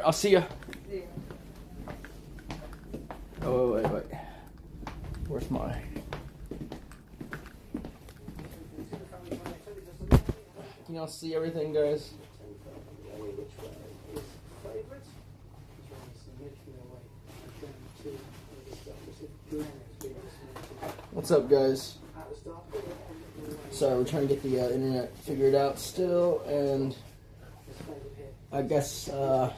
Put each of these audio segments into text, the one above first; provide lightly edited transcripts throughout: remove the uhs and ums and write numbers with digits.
I'll see ya. Oh, wait. Where's my... Can y'all see everything, guys? What's up, guys? Sorry, we're trying to get the internet figured out still, and I guess I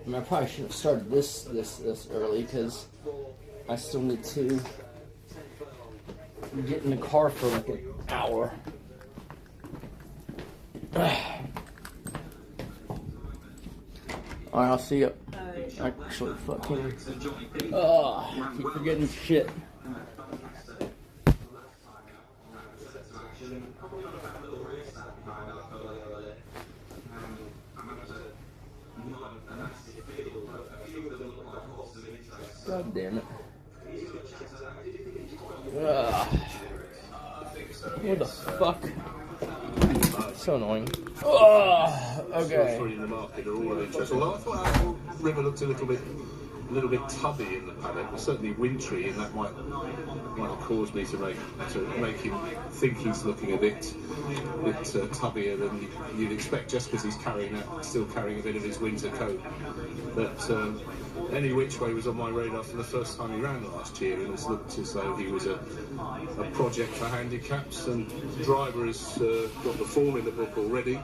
probably should have started this early because I still need to get in the car for like an hour. Alright, I'll see you. Actually, fucking. I keep forgetting shit. God damn it. What the fuck? So annoying. Okay. Although I thought our river looked a little bit tubby in the paddock, certainly wintry, and that might have caused me to make him think he's looking a bit tubbier than you'd expect, just because he's still carrying a bit of his winter coat. But any which way was on my radar for the first time he ran last year, and it's looked as though he was a project for handicaps, and the driver has got the form in the book already.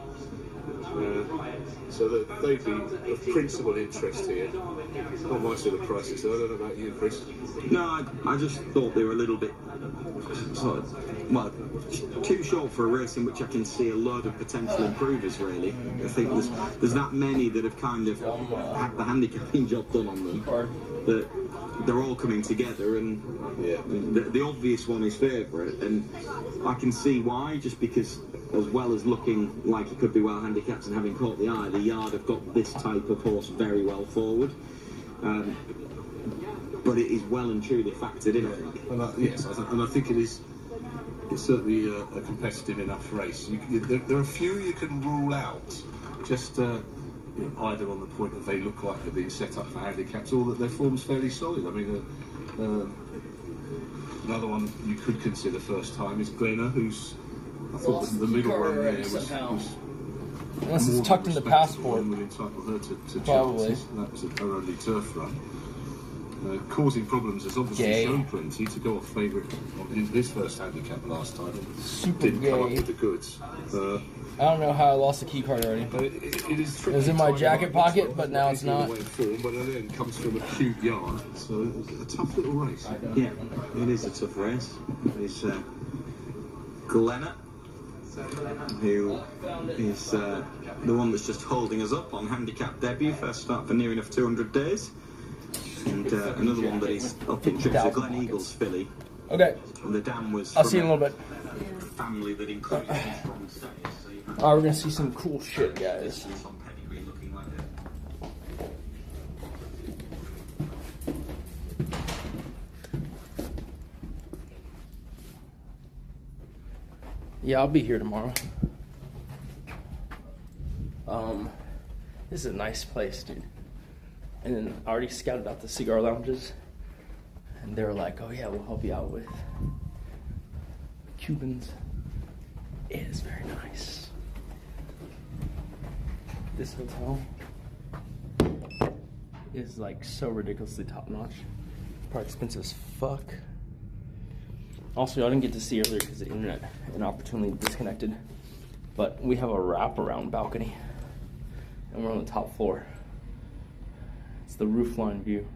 So that they'd be of principal interest here. Not my sort of prices, though. I don't know about you, Chris. No, I just thought they were a little bit too short for a race in which I can see a load of potential improvers, really. I think there's that many that have kind of had the handicapping job done on them, that they're all coming together, and the obvious one is favourite, and I can see why, just because as well as looking like he could be well handicapped and having caught the eye, the yard have got this type of horse very well forward. But it is well and truly factored in, I think. Yes, and I think it's certainly a competitive enough race. There are a few you can rule out, just either on the point that they look like they're being set up for handicaps, or that their form's fairly solid. I mean, another one you could consider first time is Glenna, who's, I thought the middle one there was unless it's tucked in the passport. Would entitle her to probably. chances. That was her only turf run. Causing problems has obviously shown plenty to go off favourite in his first handicap last time. Didn't come up with the goods. I don't know how I lost the key card already. It is it was in my jacket pocket, but now it's not. Form, but then it comes from a cute yard, so it's a tough little race. Yeah, it is a tough race. It's Glenna, who is the one that's just holding us up on handicap debut, first start for near enough 200 days. And another one that is up in trips, the Glen Eagles filly. Okay. And the dam was. I'll see you in a little bit. Family that includes strong status. Alright, we're gonna see some cool shit, guys. Yeah, I'll be here tomorrow. This is a nice place, dude. And then I already scouted out the cigar lounges, and they were like, oh yeah, we'll help you out with Cubans. It is very nice. This hotel is like so ridiculously top notch. Probably expensive as fuck. Also, I didn't get to see earlier because the internet inopportunely disconnected. But we have a wraparound balcony, and we're on the top floor. It's the roofline view.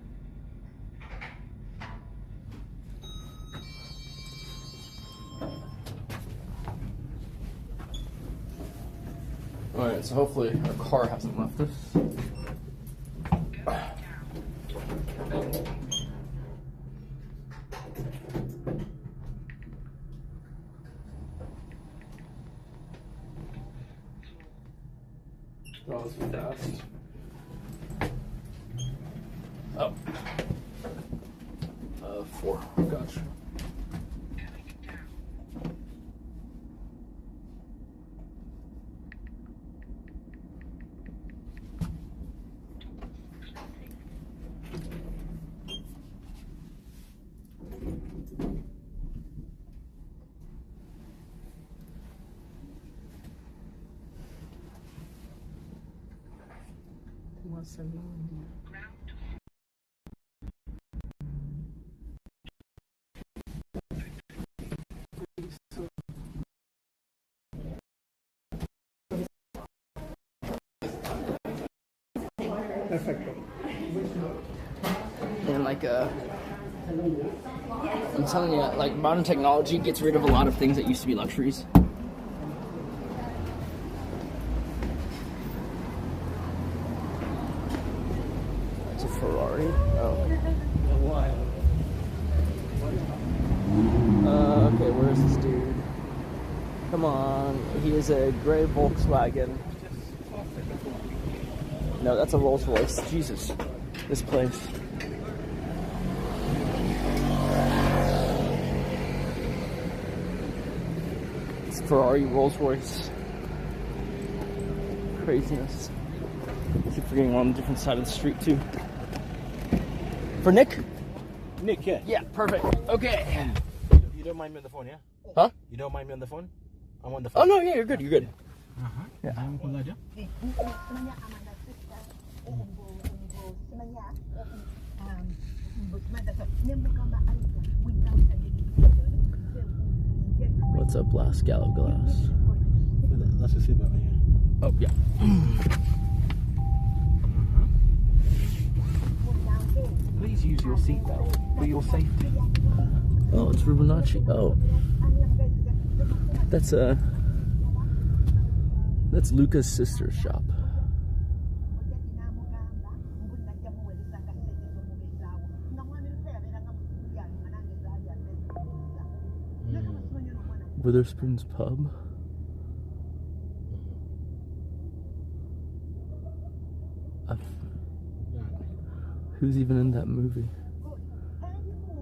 Alright, so hopefully our car hasn't left us. That was fast. Oh. 4. Gotcha. Perfecto. And like I'm telling you, like modern technology gets rid of a lot of things that used to be luxuries. It's a Ferrari. Oh. Okay, where's this dude? Come on, he is a gray Volkswagen. No, that's a Rolls Royce. Jesus, this place. It's Ferrari, Rolls Royce. Craziness. I keep forgetting we're on a different side of the street too. For Nick? Nick, yeah. Yeah, perfect. Okay. You don't mind me on the phone, yeah? Huh? You don't mind me on the phone? I'm on the phone. Oh no, yeah, you're good. You're good. Yeah. What's up, last Gallo Glass? That's a seatbelt, yeah. Oh yeah. Please use your seatbelt for your safety. Oh, it's Rubinacci. Oh, that's Luca's sister's shop. Witherspoon's Pub. Who's even in that movie?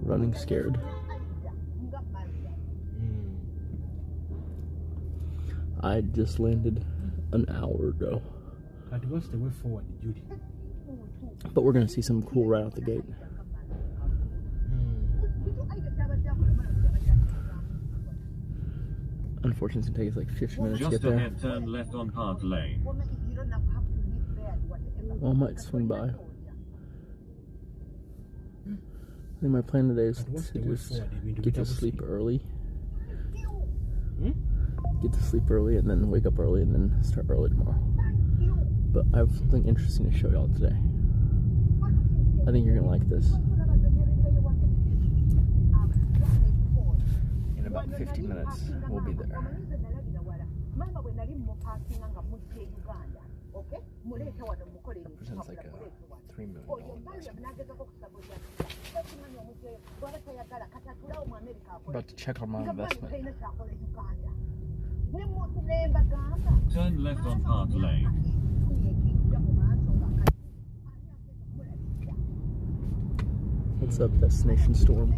Running Scared. I just landed an hour ago. What's the way forward, Judy? But we're gonna see something cool right out the gate. Unfortunately, it's gonna take us like 50 minutes to get there. Just ahead, turn left on Park Lane. Well, I might swing by. I think my plan today is to just get to sleep early. Get to sleep early and then wake up early and then start early tomorrow. But I have something interesting to show y'all today. I think you're gonna like this. In about 15 minutes, we'll be there. Represents like a $3 million investment. About to check on my investment. Turn left on Park Lane. What's up, Destination Storm?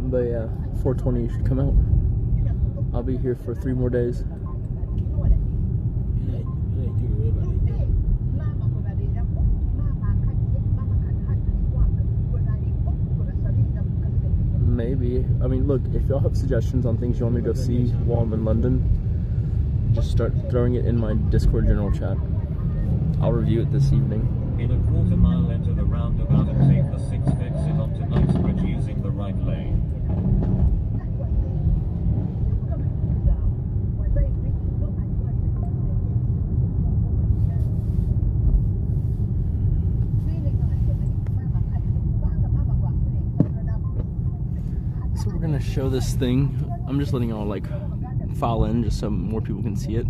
But yeah, 420 should come out. I'll be here for 3 more days. Maybe. I mean, look, if y'all have suggestions on things you want me to go see while I'm in London, just start throwing it in my Discord general chat. I'll review it this evening. In a quarter mile, enter the roundabout and take the 6th exit onto Knightsbridge using the right lane. So we're gonna show this thing. I'm just letting y'all like file in just so more people can see it.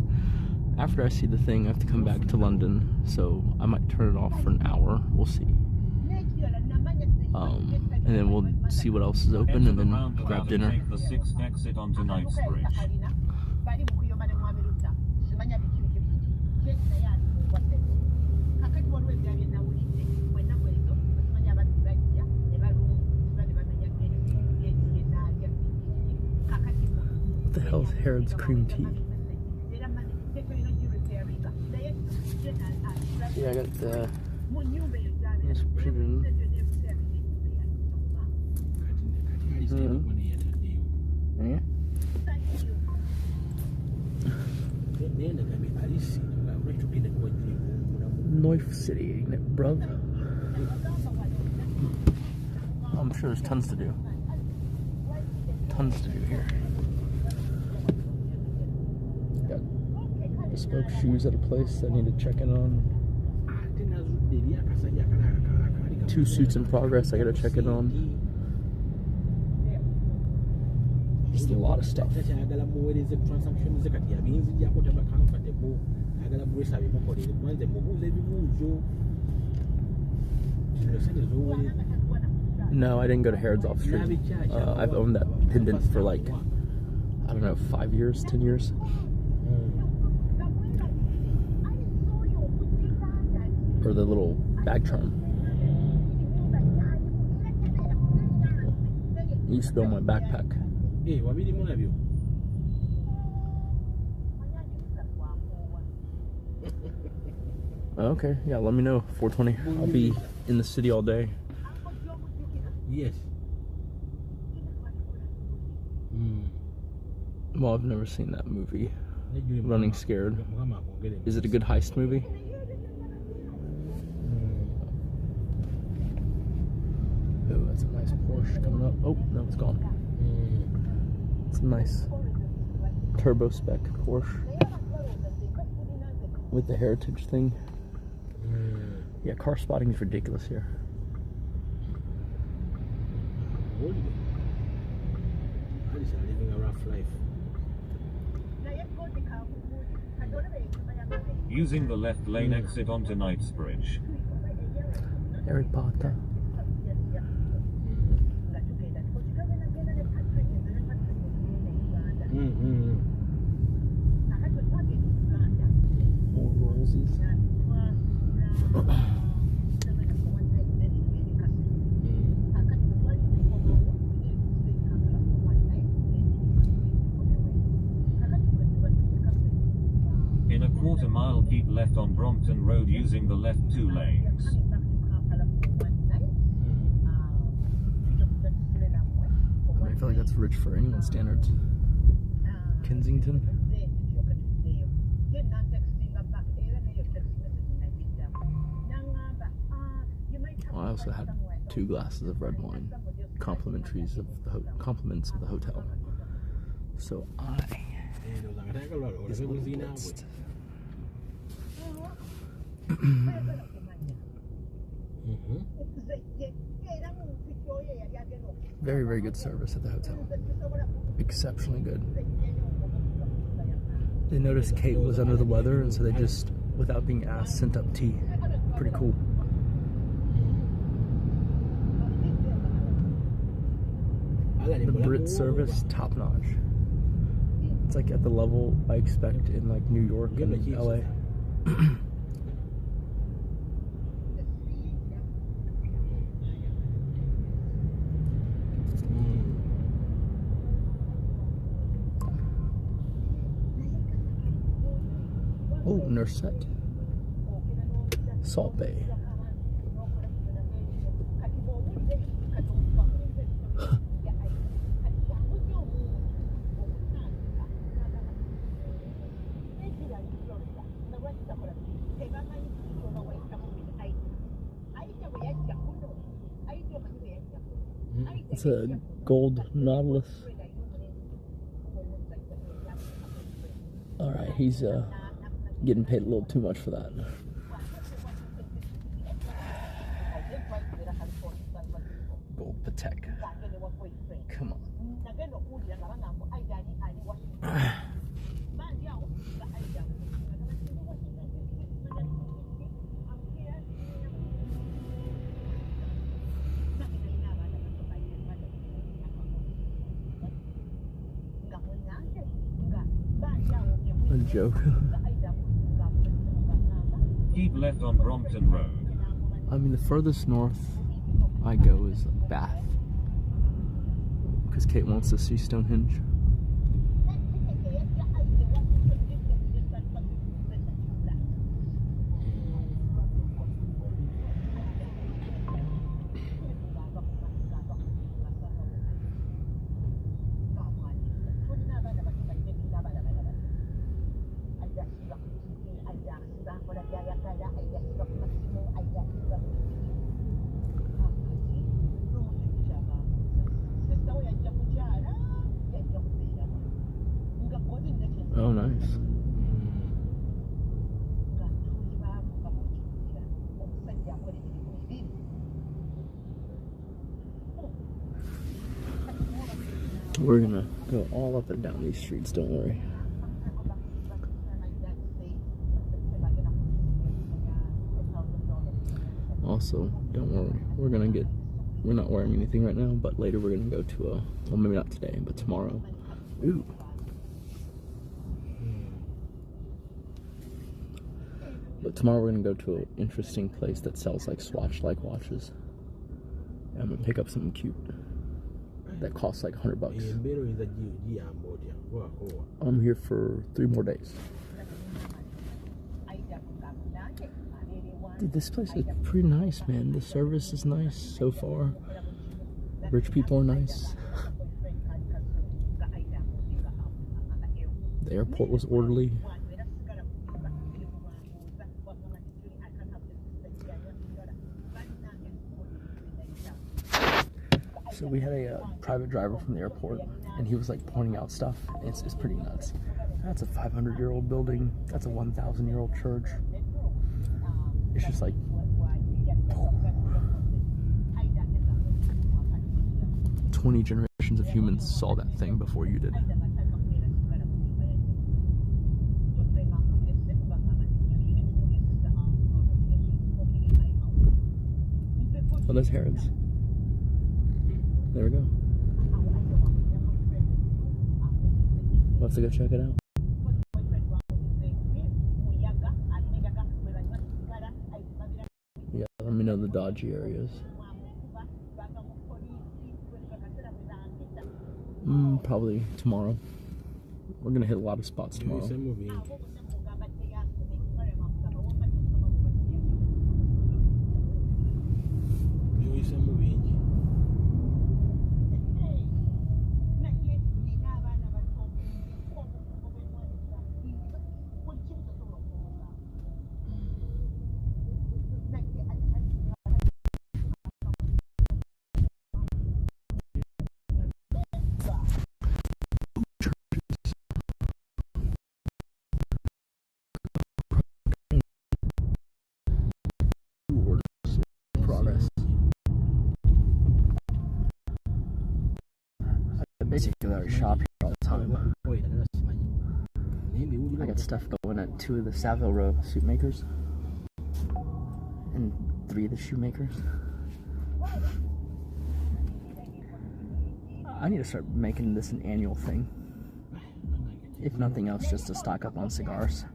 After I see the thing, I have to come back to London, so I might turn it off for an hour. We'll see. And then we'll see what else is open, and then grab dinner. Take the 6th exit onto Knightsbridge. What the hell is Harrods cream tea? Yeah, I got the nice pigeon. Yeah. Knife City, ain't it, bruv? I'm sure there's tons to do. Tons to do here. Got bespoke shoes at a place I need to check in on. 2 suits in progress I gotta check in on. Just a lot of stuff. No, I didn't go to Harrods off street. I've owned that pendant for like, I don't know, 5 years, 10 years. Or the little bag charm. It used to be on my backpack. Okay, yeah, let me know. 420. I'll be in the city all day. Yes. Well, I've never seen that movie. Running Scared. Is it a good heist movie? Oh, that's a nice Porsche coming up. Oh, no, it's gone. It's a nice turbo spec Porsche with the heritage thing. Yeah, car spotting is ridiculous here. Living a rough life. Using the left lane exit onto Knightsbridge. Harry Potter. More Rollsies. In a quarter mile, keep left on Brompton Road using the left 2 lanes. I feel like that's rich for anyone's standards. Kensington. Well, I also had 2 glasses of red wine, compliments of the hotel. So I is a little blitzed. Very, very good service at the hotel. Exceptionally good. They noticed Kate was under the weather, and so they just, without being asked, sent up tea. Pretty cool. The Brit service, top notch. It's like at the level I expect in like New York and LA. Oh, Nurset. Salt Bay. It's a gold Nautilus. Alright, he's getting paid a little too much for that. Gold Patek. Come on. A joke. Keep left on Brompton Road. I mean, the furthest north I go is Bath. Because Kate wants to see Stonehenge. nice. We're gonna go all up and down these streets, don't worry. Also, don't worry, we're not wearing anything right now, but later we're gonna go to a, well, maybe not today, but tomorrow. Ooh. But tomorrow we're gonna go to an interesting place that sells like Swatch-like watches. And I'm gonna pick up something cute that costs like $100. I'm here for 3 more days. Dude, this place is pretty nice, man. The service is nice so far. Rich people are nice. The airport was orderly. So we had a private driver from the airport, and he was like pointing out stuff. It's pretty nuts. That's a 500-year-old building. That's a 1,000-year-old church. It's just like 20 generations of humans saw that thing before you did. Oh, there's Harrods. There we go. We'll have to go check it out. Yeah, let me know the dodgy areas. Probably tomorrow. We're gonna hit a lot of spots tomorrow. Basically, I shop here all the time. I got stuff going at 2 of the Savile Row suit makers and 3 of the shoemakers. I need to start making this an annual thing. If nothing else, just to stock up on cigars.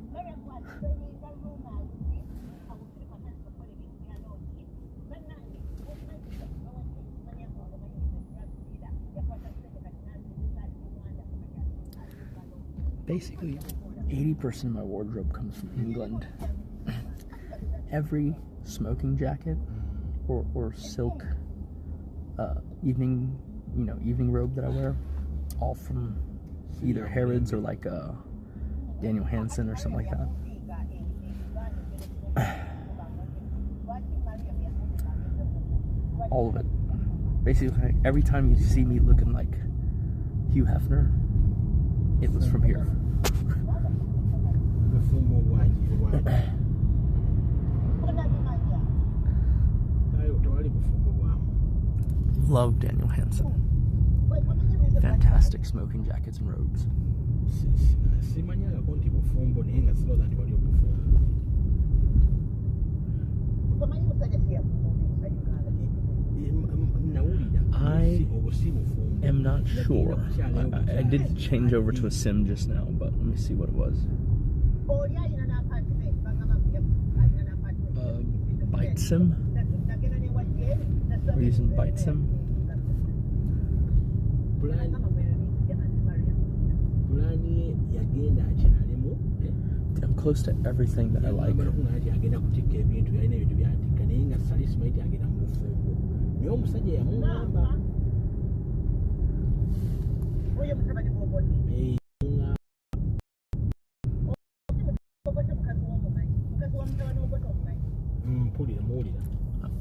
Basically, 80% of my wardrobe comes from England. Every smoking jacket or silk evening robe that I wear, all from either Harrods or like Daniel Hansen or something like that. All of it. Basically, every time you see me looking like Hugh Hefner, it was from here. Love Daniel Hansen. Fantastic smoking jackets and robes. I am not sure. I did change over to a sim just now, but let me see what it was. Byte sim? We're using Byte sim. I'm close to everything that I like.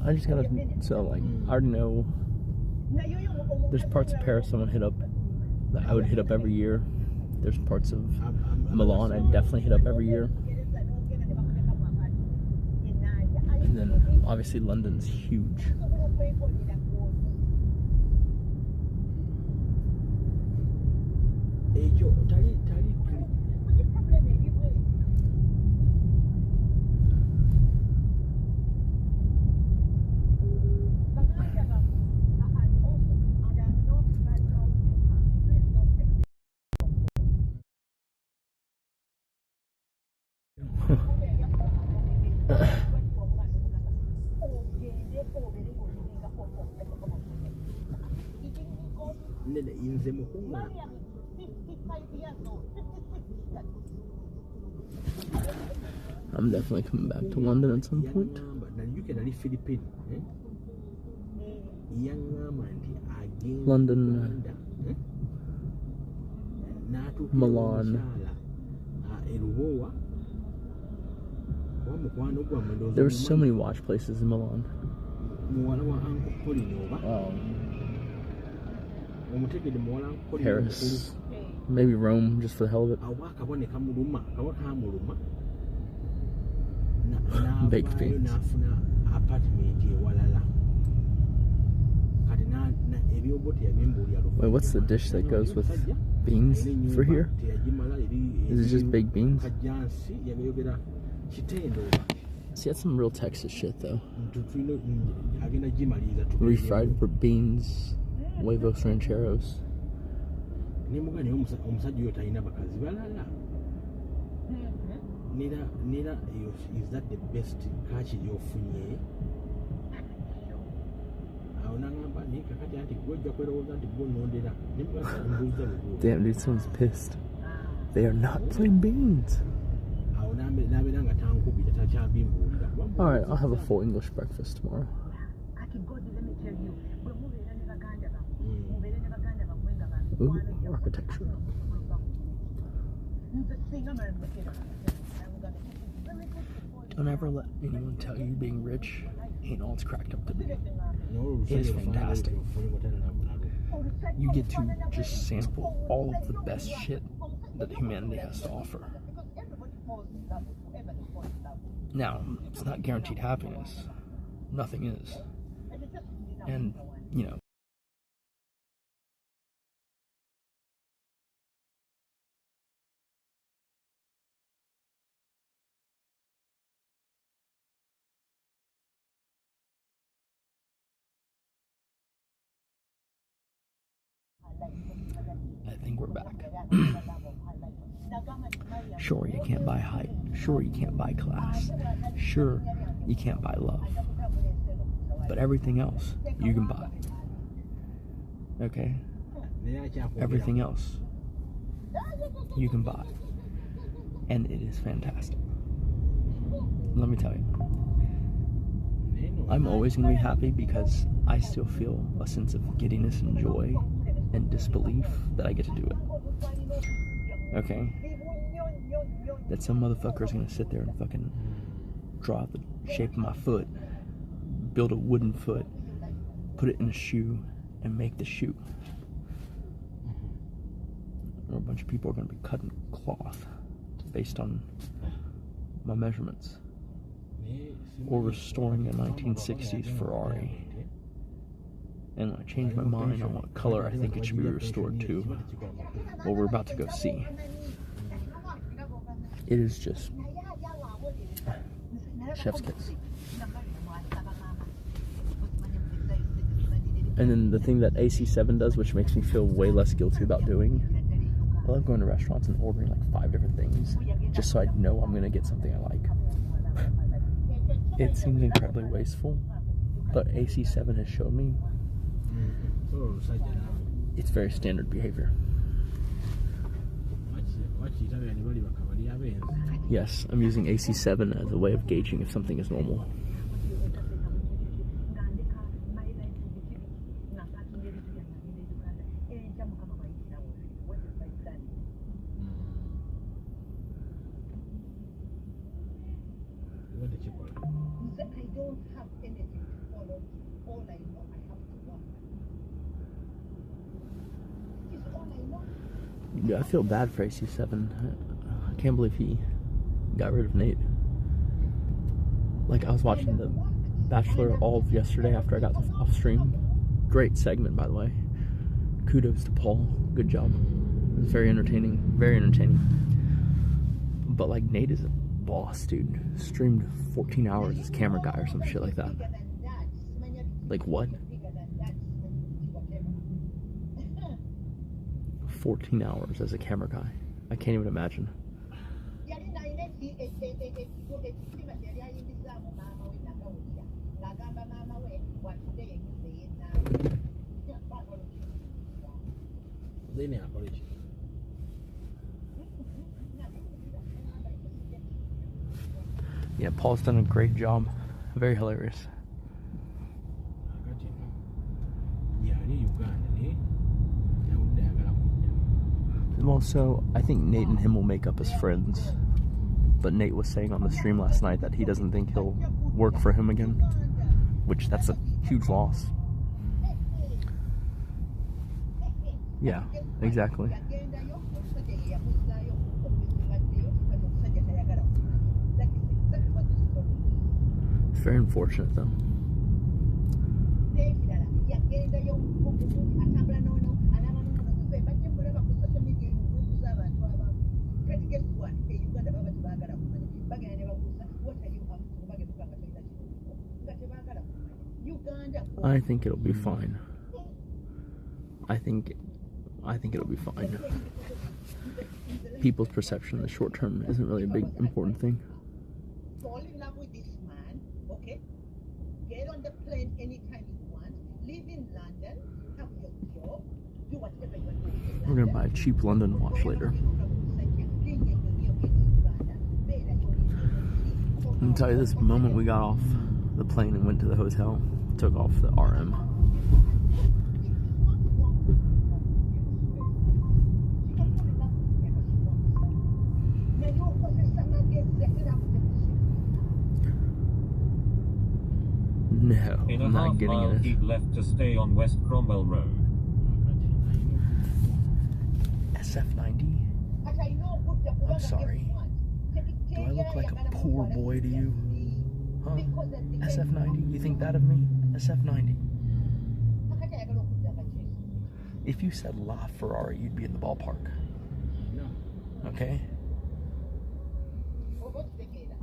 I just gotta, so like, I already know there's parts of Paris I want to hit up that I would hit up every year. There's parts of Milan I definitely hit up every year. And then obviously London's huge. I'm definitely coming back to London at some point. London, Milan. There were so many watch places in Milan. Paris, maybe Rome, just for the hell of it. Baked beans. Wait, what's the dish that goes with beans for here? Is it just baked beans? See, that's some real Texas shit, though. Refried beans, huevos rancheros. Is that the best catch you're funny? Damn, dude, someone's pissed. They are not plain beans. Alright, I'll have a full English breakfast tomorrow. Ooh, architecture. Don't ever let anyone tell you being rich ain't all it's cracked up to be. It is fantastic. You get to just sample all of the best shit that humanity has to offer. Now, it's not guaranteed happiness. Nothing is. And, you know, I think we're back. Sure, you can't buy height. Sure, you can't buy class. Sure, you can't buy love. But everything else, you can buy. Okay? Everything else, you can buy. And it is fantastic. Let me tell you. I'm always going to be happy because I still feel a sense of giddiness and joy and disbelief that I get to do it. Okay? That some motherfucker is gonna sit there and fucking draw the shape of my foot, build a wooden foot, put it in a shoe, and make the shoe. Or a bunch of people are gonna be cutting cloth based on my measurements. Or restoring a 1960s Ferrari. And when I change my mind on what color I think it should be restored to, what we're about to go see. It is just chef's kiss. And then the thing that AC7 does, which makes me feel way less guilty about doing, I love going to restaurants and ordering like 5 different things, just so I know I'm gonna get something I like. It seems incredibly wasteful, but AC7 has shown me it's very standard behavior. Yes, I'm using AC7 as a way of gauging if something is normal. Dude, I feel bad for AC7. I can't believe he got rid of Nate. Like, I was watching The Bachelor all of yesterday after I got off stream. Great segment, by the way. Kudos to Paul. Good job. It was very entertaining. Very entertaining. But, like, Nate is a boss, dude. Streamed 14 hours as camera guy or some shit like that. Like, what? 14 hours as a camera guy. I can't even imagine. They need apology. Yeah, Paul's done a great job. Very hilarious. Well, so I think Nate and him will make up as friends. But Nate was saying on the stream last night that he doesn't think he'll work for him again, which that's a huge loss. Yeah, exactly. It's very unfortunate, though. I think it'll be fine. I think it'll be fine. People's perception in the short term isn't really a big important thing. Fall in love with this man, okay? Get on the plane anytime you want. Live in London. Have your job. Do whatever you want to do. We're gonna buy a cheap London watch later. I'll tell you this, the moment we got off the plane and went to the hotel, took off the RM. No, In a I'm not half getting mile, it. keep left to stay on West Cromwell Road. SF90? I'm sorry. Do I look like a poor boy to you? Huh? SF90? You think that of me? SF90. If you said La Ferrari, you'd be in the ballpark. Okay?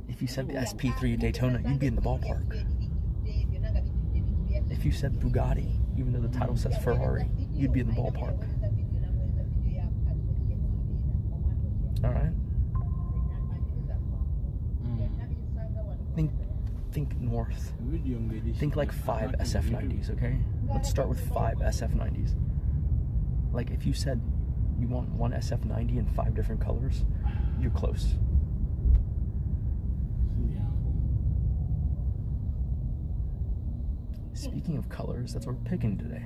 If you said the SP3 Daytona, you'd be in the ballpark. If you said Bugatti, even though the title says Ferrari, you'd be in the ballpark. Alright? Think north. Think like 5 SF90s, okay? Let's start with 5 SF90s. Like, if you said you want one SF90 in 5 different colors, you're close. Speaking of colors, that's what we're picking today.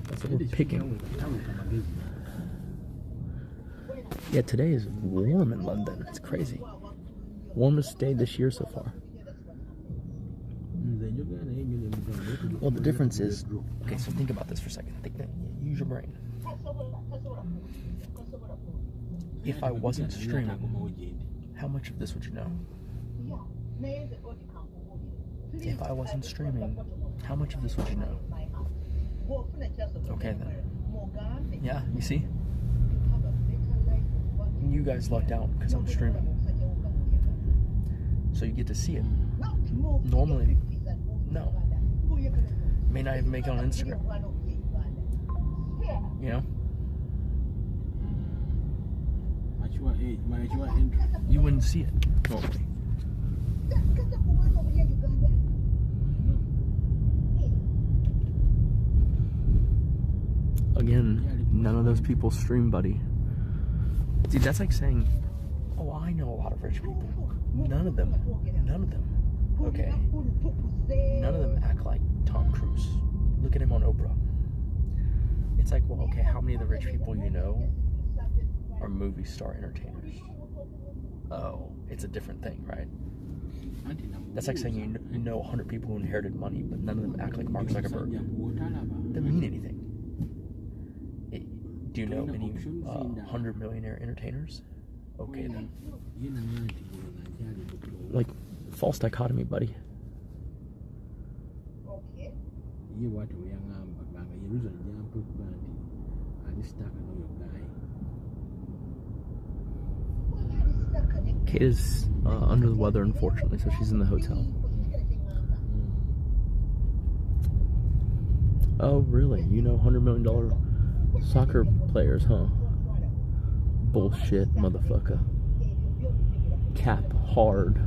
That's what we're picking. Yeah, today is warm in London. It's crazy. Warmest day this year so far. Well, the difference is, okay, so think about this for a second. Use your brain. If I wasn't streaming, how much of this would you know? If I wasn't streaming, how much of this would you know? Okay then. Yeah, you see? You guys lucked out because I'm streaming. So you get to see it. Normally, no. May not even make it on Instagram. You know? You wouldn't see it normally. Again, none of those people stream, buddy. Dude, that's like saying, oh, I know a lot of rich people. None of them, okay? None of them act like Tom Cruise. Look at him on Oprah. It's like, well, okay, how many of the rich people you know are movie star entertainers? Oh, it's a different thing, right? That's like saying you know 100 people who inherited money, but none of them act like Mark Zuckerberg. Doesn't mean anything. Do you know any 100 millionaire entertainers? Okay then. Like, false dichotomy, buddy. Okay. You what we are but you lose a young body. I just stuck on your guy. Kate is under the weather, unfortunately, so she's in the hotel. Oh, really? You know $100 million soccer players, huh? Bullshit, motherfucker. Cap hard.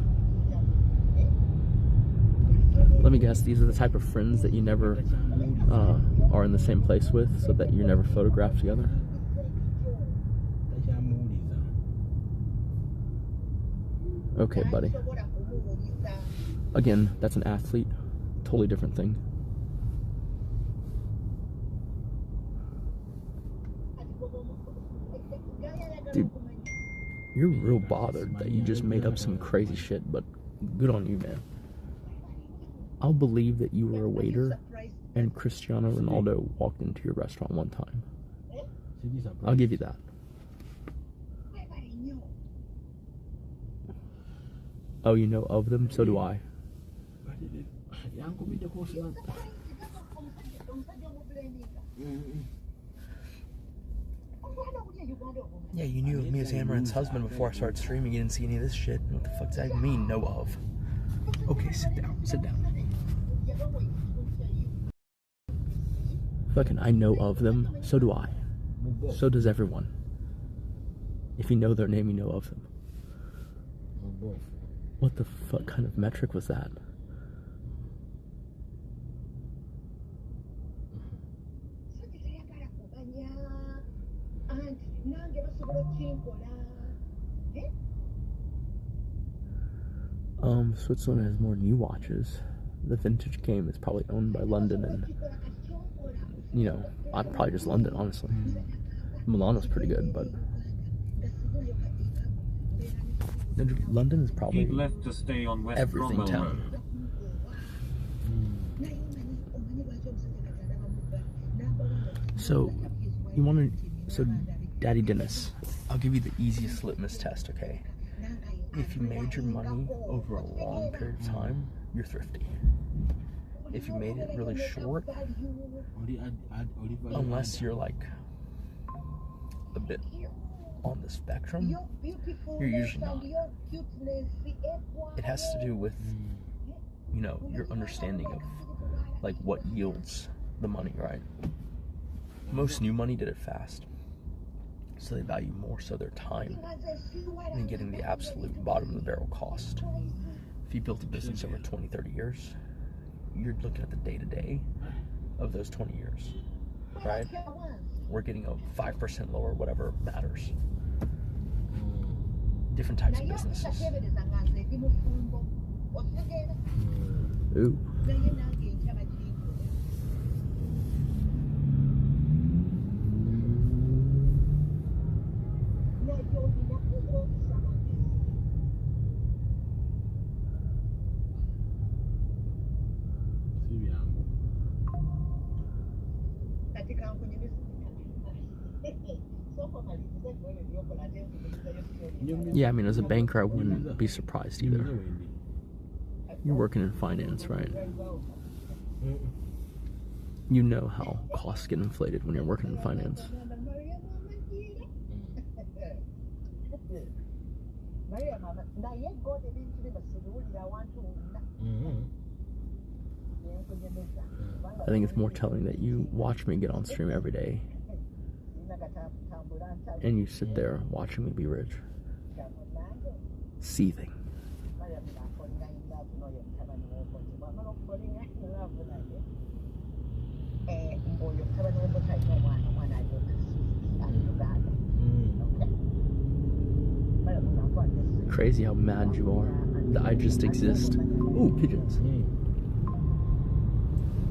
Let me guess, these are the type of friends that you never are in the same place with, so that you're never photographed together? Okay, buddy. Again, that's an athlete. Totally different thing. Dude, you're real bothered that you just made up some crazy shit, but good on you, man. I'll believe that you were a waiter and Cristiano Ronaldo walked into your restaurant one time. I'll give you that. Oh, you know of them? So do I. Yeah, you knew of me as Amouranth's husband before I started streaming. You didn't see any of this shit. What the fuck does that even mean, know of? Okay, sit down. Sit down. Fucking, I know of them. So do I. So does everyone. If you know their name, you know of them. What the fuck kind of metric was that? Switzerland has more new watches. The vintage game is probably owned by London, and you know, I'm probably just London, honestly. Milano's pretty good, but London is probably Keep left to stay on West everything Cromwell town. Road. So, you want to... So, Daddy Dennis, I'll give you the easiest litmus test, okay? If you made your money over a long period of time, you're thrifty. If you made it really short, unless you're like a bit on the spectrum, you're usually not. It has to do with, you know, your understanding of like what yields the money, right? Most new money did it fast, so they value more so their time than getting the absolute bottom of the barrel cost. If you built a business over 20, 30 years, you're looking at the day-to-day of those 20 years, right? We're getting a 5% lower, whatever matters. Different types of businesses. Ooh. Yeah, I mean, as a banker, I wouldn't be surprised either. You're working in finance, right? You know how costs get inflated when you're working in finance. I think it's more telling that you watch me get on stream every day and you sit there watching me be rich. Seething. Crazy how mad you are that I just exist. Ooh, pigeons.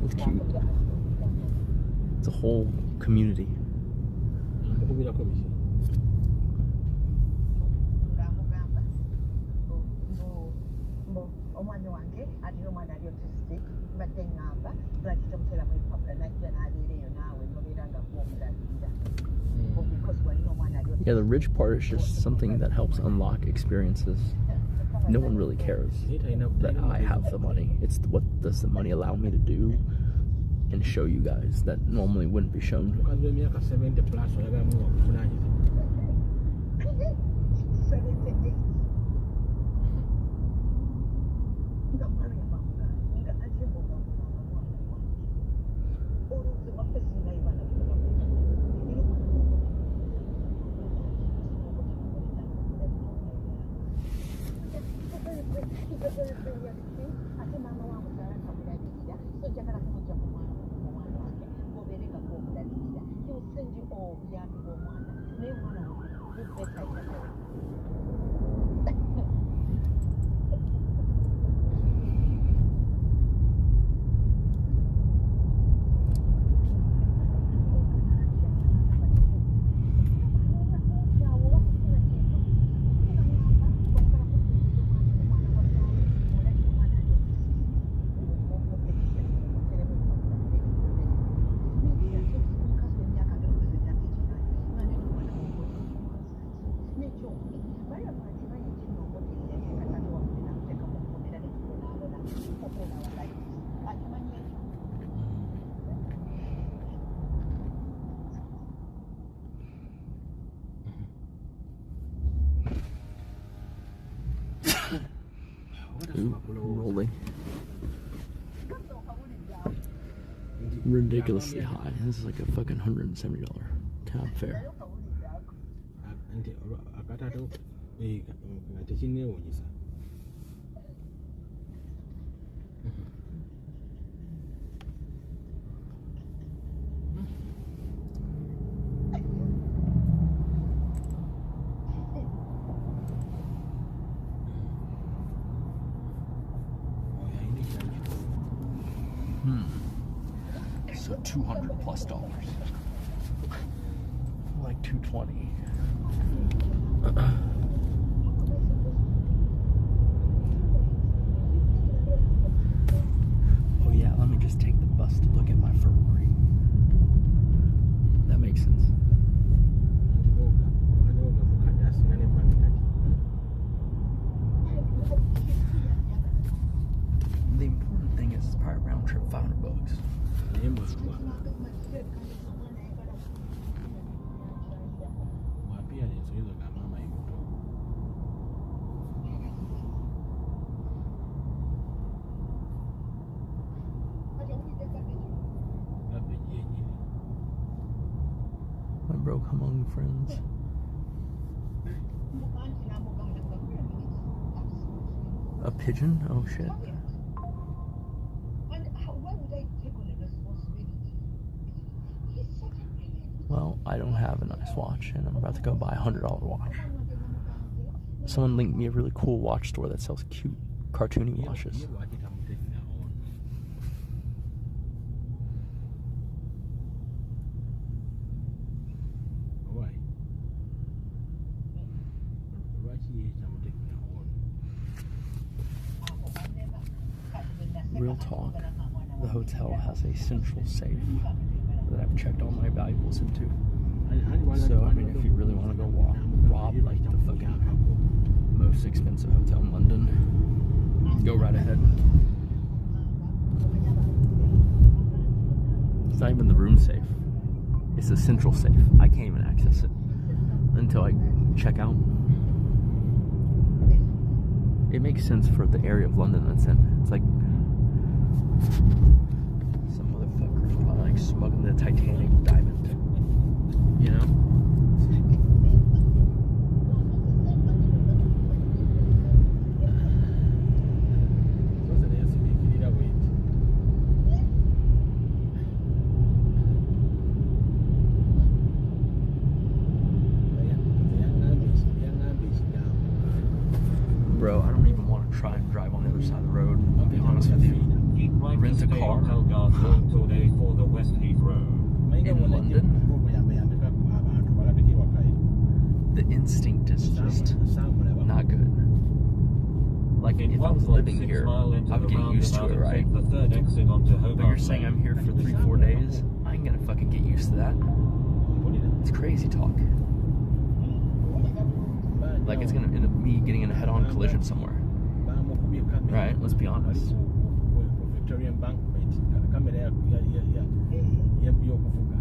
It's cute. It's a whole community. Yeah, the rich part is just something that helps unlock experiences. No one really cares that I have the money. It's what does the money allow me to do and show you guys that normally wouldn't be shown. Ooh, rolling. Ridiculously high. This is like a fucking $170 cab fare. So $200 plus. Like $220. Oh yeah, let me just take the bus to look at my Ferrari. That makes sense. The important thing is it's probably round trip $500. I broke among friends. A pigeon? Oh shit. Well, I don't have a nice watch, and I'm about to go buy a $100 watch. Someone linked me a really cool watch store that sells cute, cartoony watches. Real talk, the hotel has a central safe that I've checked all my valuables into. So, I mean, if you really want to go rob like the fucking most expensive hotel in London, go right ahead. It's not even the room safe. It's the central safe. I can't even access it until I check out. It makes sense for the area of London that's in. It's like some motherfuckers probably like smuggling the Titanic diamond, you know? Bro, I don't even want to try and drive on the other side of the road. I'll be honest with you. Rent a car for the West Heathrow. in London. The instinct is just not good. Like, if I was living here, I would get used to it, right? But you're saying I'm here for 3-4 days? I ain't gonna fucking get used to that. It's crazy talk. Like it's gonna end up me getting in a head-on collision somewhere. Right? Let's be honest. Victoria Embankment. Kamera ya yokuvuga.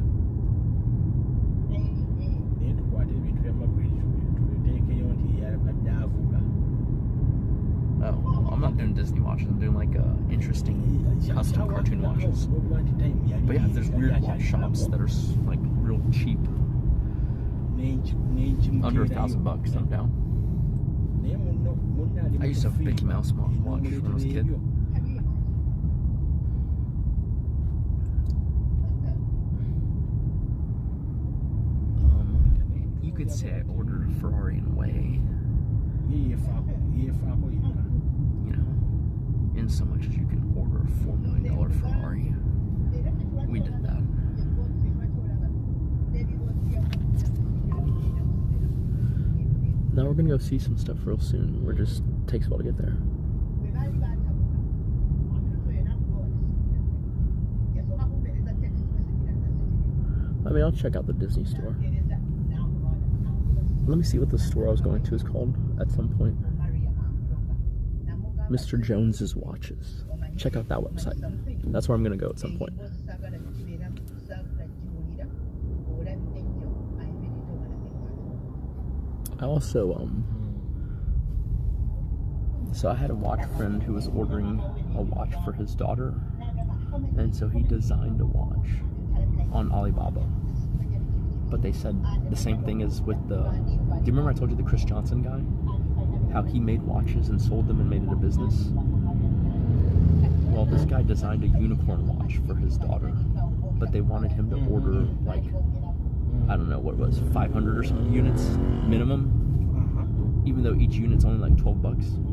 Naye tukwate ebintu by'amagezi tuteekeyo nti yabadde avuga. Oh, well, I'm not doing Disney watches. I'm doing like interesting custom cartoon watches. But yeah, there's weird watch shops that are like real cheap, under $1,000. I'm down. I used to have a Mickey Mouse watch when I was a kid. You could say I ordered a Ferrari in a way. You know, in so much as you can order a $4 million Ferrari. We did that. Now we're gonna go see some stuff real soon. We're just takes a while to get there. I mean, I'll check out the Disney store. Let me see what the store I was going to is called at some point. Mr. Jones's Watches. Check out that website. That's where I'm gonna go at some point. I also, so I had a watch friend who was ordering a watch for his daughter, and so he designed a watch on Alibaba. But they said the same thing as with the, do you remember I told you the Chris Johnson guy? How he made watches and sold them and made it a business? Well, this guy designed a unicorn watch for his daughter, but they wanted him to order like, I don't know what it was, 500 or something units minimum, even though each unit's only like $12.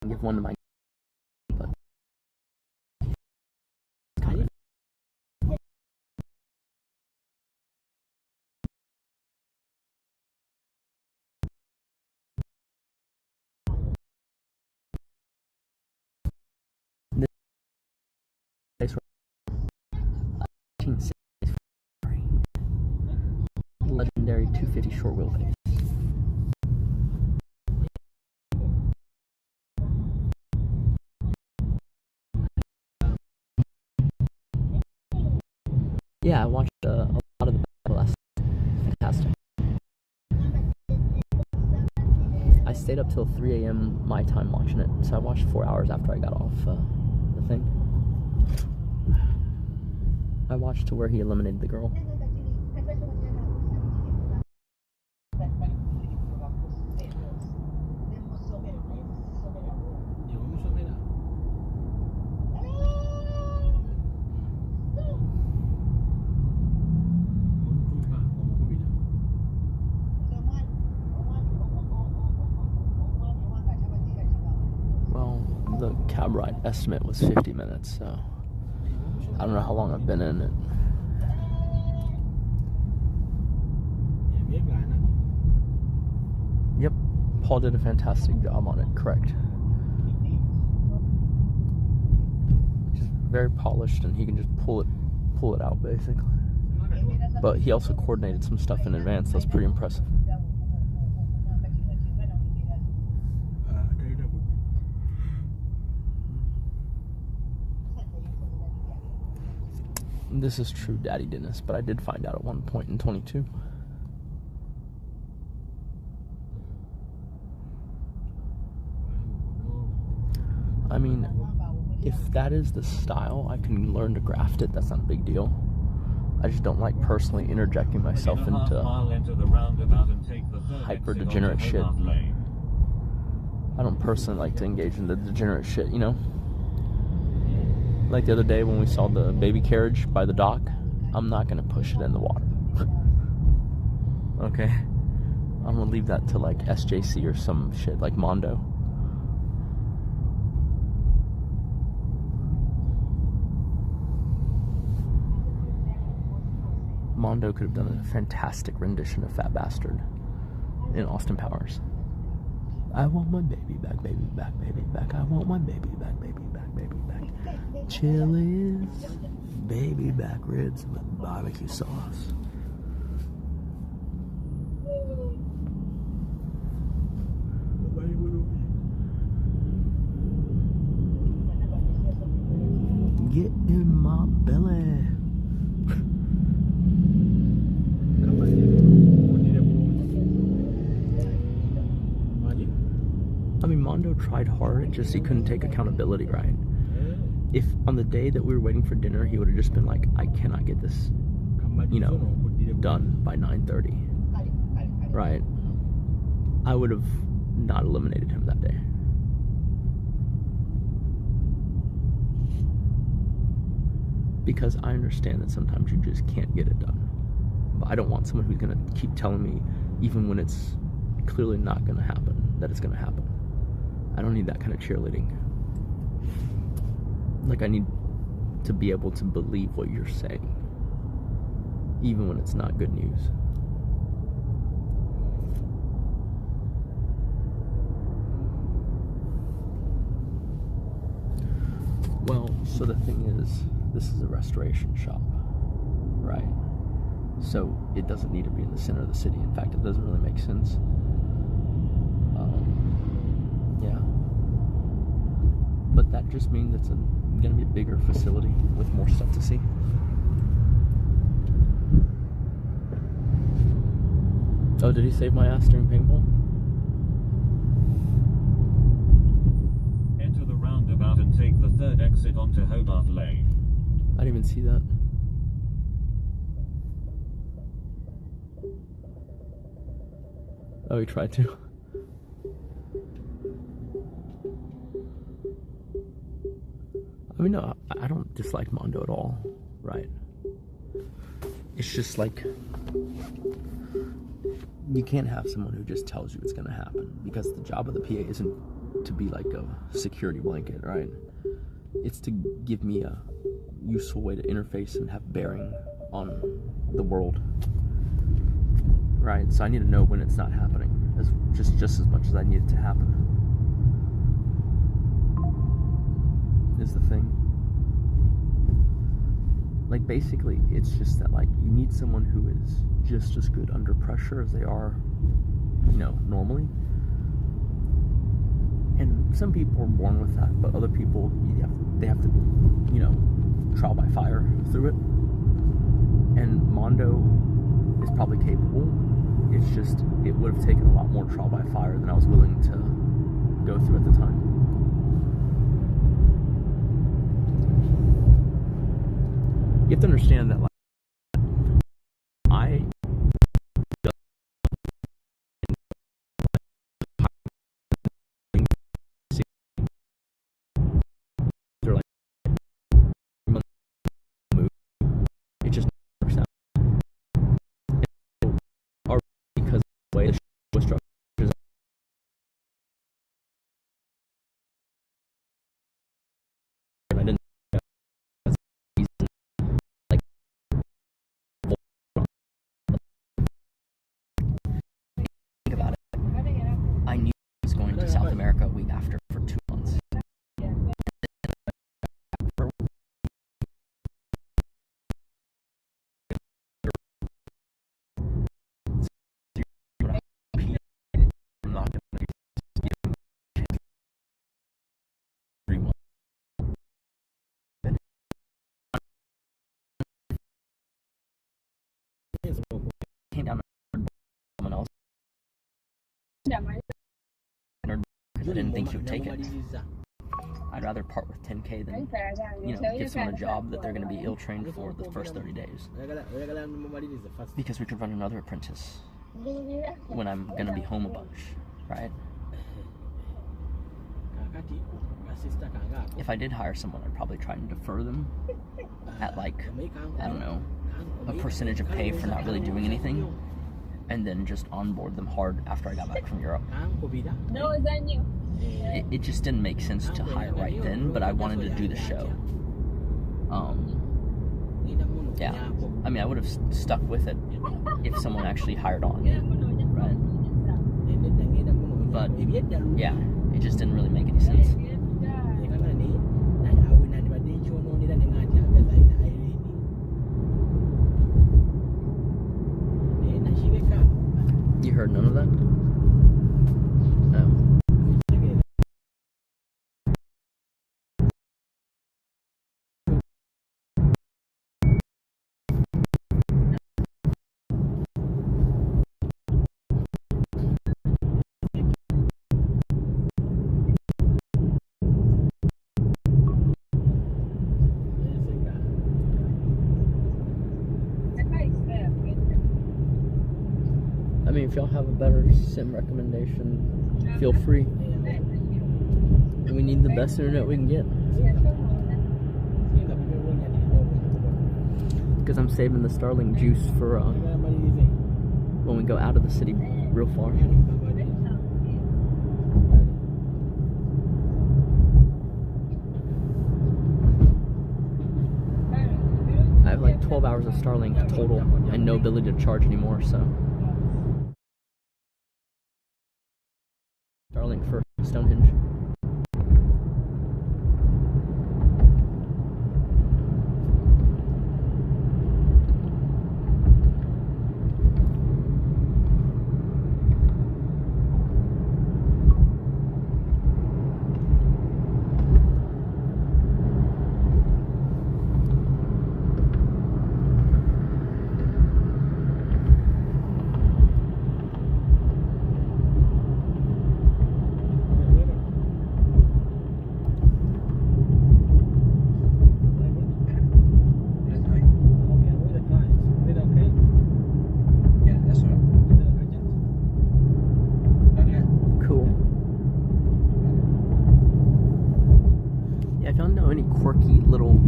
Give one to my but this legendary 250 short wheelbase. Yeah, I watched a lot of the battle last night. Fantastic. I stayed up till 3 a.m. my time watching it, so I watched 4 hours after I got off the thing. I watched to where he eliminated the girl. The cab ride estimate was 50 minutes, so I don't know how long I've been in it. Yep, Paul did a fantastic job on it, correct. Just very polished, and he can just pull it out basically. But he also coordinated some stuff in advance. That's pretty impressive. This is true daddy Dennis, but I did find out at one point in 22. I mean, if that is the style, I can learn to graft it. That's not a big deal. I just don't like personally interjecting myself into hyper degenerate shit. I don't personally like to engage in the degenerate shit, you know? Like the other day when we saw the baby carriage by the dock, I'm not gonna push it in the water. Okay? I'm gonna leave that to like SJC or some shit like Mondo. Mondo could have done a fantastic rendition of Fat Bastard in Austin Powers. I want my baby back, baby back, baby back. I want my baby back, baby back, baby back. Chili's baby back ribs with barbecue sauce. Get in my belly. I mean, Mondo tried hard, just he couldn't take accountability, right? If on the day that we were waiting for dinner, he would have just been like, I cannot get this, done by 9:30, right? I would have not eliminated him that day. Because I understand that sometimes you just can't get it done. But I don't want someone who's gonna keep telling me, even when it's clearly not gonna happen, that it's gonna happen. I don't need that kind of cheerleading. Like, I need to be able to believe what you're saying, even when it's not good news. Well, so the thing is, this is a restoration shop, right? So it doesn't need to be in the center of the city. In fact, it doesn't really make sense. Yeah. But that just means it's going to be a bigger facility with more stuff to see. Oh, did he save my ass during paintball? Enter the roundabout and take the third exit onto Hobart Lane. I didn't even see that. Oh, he tried to. I mean, no, I don't dislike Mondo at all, right? It's just like, you can't have someone who just tells you it's going to happen, because the job of the PA isn't to be like a security blanket, right? It's to give me a useful way to interface and have bearing on the world, right? So I need to know when it's not happening, just as much as I need it to happen. Is the thing. Like, basically, it's just that, like, you need someone who is just as good under pressure as they are, normally. And some people are born with that, but other people, they have to, trial by fire through it. And Mondo is probably capable. It's just, it would have taken a lot more trial by fire than I was willing to go through at the time. You have to understand that, like, it just works out. Or because the way the show was structured, I didn't. Think about it. I knew I was going to South America a week after for 2 months. I'm not going to give him 3 months. Came down to someone else. Because I didn't think he would take it. I'd rather part with 10K than, give someone a job that they're going to be ill-trained for the first 30 days. Because we could run another apprentice when I'm going to be home a bunch, right? If I did hire someone, I'd probably try and defer them at, like, I don't know, a percentage of pay for not really doing anything, and then just onboard them hard after I got back from Europe. It just didn't make sense to hire right then, but I wanted to do the show. Yeah, I mean, I would have stuck with it if someone actually hired on, right? But yeah, it just didn't really make any sense. You heard none of that? No. I mean, if y'all have a better sim recommendation, feel free. We need the best internet we can get. Because I'm saving the Starlink juice for when we go out of the city real far. I have like 12 hours of Starlink total and no ability to charge anymore, so. Starlink for Stonehenge. Quirky little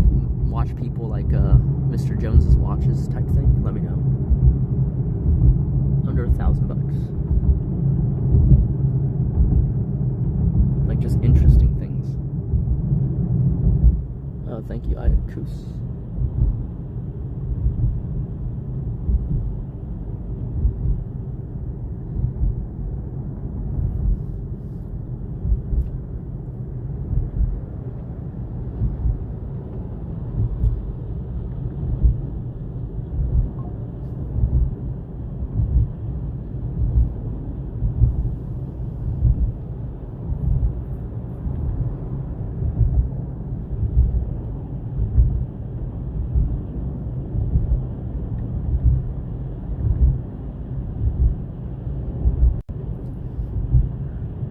watch people like Mr. Jones's watches type thing, let me know. Under $1,000. Like just interesting things. Oh, thank you, Ayakus.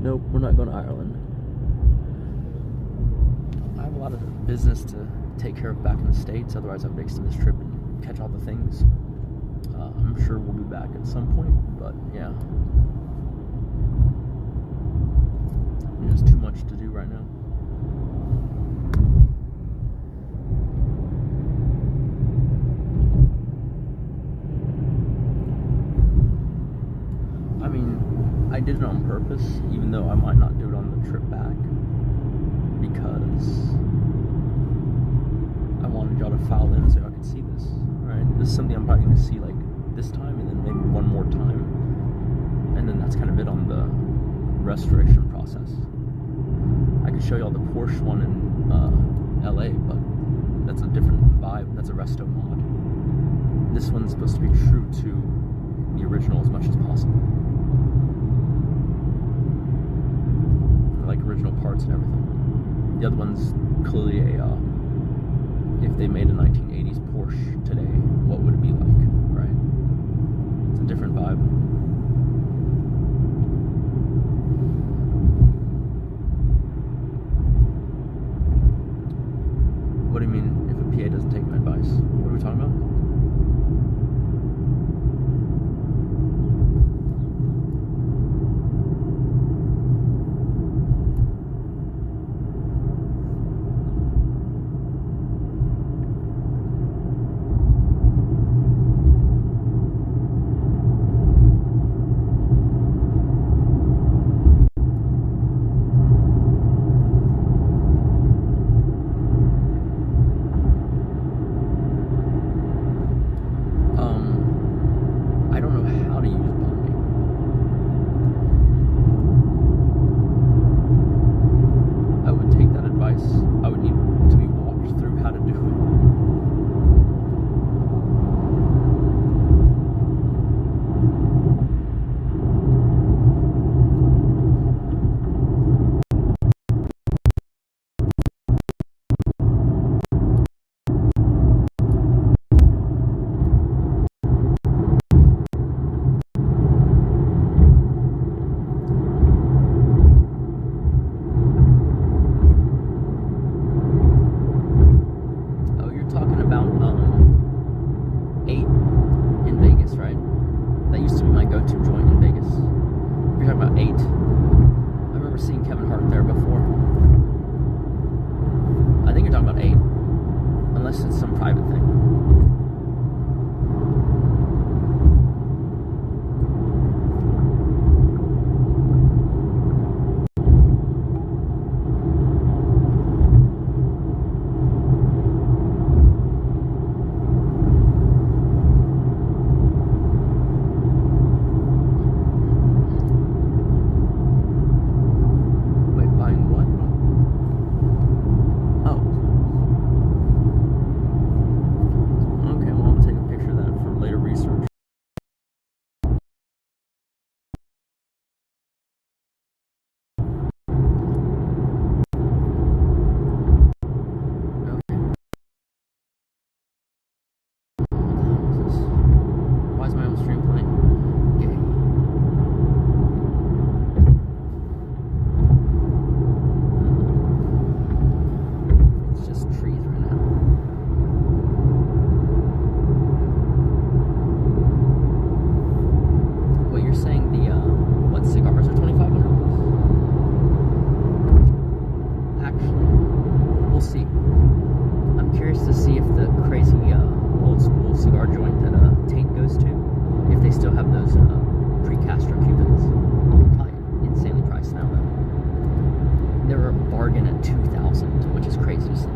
Nope, we're not going to Ireland. I have a lot of business to take care of back in the States, otherwise I would extend this trip and catch all the things. I'm sure we'll be back at some point, but yeah. There's too much to do right now. I mean, I did it on purpose, even though I might not do it on the trip back, because I wanted y'all to file in so I could see this, right? This is something I'm probably going to see like this time and then maybe one more time, and then that's kind of it on the restoration process. I could show y'all the Porsche one in LA, but that's a different vibe. That's a resto mod. This one's supposed to be true to the original as much as possible. Like original parts and everything. The other one's clearly a, if they made a 1980s Porsche today, what would it be like, right? It's a different vibe. What do you mean, if a PA doesn't take my advice? What are we talking about? see. I'm curious to see if the crazy old school cigar joint that Tate goes to, if they still have those pre-Castro Cubans. Probably insanely priced now though. They're a bargain at $2,000, which is crazy to see.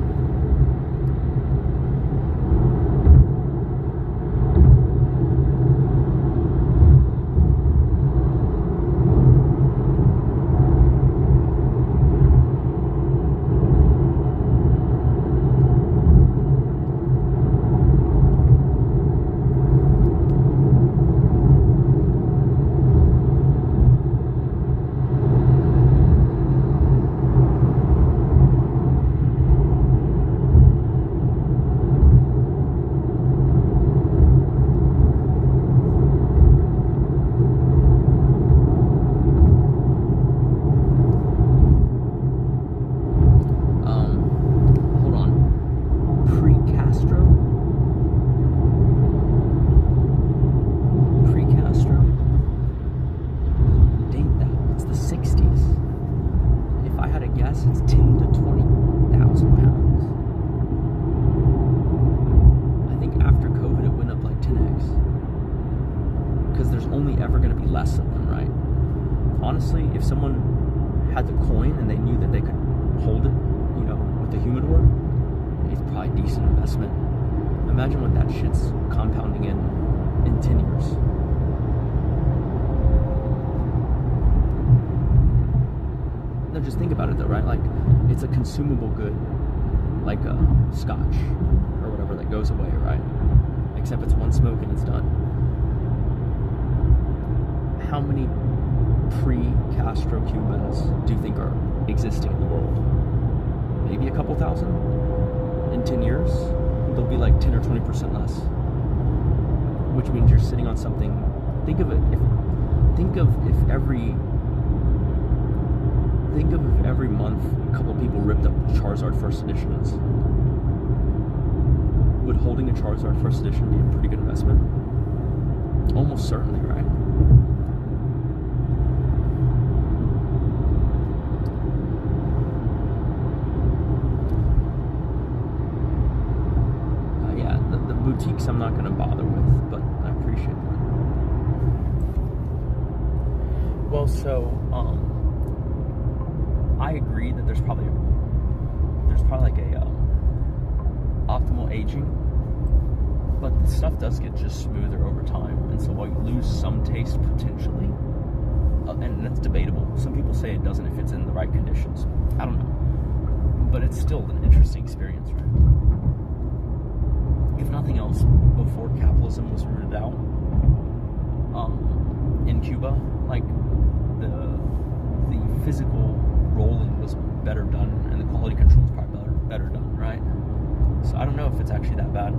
Honestly, if someone had the coin and they knew that they could hold it, you know, with the humidor, it's probably a decent investment. Imagine what that shit's compounding in 10 years. No, just think about it though, right? Like, it's a consumable good, like a scotch or whatever that goes away, right? Except it's one smoke and it's done. How many pre-Castro Cubans do you think are existing in the world? Maybe a couple thousand? In 10 years, they'll be like 10 or 20% less. Which means you're sitting on something. Think of if every month a couple people ripped up Charizard First Editions. Would holding a Charizard First Edition be a pretty good investment? Almost certainly, right? Boutiques I'm not going to bother with, but I appreciate that. Well, so I agree that there's probably like a optimal aging, but the stuff does get just smoother over time, and so while you lose some taste potentially, and that's debatable. Some people say it doesn't if it's in the right conditions. I don't know, but it's still an interesting experience, right? If nothing else, before capitalism was rooted out in Cuba, like the physical rolling was better done, and the quality control was probably better done, right? So I don't know if it's actually that bad.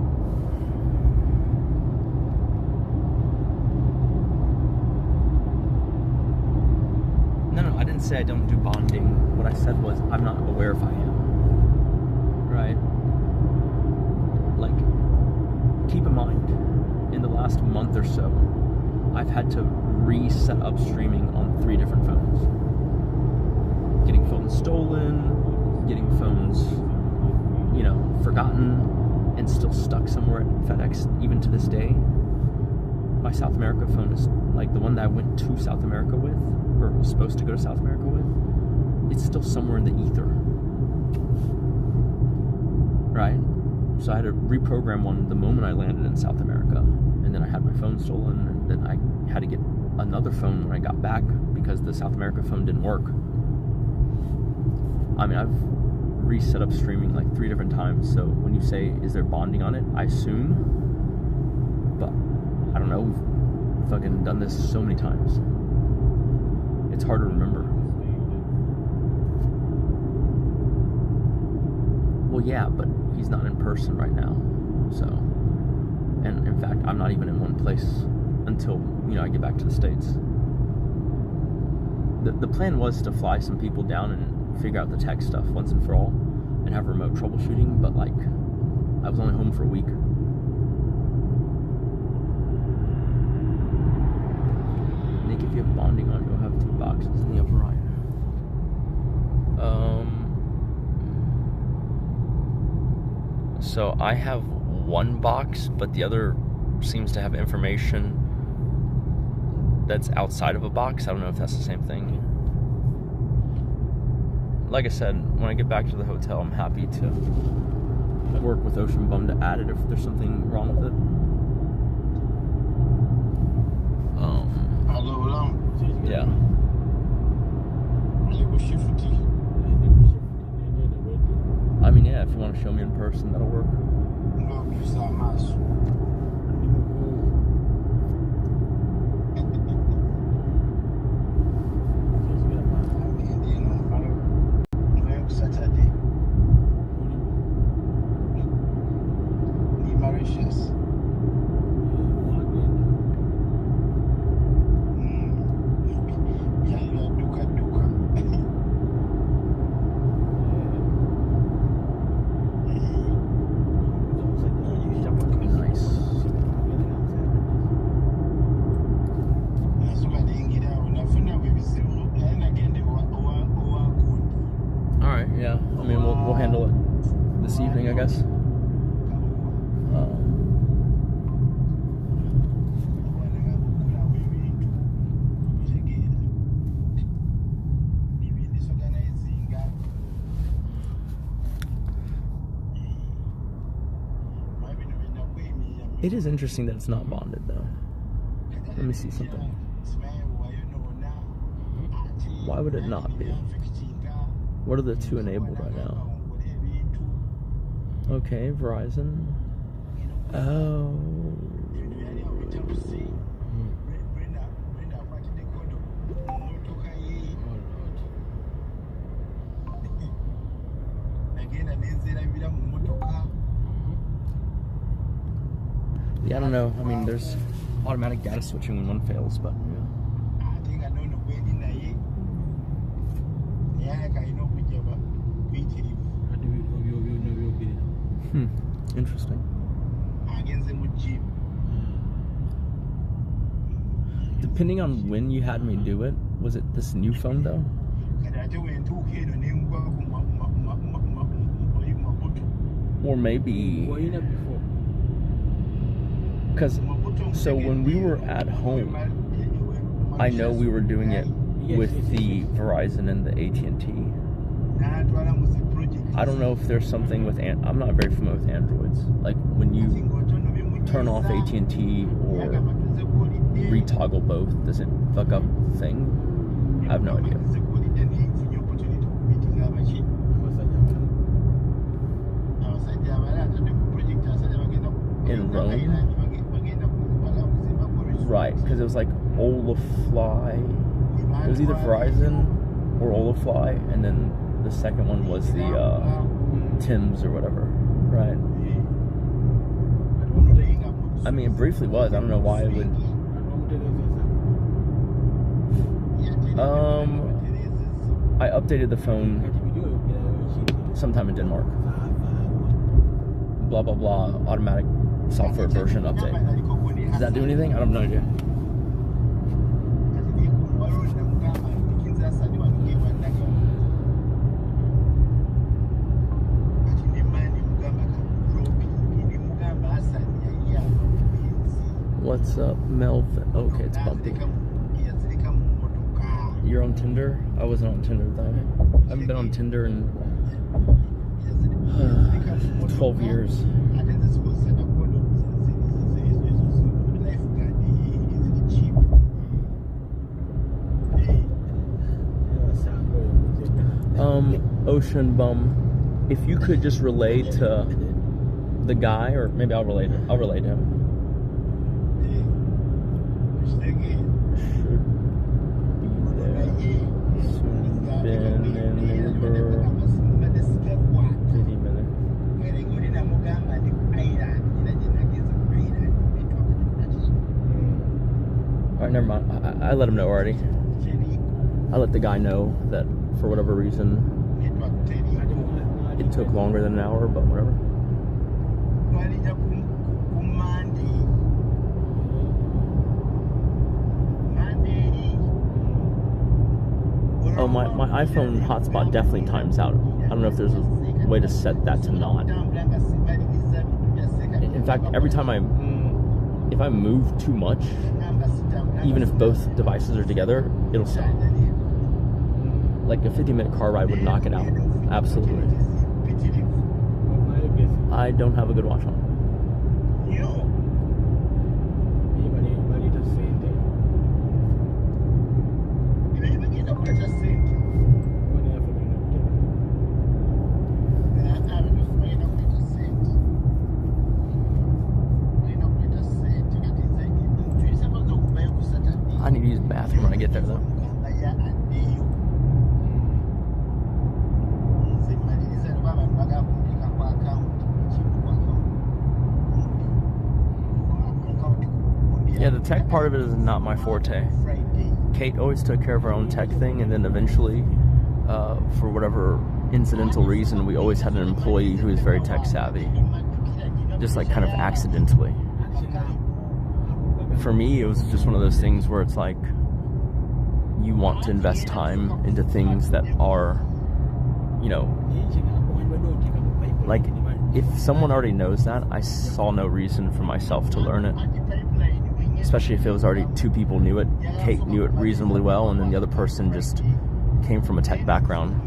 No, I didn't say I don't do bonding. What I said was I'm not aware if I am, right? Like, keep in mind, in the last month or so, I've had to reset up streaming on 3 different phones. Getting phones stolen, getting phones, you know, forgotten, and still stuck somewhere at FedEx, even to this day. My South America phone is, like, the one that I went to South America with, or was supposed to go to South America with, it's still somewhere in the ether. Right? So I had to reprogram one the moment I landed in South America, and then I had my phone stolen, and then I had to get another phone when I got back because the South America phone didn't work. I mean, I've reset up streaming like 3 different times, so when you say, is there bonding on it, I assume, but I don't know, we've fucking done this so many times. It's hard to remember. Well, yeah, but he's not in person right now, so, and in fact, I'm not even in one place until, you know, I get back to the States. The plan was to fly some people down and figure out the tech stuff once and for all, and have remote troubleshooting, but, like, I was only home for a week. Nick, if you have bonding on, you'll have 2 boxes in the upper right. So I have one box, but the other seems to have information that's outside of a box. I don't know if that's the same thing. Like I said, when I get back to the hotel, I'm happy to work with Ocean Bum to add it if there's something wrong with it. Yeah. I mean, yeah, if you want to show me in person, that'll work. Yeah, I mean, we'll handle it this evening, I guess. It is interesting that it's not bonded, though. Let me see something. Why would it not be? What are the two enabled right now? Okay, Verizon. Oh. Yeah, I don't know. I mean, there's automatic data switching when one fails, but yeah. Interesting. Depending on when you had me do it, was it this new phone though? Or maybe... Because, so when we were at home, I know we were doing it with the Verizon and the AT&T. I don't know if there's something with, I'm not very familiar with Androids. Like when you turn off AT&T or retoggle both, does it fuck up the thing? I have no idea. In Rome? Right, because it was like Olafly. It was either Verizon or Olafly, and then the second one was the Tim's or whatever, right? I mean, it briefly was. I don't know why it would. I updated the phone sometime in Denmark. Blah blah blah. Automatic software version update. Does that do anything? I have no idea. What's up, Melvin? Okay, it's bumpy. You're on Tinder? I wasn't on Tinder though. I haven't been on Tinder in 12 years. Ocean Bum, if you could just relay to the guy, or maybe I'll relay to him. Should be there. Soon been in Uber. 30 minutes. Alright, never mind. I let him know already. I let the guy know that for whatever reason it took longer than an hour, but whatever. Oh, my iPhone hotspot definitely times out. I don't know if there's a way to set that to not. In fact, every time if I move too much, even if both devices are together, it'll stop. Like a 50-minute car ride would knock it out. Absolutely. I don't have a good watch on. I need to use the bathroom when I get there, though. Yeah, the tech part of it is not my forte. Kate always took care of her own tech thing, and then eventually, for whatever incidental reason, we always had an employee who was very tech savvy. Just like kind of accidentally. For me, it was just one of those things where it's like, you want to invest time into things that are, you know, like, if someone already knows that, I saw no reason for myself to learn it. Especially if it was already two people knew it. Kate knew it reasonably well, and then the other person just came from a tech background.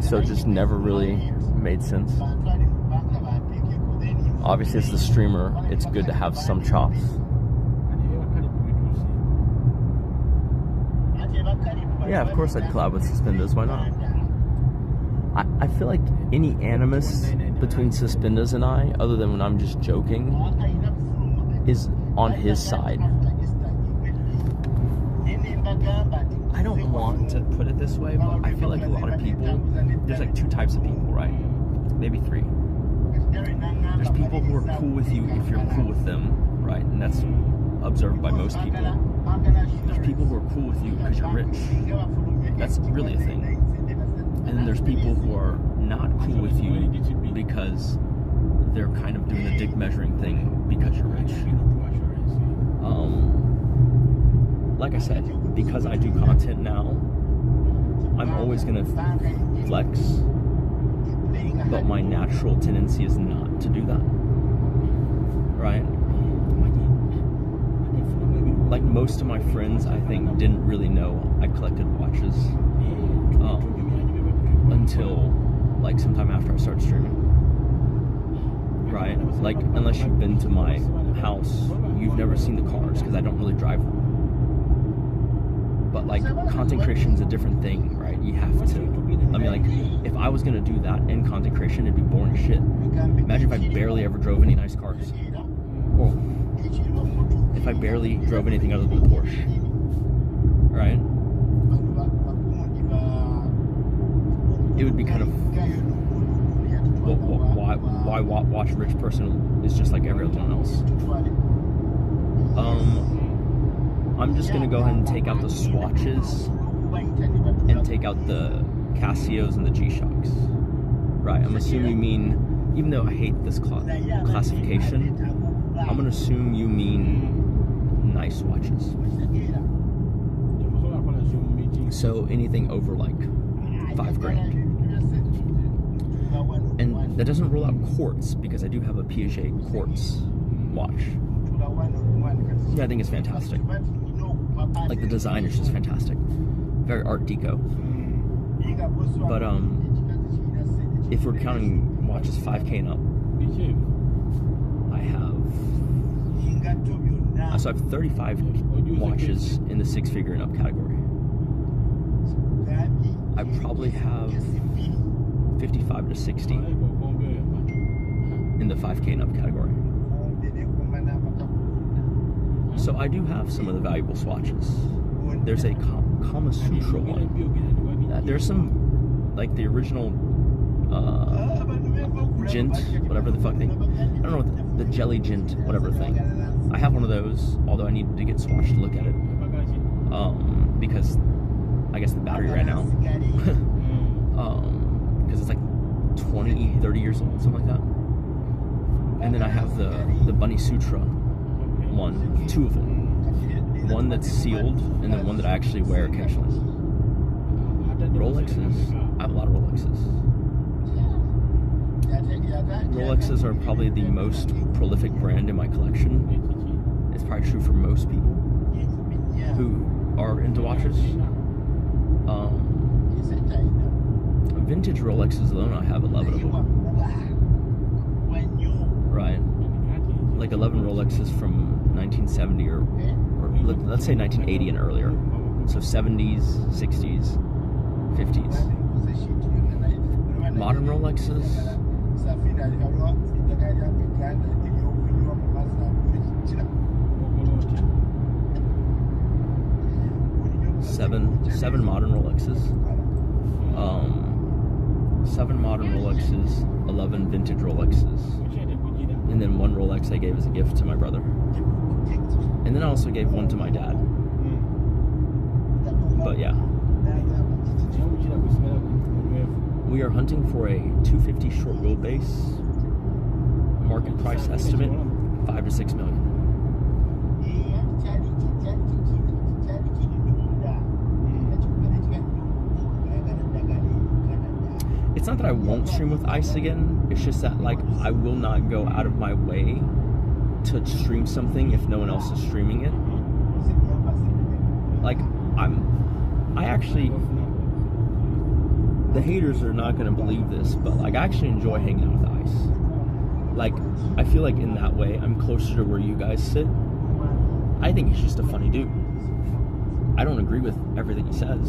So it just never really made sense. Obviously, as the streamer, it's good to have some chops. Yeah, of course I'd collab with Suspenders, why not? I feel like any animus between Suspenders and I, other than when I'm just joking, is on his side. I don't want to put it this way, but I feel like a lot of people, there's like two types of people, right? Maybe three. There's people who are cool with you if you're cool with them, right? And that's observed by most people. There's people who are cool with you because you're rich. That's really a thing. And then there's people who are not cool with you because they're kind of doing the dick measuring thing because you're rich. Like I said, because I do content now, I'm always gonna flex, but my natural tendency is not to do that, right? Like most of my friends, I think, didn't really know I collected watches until like sometime after I started streaming, right? Like, unless you've been to my house, you've never seen the cars because I don't really drive them. But like, content creation is a different thing, right? You have to, I mean, like, if I was gonna do that in content creation, it'd be boring as shit. Imagine if I barely ever drove any nice cars. Or if I barely drove anything other than the Porsche, right? It would be kind of, why watch a rich person is just like everyone else. I'm just gonna go ahead and take out the swatches and take out the Casios and the G-Shocks. Right, I'm assuming you mean, even though I hate this classification, I'm gonna assume you mean nice watches. So anything over like $5,000. And that doesn't rule out quartz, because I do have a Piaget quartz watch. Yeah, I think it's fantastic. Like, the design is just fantastic. Very Art Deco. But if we're counting watches 5K and up, so I have 35 watches in the 6-figure and up category. I probably have 55 to 60 in the 5K and up category. So I do have some of the valuable swatches. There's a Kama Sutra one. There's some, like the original Gent, whatever the fuck thing. I don't know what the Jelly Gent, whatever thing. I have one of those, although I need to get swatched to look at it. Because I guess the battery ran out. Because it's like 20, 30 years old, something like that. And then I have the Bunny Sutra one, 2 of them. one that's sealed, and then one that I actually wear occasionally. Rolexes, I have a lot of Rolexes. Rolexes are probably the most prolific brand in my collection. It's probably true for most people who are into watches. Vintage Rolexes alone, I have 11 of them. Right. Like 11 Rolexes from 1970 or let's say 1980 and earlier. So 70s, 60s, 50s. Modern Rolexes. Seven modern Rolexes. 7 modern Rolexes, 11 vintage Rolexes, and then 1 Rolex I gave as a gift to my brother. And then I also gave one to my dad. But yeah. We are hunting for a 250 short wheelbase. Market price estimate, 5 to 6 million. It's not that I won't stream with Ice again, it's just that like I will not go out of my way to stream something if no one else is streaming it. Like I actually, the haters are not gonna believe this, but like I actually enjoy hanging out with Ice. Like I feel like in that way I'm closer to where you guys sit. I think he's just a funny dude. I don't agree with everything he says,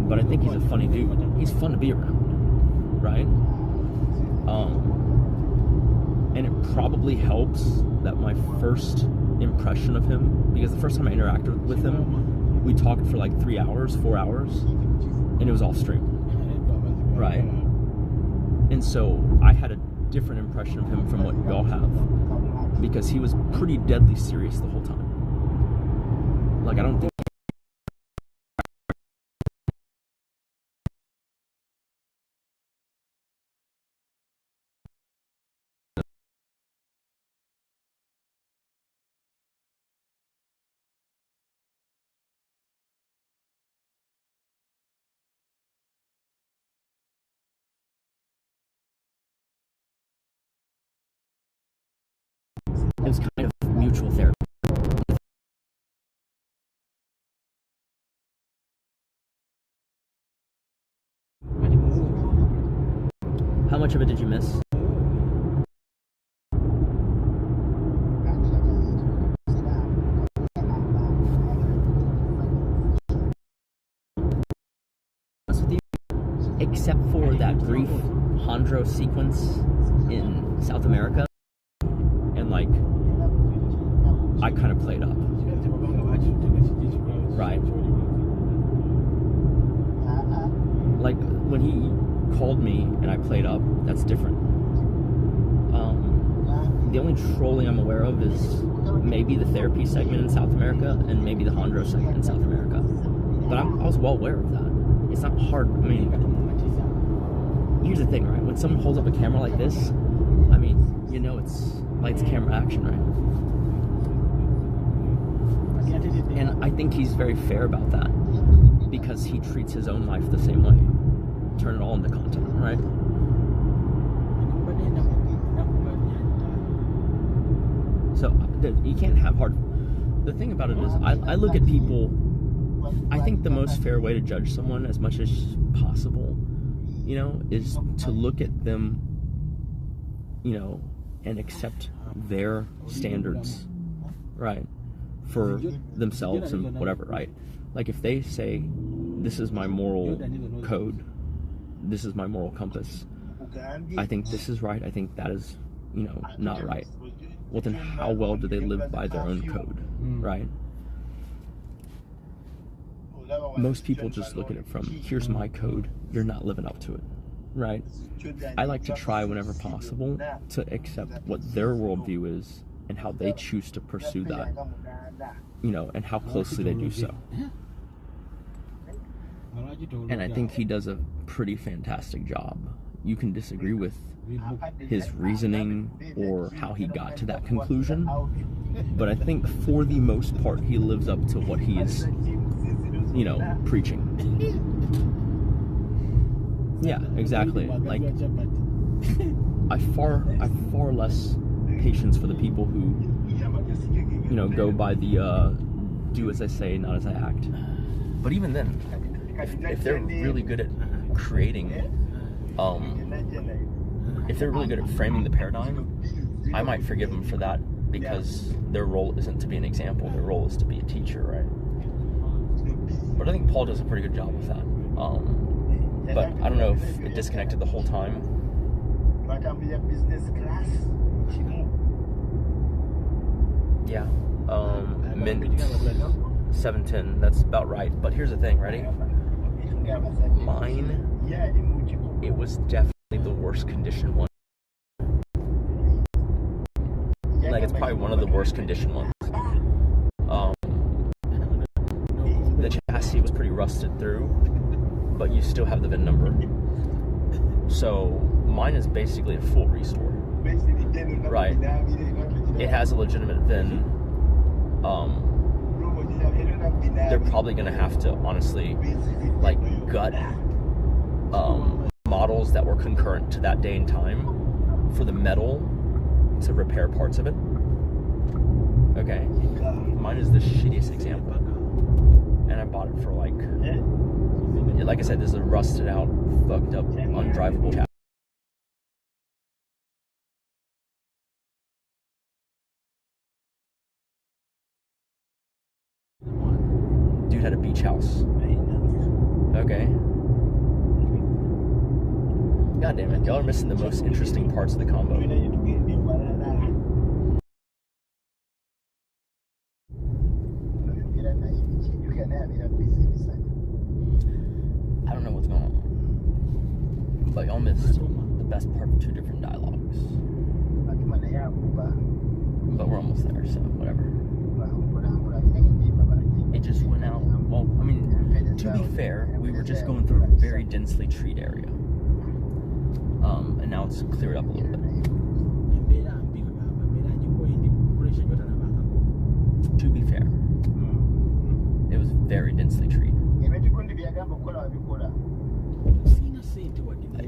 but I think he's a funny dude. He's fun to be around. Right? And it probably helps that my first impression of him, because the first time I interacted with him, we talked for like 3 hours, 4 hours, and it was all streamed. Right? And so I had a different impression of him from what y'all have, because he was pretty deadly serious the whole time. Like I don't think it was kind of mutual therapy. How much of it did you miss? Except for that brief Hondro sequence in South America, and like I kind of played up. Right. Like when he called me and I played up, that's different. The only trolling I'm aware of is maybe the therapy segment in South America and maybe the Hondro segment in South America. But I was well aware of that. It's not hard. I mean, here's the thing, right? When someone holds up a camera like this, I mean, you know it's lights, camera, action, right? And I think he's very fair about that because he treats his own life the same way. Turn it all into content, right? So you can't have hard. The thing about it is, I look at people. I think the most fair way to judge someone, as much as possible, you know, is to look at them, you know, and accept their standards, right, for themselves and whatever, right? Like if they say, this is my moral code, this is my moral compass, I think this is right, I think that is, you know, not right. Well, then how well do they live by their own code, right? Most people just look at it from, here's my code, you're not living up to it, right? I like to try whenever possible to accept what their worldview is and how they choose to pursue that, you know, and how closely they do so. And I think he does a pretty fantastic job. You can disagree with his reasoning or how he got to that conclusion, But I think for the most part, he lives up to what he is, preaching. Yeah, exactly. Like, I far less patience for the people who, go by the do as I say, not as I act. But even then, if they're really good at creating, if they're really good at framing the paradigm, I might forgive them for that, because their role isn't to be an example, their role is to be a teacher, right? But I think Paul does a pretty good job with that. But I don't know if it disconnected the whole time. Yeah, mint 710, that's about right. But here's the thing, ready? Mine, it was definitely the worst condition one. Like, it's probably one of the worst condition ones. The chassis was pretty rusted through, but you still have the VIN number. So mine is basically a full restore, right? It has a legitimate VIN. They're probably gonna have to honestly, like, gut models that were concurrent to that day and time for the metal to repair parts of it. Okay, mine is the shittiest example, and I bought it for like I said, this is a rusted out, fucked up, undrivable chassis. Dude had a beach house. Okay. God damn it, y'all are missing the most interesting parts of the combo. I don't know what's going on, but y'all missed the best part of two different dialogues. But we're almost there, so whatever. It just went out. Well, I mean, to be fair, we were just going through a very densely treed area. And now it's cleared up a little bit. To be fair, it was very densely treed.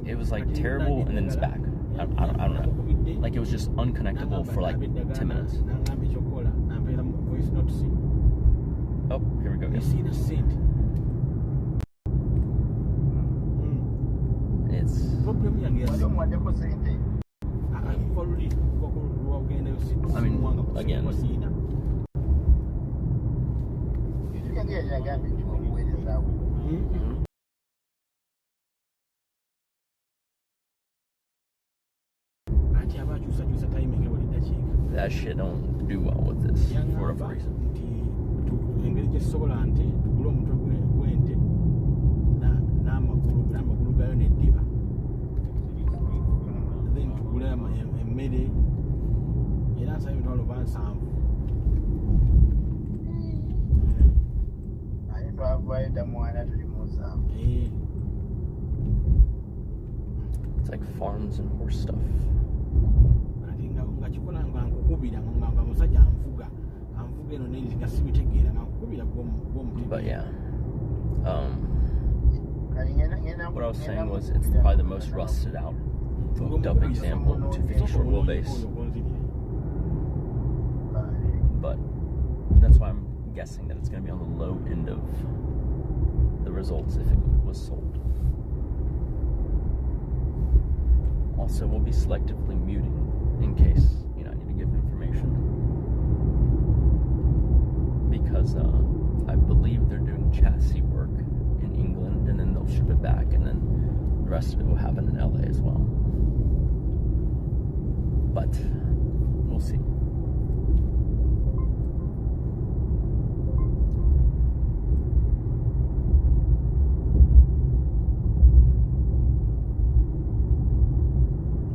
It was like terrible, and then it's back. I don't know. Like, it was just unconnectable for like 10 minutes. Oh, here we go. It's I mean, again, that shit don't do well with this for whatever reason. It's like farms and horse stuff. But yeah, what I was saying was, it's probably the most rusted out, fucked up example of a 250 short wheelbase. But that's why I'm guessing that it's going to be on the low end of the results if it was sold. Also, we'll be selectively muting in case, I need to give information. Because I believe they're doing chassis work in England, and then they'll ship it back, and then the rest of it will happen in LA as well. But we'll see.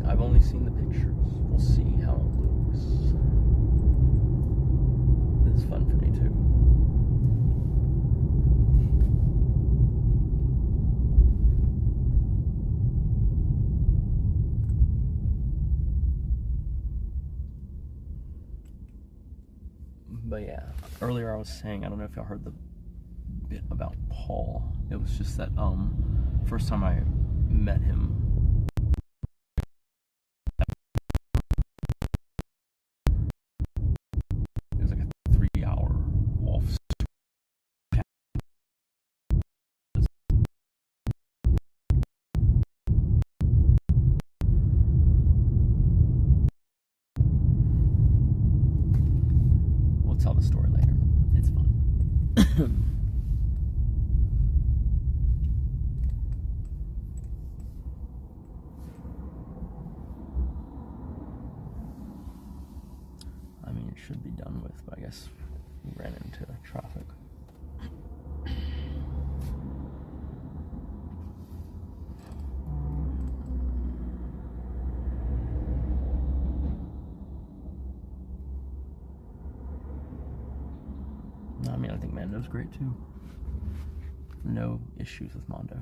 I've only seen the pictures. We'll see how it looks. This is fun for me too. earlier I was saying, I don't know if y'all heard the bit about Paul. It was just that first time I met him, it was like a 3-hour off. We'll tell the story later. It's fun. I mean, it should be done with, but I guess we ran into traffic. I mean, I think Mando's great too. No issues with Mondo.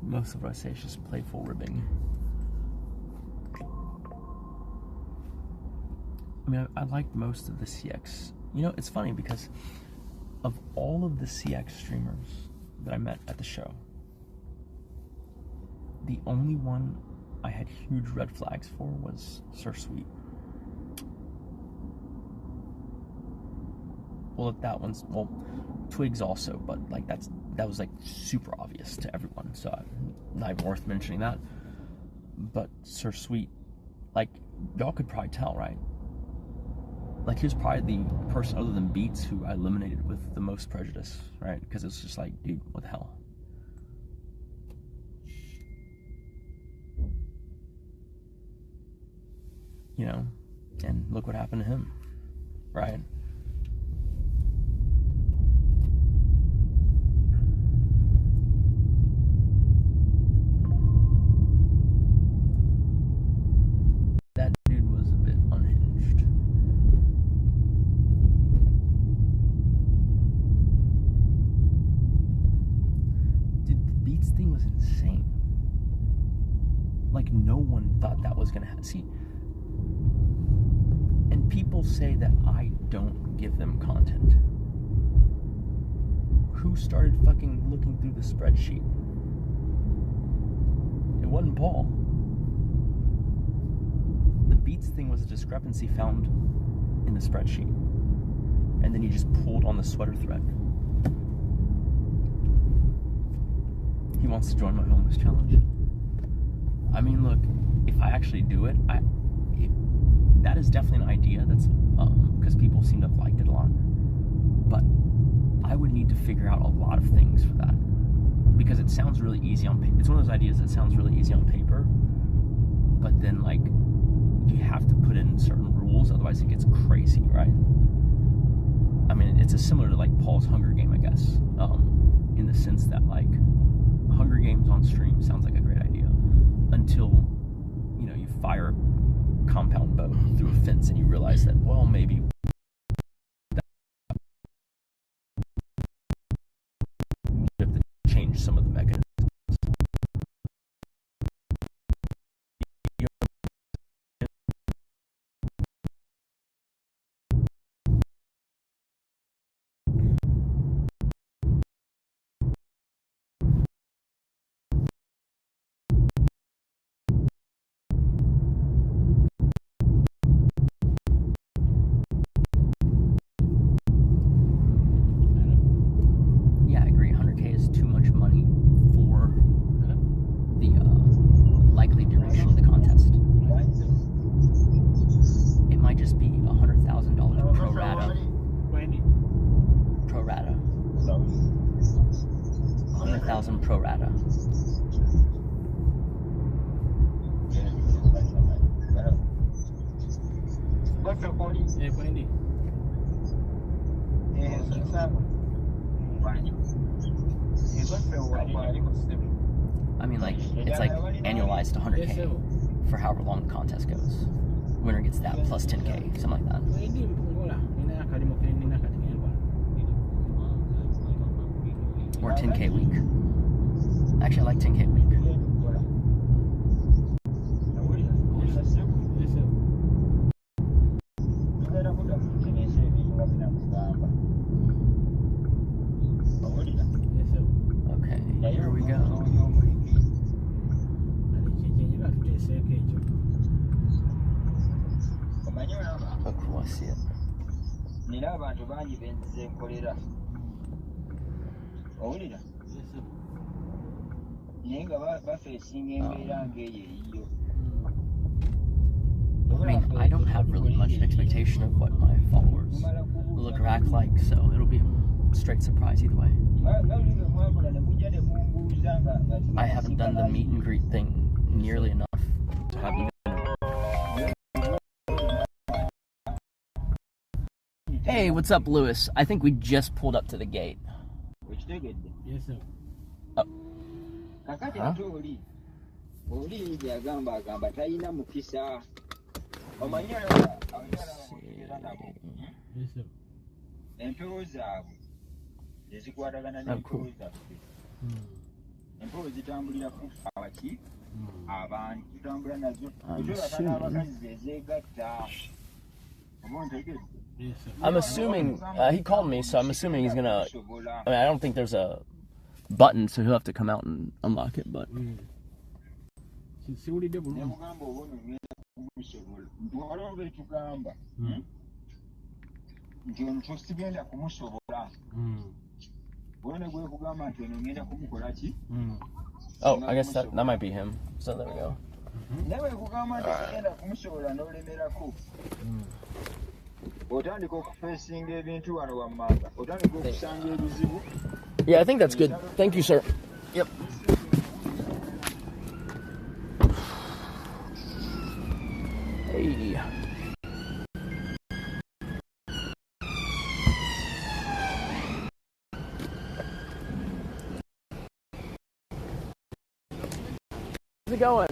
Most of what I say is just playful ribbing. I mean, I liked most of the CX. You know, it's funny because of all of the CX streamers that I met at the show, the only one I had huge red flags for was Sir Sweet. Well, that one's, well, Twigs also, but like that was like super obvious to everyone, so not even worth mentioning that. But Sir Sweet, like, y'all could probably tell, right? Like, he was probably the person other than Beats who I eliminated with the most prejudice, right? Because it's just like, dude, what the hell? You know? And look what happened to him, right? That dude was a bit unhinged. Dude, the Beats thing was insane. Like, no one thought that was gonna happen. See, and people say that I don't give them content. Who started fucking looking through the spreadsheet? It wasn't Paul. The Beats thing was a discrepancy found in the spreadsheet. And then you just pulled on the sweater thread. He wants to join my homeless challenge. I mean, look, if I actually do it, that is definitely an idea. That's because people seem to have liked it a lot. But I would need to figure out a lot of things for that, because it sounds really easy on paper. It's one of those ideas that sounds really easy on paper, but then like you have to put in certain rules, otherwise it gets crazy, right? I mean, it's similar to like Paul's Hunger Game, I guess, in the sense that like Hunger Games on stream sounds like a great idea until, you know, you fire a compound bow through a fence and you realize that, well, maybe you have to change some of the mechanisms. Yeah, I agree. 100K is too much money for the likely duration of the contest. It might just be $100,000 pro rata. Pro rata. 100,000 pro rata. I mean, like, it's like annualized 100K for however long the contest goes. Winner gets that plus 10K, something like that. Or 10K a week. Actually, I like 10K a week. Here we go. Across it. Nina abantu bangi benzize nkolera. Owulira? Naye nga bafeesinga embeera ng'eyo eyiyo. I mean, I don't have really much expectation of what my followers look or act like, so it'll be a straight surprise either way. I haven't done the meet and greet thing nearly enough to have even. Hey, what's up, Lewis? I think we just pulled up to the gate. Yes, sir. Oh. Huh? Oli agamba talina mukisa. Yes, sir. Empewo zaabwe ezikwatagana n'empewo zaffe. Empewo zitambuliraku abaki abantu tutambula nazo abakazi zezeegatta. I'm assuming he called me, so I'm assuming he's gonna. I mean, I don't think there's a button, so he'll have to come out and unlock it. But See what he did with him. oh, I guess that might be him. So there we go. Yeah, I think that's good. Thank you, sir. Yep. Hey. How's it going?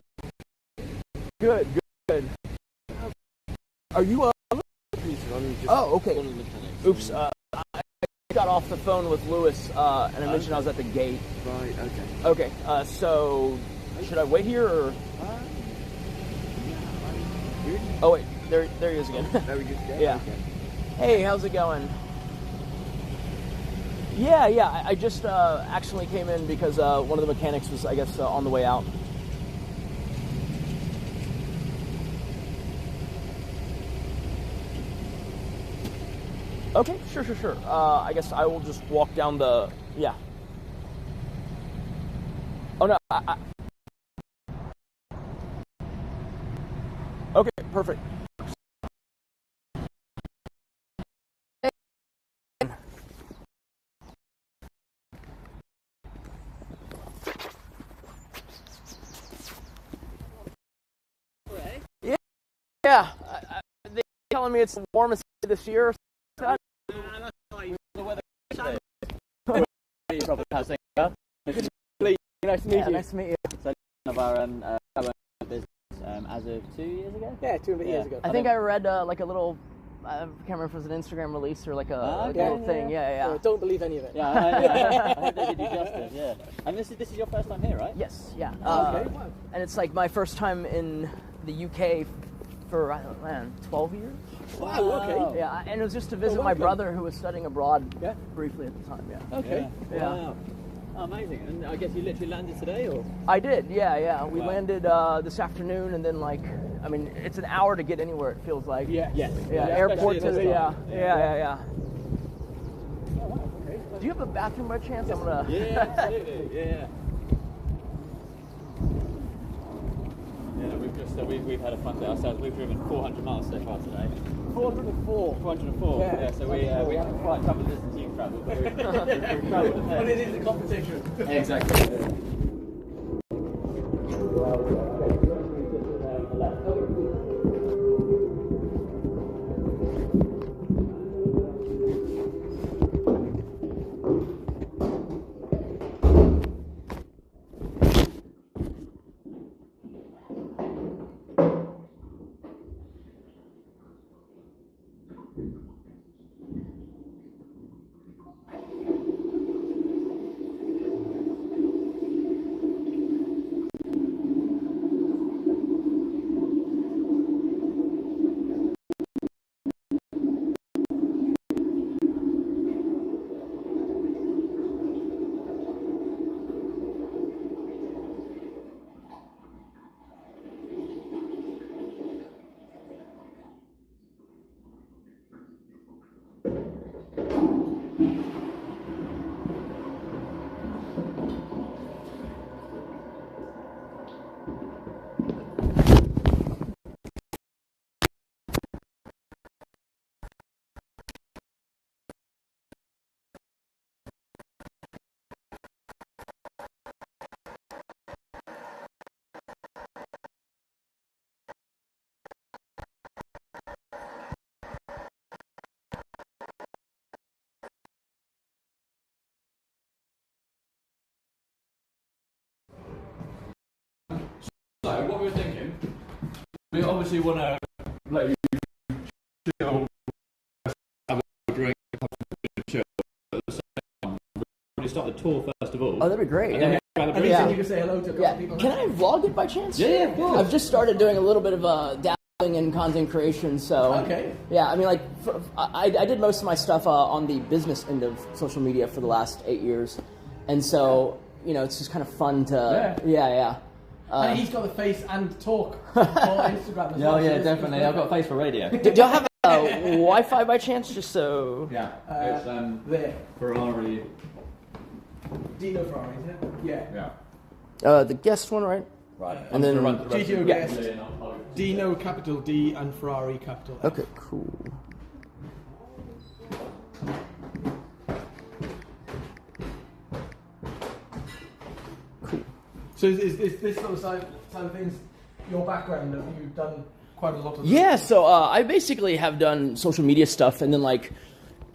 Good, good. Are you Oh, okay. Oops. I got off the phone with Lewis, and I mentioned I was at the gate. Right. Okay. Okay. So, should I wait here or? Oh wait, there he is again. There we go. Yeah. Okay. Hey, how's it going? Yeah. I just actually came in because one of the mechanics was, I guess, on the way out. Okay, sure. I guess I will just walk down the, yeah. Oh no, okay, perfect. Yeah. They're telling me it's the warmest day this year. Probably passing up. Nice to meet you. Nice to meet you. So one of our business as of 2 years ago? Yeah, 2 years ago. I think I read like a little, I can't remember if it was an Instagram release or like a little thing. Yeah. Don't believe any of it. Yeah, I hope they did you justice, yeah. And this is your first time here, right? Yes, yeah. Okay. And it's like my first time in the UK for, I don't know, man, 12 years? Wow, okay. Yeah, and it was just to visit my brother who was studying abroad briefly at the time, yeah. Okay. Yeah. Wow. Oh, amazing. And I guess you literally landed today, or? I did, yeah. We landed this afternoon, and then, like, I mean, it's an hour to get anywhere, it feels like. Yeah. Yes. Yeah, airport to, yeah. Oh, wow, okay. Do you have a bathroom by chance? I'm gonna... Yeah, absolutely, yeah. Yeah, we've just we've had a fun day ourselves. We've driven 400 miles so far today. 404. 404. Yeah. So we haven't quite covered the distance you've travelled, but we've travelled a fair. But it is a competition. Exactly. So what we were thinking, we obviously want to let you chill, have a drink, chill at the same time. We'll start the tour first of all. Oh, that'd be great. And At least you can say hello to a couple of people. Can I vlog it by chance? Yeah, of course. I've just started doing a little bit of dabbling in content creation, so Okay. yeah. I mean, like, I did most of my stuff on the business end of social media for the last 8 years, and so it's just kind of fun to yeah. And he's got the face and talk for Instagram as well. Yeah, definitely. I've got a face for radio. Do y'all have Wi-Fi by chance? Just so. Yeah. It's There. Ferrari. Dino Ferrari, isn't it? Yeah. Yeah. The guest one, right? Right. And then GTO yeah. guest. Dino capital D and Ferrari capital F. Okay, cool. So is this sort of side of things your background? Have you done quite a lot of? Yeah, so I basically have done social media stuff, and then like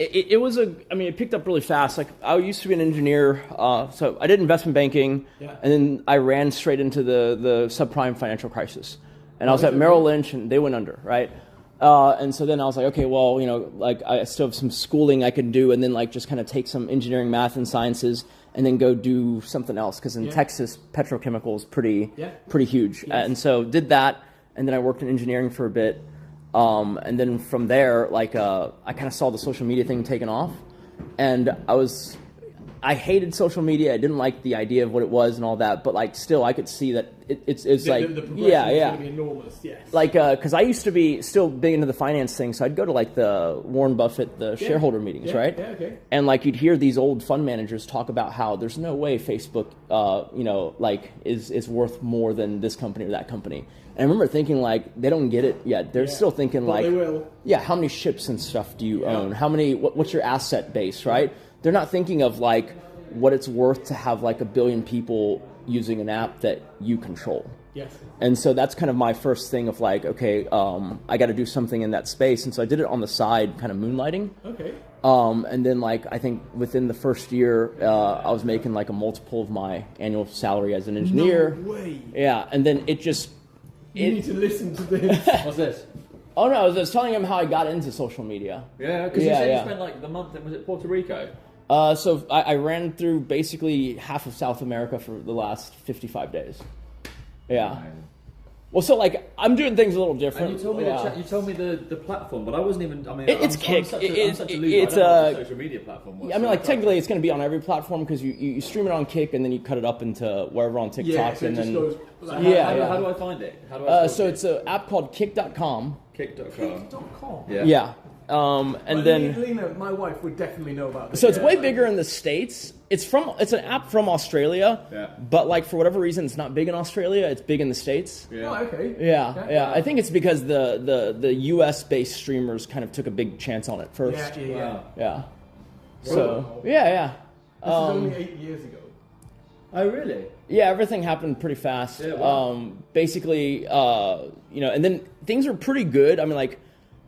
it picked up really fast. Like I used to be an engineer, so I did investment banking, and then I ran straight into the subprime financial crisis, and I was at Merrill Lynch, and they went under, right? And so then I was like, okay, well, like I still have some schooling I can do, and then like just kind of take some engineering, math, and sciences, and then go do something else. Because in Texas, petrochemical is pretty huge, and so did that, and then I worked in engineering for a bit, and then from there, like I kind of saw the social media thing taking off, and I hated social media. I didn't like the idea of what it was and all that, but like still, I could see that it's like the progression yeah. Going to be enormous, yes. Like because I used to be still big into the finance thing, so I'd go to like the Warren Buffett, the shareholder meetings, right? Yeah, okay. And like you'd hear these old fund managers talk about how there's no way Facebook, like is worth more than this company or that company. And I remember thinking like they don't get it yet. They're still thinking But like, they will. yeah, how many ships and stuff do you own? How many? What's your asset base, right? They're not thinking of like what it's worth to have like 1 billion people using an app that you control. Yes. And so that's kind of my first thing of like, okay, I got to do something in that space. And so I did it on the side, kind of moonlighting. Okay. And then like, I think within the first year, I was making like a multiple of my annual salary as an engineer. No way. Yeah. And then it just... You need to listen to this. What's this? Oh no, I was telling him how I got into social media. Yeah, because you said you spent like the month, was it Puerto Rico? So I ran through basically half of South America for the last 55 days. Yeah. Well, so like I'm doing things a little different. And you told me you told me the platform, but I wasn't even. I mean, it's I'm Kick. Such a loser. It's I don't know what the social media platform was. I mean, like technically, it's going to be on every platform because you stream it on Kick and then you cut it up into wherever on TikTok. Yeah, so and it then just goes. How do I find it? How do I so it's an app called Kick.com. Kick.com. Kick.com. Yeah. And then Lena, my wife would definitely know about this. So it's way bigger in the States. It's an app from Australia, but like for whatever reason, it's not big in Australia. It's big in the States. Yeah. Oh, okay. Yeah. I think it's because the US based streamers kind of took a big chance on it first. Yeah. So yeah. This is only 8 years ago. Oh really? Yeah, everything happened pretty fast. Yeah, wow. Basically, and then things were pretty good. I mean, like.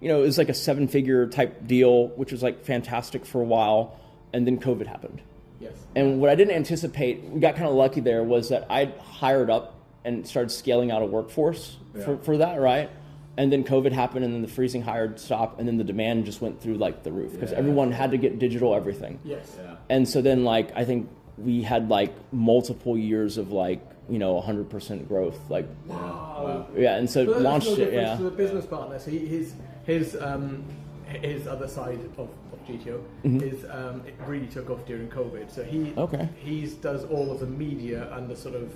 It was like a 7-figure type deal, which was like fantastic for a while, and then COVID happened. Yes. And what I didn't anticipate, we got kind of lucky there, was that I'd hired up and started scaling out a workforce for that, right? And then COVID happened, and then the freezing hire stopped, and then the demand just went through like the roof because everyone had to get digital everything. Yes. Yeah. And so then like I think we had like multiple years of like 100% growth, like wow. Yeah, and so launched no it. Yeah. To the business partner, so his other side of GTO is it really took off during COVID. So he does all of the media and the sort of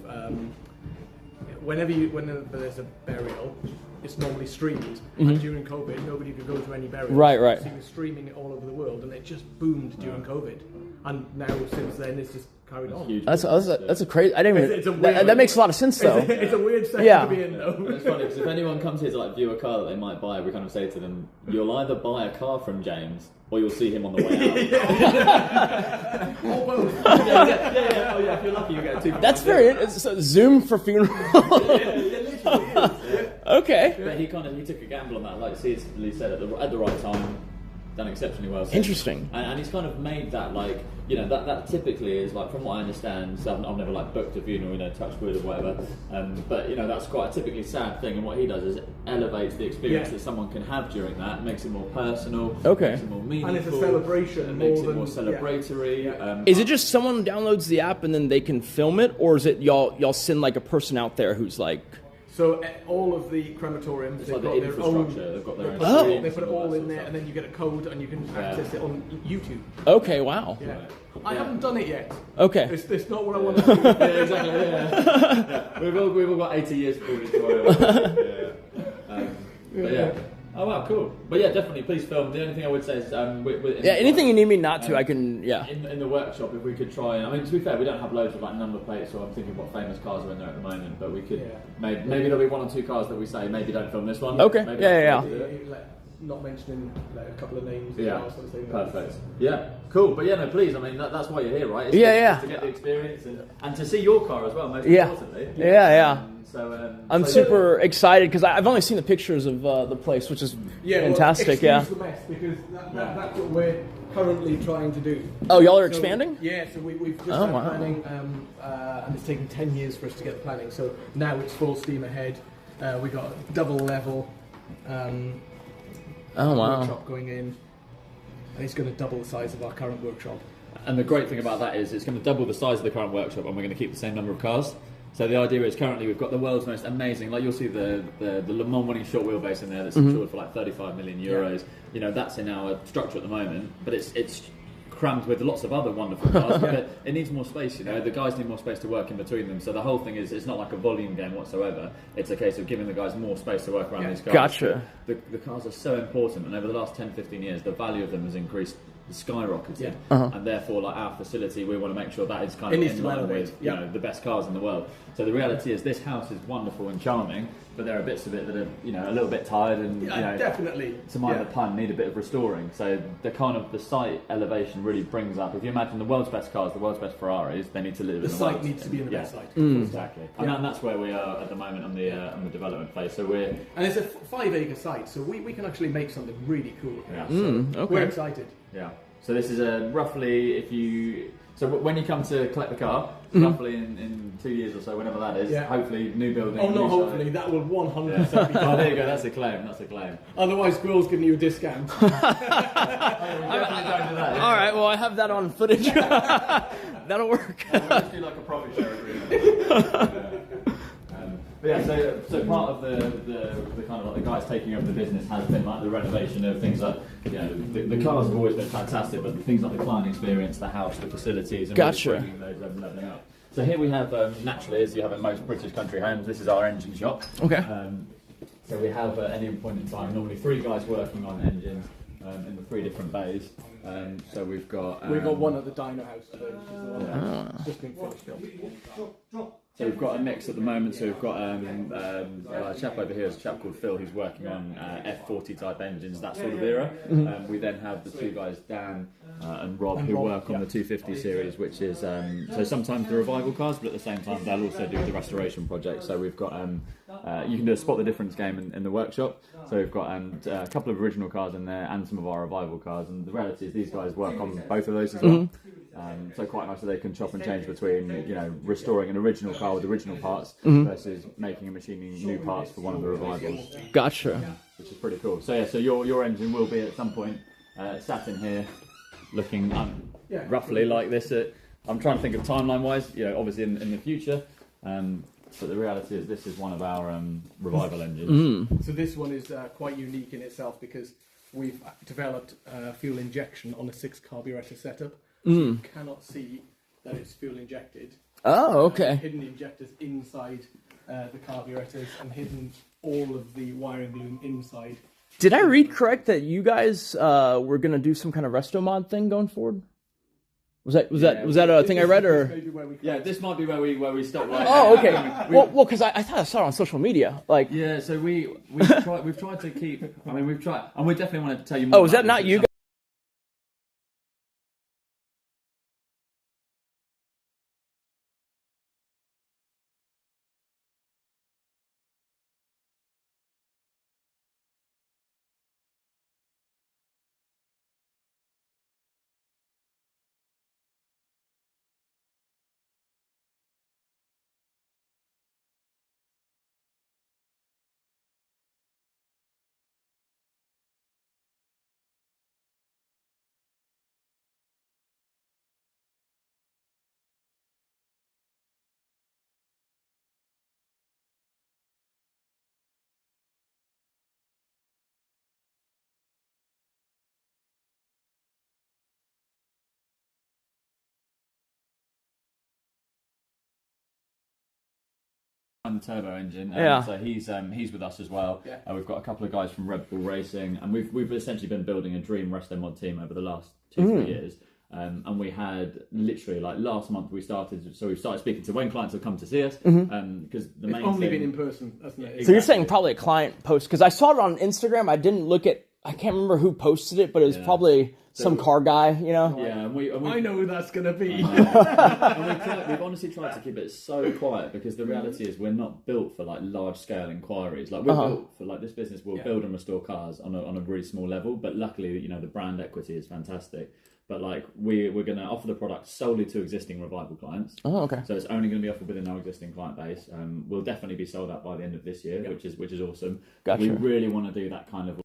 whenever there's a burial, it's normally streamed. And during COVID, nobody could go to any burial. Right. So he was streaming it all over the world, and it just boomed during COVID. And now since then, it's just carried on. That's a crazy. I didn't even. It's a weird, that makes a lot of sense though. It's a weird sector to be in though. It's funny because if anyone comes here to like view a car that they might buy, we kind of say to them, "You'll either buy a car from James, or you'll see him on the way out." Or both. Yeah. Oh yeah. If you're lucky, you get 2. That's very. So Zoom for funeral. Okay. But he took a gamble on that, like Lee said, at the right time, done exceptionally well. Interesting. And he's kind of made that like you know, that typically is like, from what I understand, so I've never like booked a funeral, you know, touch wood or whatever, but you know, that's quite a typically sad thing, and what he does is elevates the experience that someone can have during that, makes it more personal, makes it more meaningful, and it's a celebration, and makes it more celebratory. Is it just someone downloads the app and then they can film it, or is it y'all send like a person out there who's like? So all of the crematoriums, they've like got the their own. they've got their own. They put it all in there, and then you get a code, and you can access it on YouTube. Okay, wow. Yeah. I haven't done it yet. Okay. It's not what I want to do. Yeah, exactly. Yeah. We've all got 80 years before we enjoy it. But yeah. Oh wow, cool. But yeah, definitely, please film. The only thing I would say is, anything you need me not to, I can. Yeah. In the workshop, if we could try. I mean, to be fair, we don't have loads of like number plates, so I'm thinking what famous cars are in there at the moment. But we could maybe there'll be 1 or 2 cars that we say maybe don't film this one. Okay. Maybe Not mentioning like a couple of names. Perfect. Yeah. Cool. But yeah, no, please. I mean, that's why you're here, right? It's to get the experience and to see your car as well. Most importantly. I'm super excited because I've only seen the pictures of the place, which is fantastic. Well, excuse the mess, because that's what we're currently trying to do. Oh, y'all are expanding? Yeah, so we've just had planning, and it's taken 10 years for us to get the planning. So now it's full steam ahead. We got double level workshop going in, and it's going to double the size of our current workshop. And the great thing about that is it's going to double the size of the current workshop, and we're going to keep the same number of cars. So the idea is currently we've got the world's most amazing, like you'll see the Le Mans winning short wheelbase in there that's insured for like 35 million euros. You know, that's in our structure at the moment, but it's crammed with lots of other wonderful cars. But it needs more space, you know. The guys need more space to work in between them. So the whole thing is, it's not like a volume game whatsoever. It's a case of giving the guys more space to work around these cars. Gotcha. The cars are so important, and over the last 10-15 years, the value of them has increased, skyrocketed, and therefore, like our facility, we want to make sure that is kind of in line with you know, the best cars in the world. So the reality is, this house is wonderful and charming, but there are bits of it that are, you know, a little bit tired and you know, definitely, to mind the pun, need a bit of restoring. So the site elevation really brings up. If you imagine the world's best cars, the world's best Ferraris, they need to live. The site needs to be in the best site. Exactly, and that's where we are at the moment on the development phase. So and it's a 5-acre site, so we can actually make something really cool. We're excited. Yeah. So this is roughly, so when you come to collect the car, roughly in 2 years or so, whenever that is, hopefully new building. Oh no, hopefully that will 100% be done. Oh, there you go. That's a claim. Otherwise, Grill's giving you a discount. Definitely don't do that. All right. Well, I have that on footage. That'll work. Let's do like a profit share agreement. But yeah, so part of the kind of like the guys taking over the business has been like the renovation of things like, you know, the cars have always been fantastic, but the things like the client experience, the house, the facilities, and really bringing those leveling up. So here we have, naturally, as you have in most British country homes, this is our engine shop. Okay. So we have at any point in time normally 3 guys working on engines in the 3 different bays. So we've got one at the dyno house today, just been finished up. So we've got a mix at the moment. So we've got a chap over here is a chap called Phil who's working on F40 type engines, that sort of era. We then have the 2 guys, Dan and Rob, who work on the 250 series, which is so sometimes the revival cars, but at the same time they'll also do the restoration projects. So we've got you can do a spot the difference game in the workshop. So we've got a couple of original cars in there and some of our revival cars. And the reality is these guys work on both of those as well. So quite nice that they can chop and change between, you know, restoring an original car with original parts versus making and machining new parts for one of the revivals. Gotcha. Which is pretty cool. So yeah, so your engine will be at some point sat in here, looking roughly like this. I'm trying to think of timeline wise, you know, obviously in the future. But the reality is this is one of our revival engines. So this one is quite unique in itself because we've developed fuel injection on a 6 carburetor setup. So you cannot see that it's fuel injected. Oh, okay. Hidden injectors inside the carburetors and hidden all of the wiring loom inside. Did I read correct that you guys were going to do some kind of resto mod thing going forward? Was that a thing I read, or? This might be where we stop. Right oh, okay. Well, because I thought I saw it on social media. Like, yeah. So we've tried to keep. I mean, we've tried, and we definitely want to tell you more. Oh, is that not you guys? behind the turbo engine. Yeah. So he's with us as well. Yeah. We've got a couple of guys from Red Bull Racing, and we've essentially been building a dream resto mod team over the last 2-3 years. And we had literally like last month we started speaking to when clients have come to see us because the main It's only thing, been in person, hasn't it? So you're saying probably a client post, because I saw it on Instagram. I didn't look at, I can't remember who posted it, but it was probably some car guy, you know? Yeah, and we I know who that's going to be. and we've honestly tried to keep it so quiet because the reality is we're not built for like large scale inquiries. Like we're built for like this business will build and restore cars on a really small level, but luckily, you know, the brand equity is fantastic. But like we're going to offer the product solely to existing Revival clients. Oh, okay. So it's only going to be offered within our existing client base. We'll definitely be sold out by the end of this year, which is awesome. Gotcha. We really want to do that kind of.